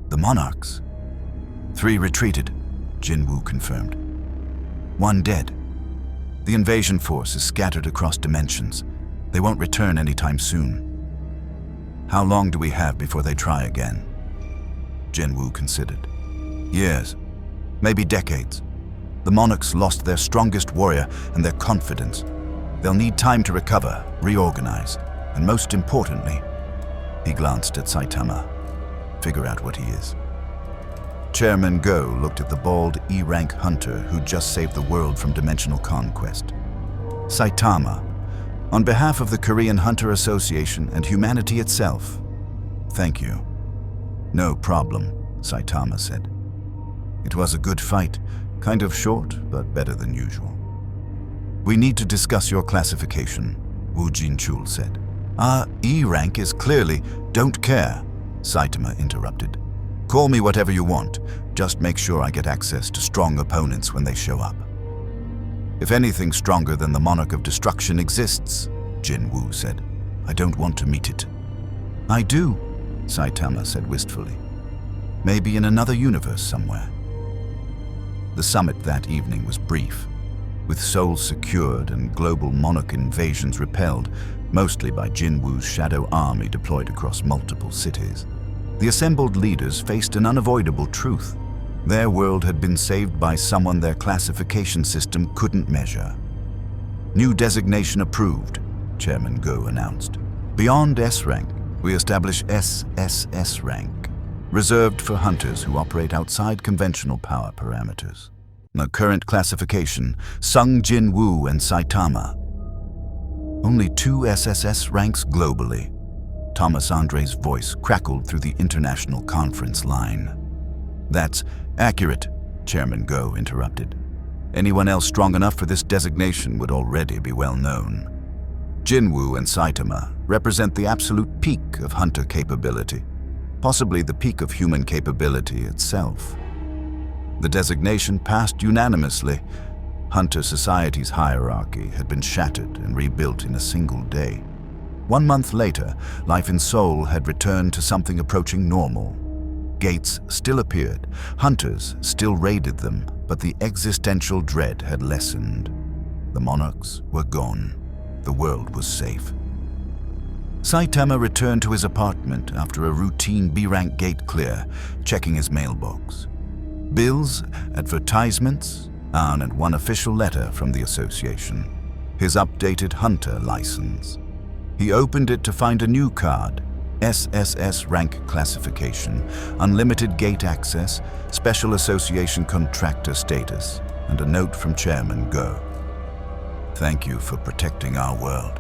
"The monarchs." "3 retreated," Jin-Woo confirmed. "1 dead. The invasion force is scattered across dimensions. They won't return anytime soon." "How long do we have before they try again?" Jin-Woo considered. "Years, maybe decades. The monarchs lost their strongest warrior and their confidence. They'll need time to recover, reorganize, and most importantly," he glanced at Saitama, "figure out what he is." Chairman Go looked at the bald E-rank hunter who'd just saved the world from dimensional conquest. Saitama, on behalf of the Korean Hunter Association and humanity itself, thank you. No problem, Saitama said. It was a good fight, kind of short, but better than usual. We need to discuss your classification, Woo Jin-Chul said. Our E-rank is clearly don't care, Saitama interrupted. Call me whatever you want, just make sure I get access to strong opponents when they show up. If anything stronger than the Monarch of Destruction exists, Jin-Woo said, I don't want to meet it. I do, Saitama said wistfully. Maybe in another universe somewhere. The summit that evening was brief, with Seoul secured and global monarch invasions repelled, mostly by Jin-Woo's shadow army deployed across multiple cities. The assembled leaders faced an unavoidable truth. Their world had been saved by someone their classification system couldn't measure. New designation approved, Chairman Go announced. Beyond S-rank, we establish SSS-rank, reserved for hunters who operate outside conventional power parameters. The current classification, Sung Jin-Woo and Saitama. Only 2 SSS ranks globally. Thomas Andre's voice crackled through the international conference line. That's accurate, Chairman Go interrupted. Anyone else strong enough for this designation would already be well known. Jin-Woo and Saitama represent the absolute peak of hunter capability, possibly the peak of human capability itself. The designation passed unanimously. Hunter society's hierarchy had been shattered and rebuilt in a single day. 1 month later, life in Seoul had returned to something approaching normal. Gates still appeared, hunters still raided them, but the existential dread had lessened. The monarchs were gone. The world was safe. Saitama returned to his apartment after a routine B-rank gate clear, checking his mailbox. Bills, advertisements, and 1 official letter from the association. His updated hunter license. He opened it to find a new card, SSS-rank classification, unlimited gate access, special association contractor status, and a note from Chairman Go. Thank you for protecting our world.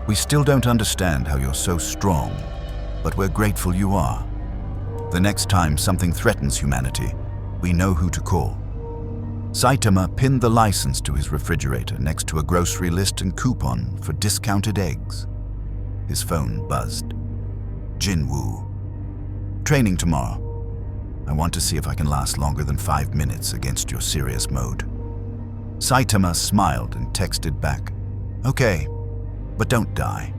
We still don't understand how you're so strong, but we're grateful you are. The next time something threatens humanity, we know who to call. Saitama pinned the license to his refrigerator next to a grocery list and coupon for discounted eggs. His phone buzzed. Jin-Woo. Training tomorrow. I want to see if I can last longer than 5 minutes against your serious mode. Saitama smiled and texted back, Okay, but don't die.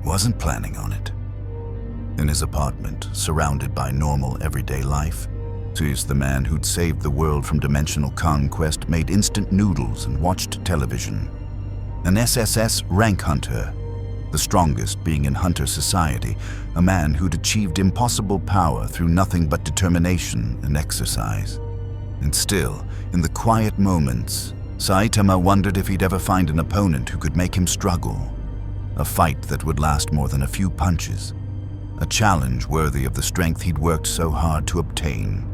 Wasn't planning on it. In his apartment, surrounded by normal everyday life, he's the man who'd saved the world from dimensional conquest, made instant noodles and watched television. An SSS rank hunter, the strongest being in hunter society, a man who'd achieved impossible power through nothing but determination and exercise. And still, in the quiet moments, Saitama wondered if he'd ever find an opponent who could make him struggle. A fight that would last more than a few punches. A challenge worthy of the strength he'd worked so hard to obtain.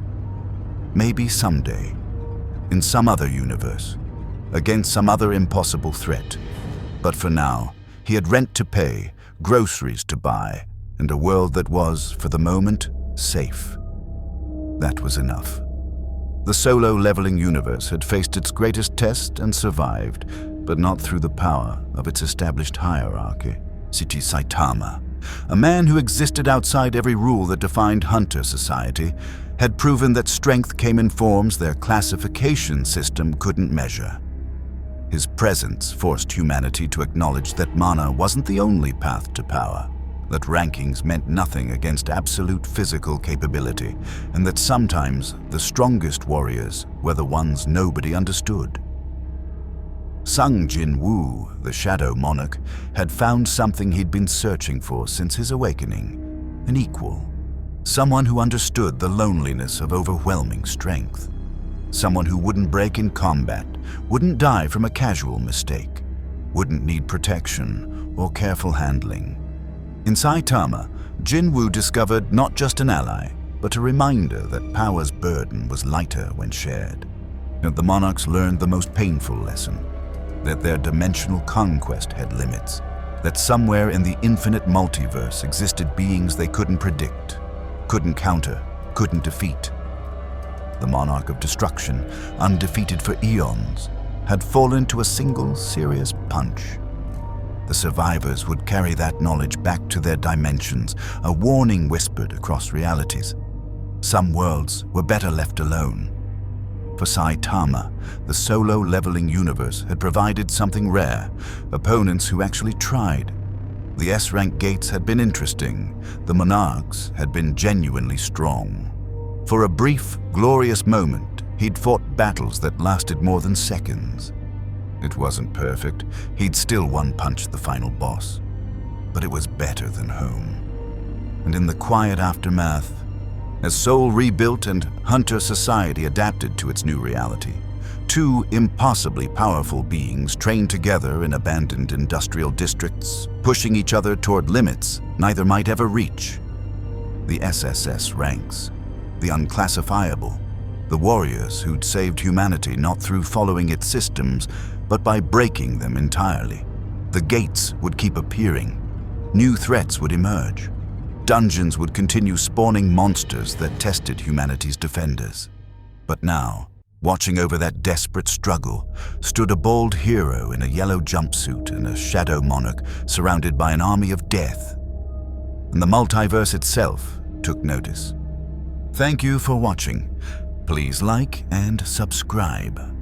Maybe someday, in some other universe, against some other impossible threat. But for now, he had rent to pay, groceries to buy, and a world that was, for the moment, safe. That was enough. The solo-leveling universe had faced its greatest test and survived, but not through the power of its established hierarchy. Saitama, a man who existed outside every rule that defined hunter society, had proven that strength came in forms their classification system couldn't measure. His presence forced humanity to acknowledge that mana wasn't the only path to power, that rankings meant nothing against absolute physical capability, and that sometimes the strongest warriors were the ones nobody understood. Sung Jin-Woo, the Shadow Monarch, had found something he'd been searching for since his awakening, an equal. Someone who understood the loneliness of overwhelming strength. Someone who wouldn't break in combat, wouldn't die from a casual mistake, wouldn't need protection or careful handling. In Saitama, Jin-Woo discovered not just an ally, but a reminder that power's burden was lighter when shared. And the monarchs learned the most painful lesson, that their dimensional conquest had limits, that somewhere in the infinite multiverse existed beings they couldn't predict, couldn't counter, couldn't defeat. The monarch of destruction, undefeated for eons, had fallen to a single serious punch. The survivors would carry that knowledge back to their dimensions, a warning whispered across realities. Some worlds were better left alone. For Saitama, the solo-leveling universe had provided something rare, opponents who actually tried. The S-rank gates had been interesting, the monarchs had been genuinely strong. For a brief, glorious moment, he'd fought battles that lasted more than seconds. It wasn't perfect, he'd still one-punched the final boss. But it was better than home. And in the quiet aftermath, as Seoul rebuilt and Hunter society adapted to its new reality, two impossibly powerful beings trained together in abandoned industrial districts, pushing each other toward limits neither might ever reach. The SSS ranks, the unclassifiable, the warriors who'd saved humanity not through following its systems, but by breaking them entirely. The gates would keep appearing. New threats would emerge. Dungeons would continue spawning monsters that tested humanity's defenders. But now, watching over that desperate struggle, stood a bold hero in a yellow jumpsuit and a Shadow Monarch surrounded by an army of death. And the multiverse itself took notice. Thank you for watching. Please like and subscribe.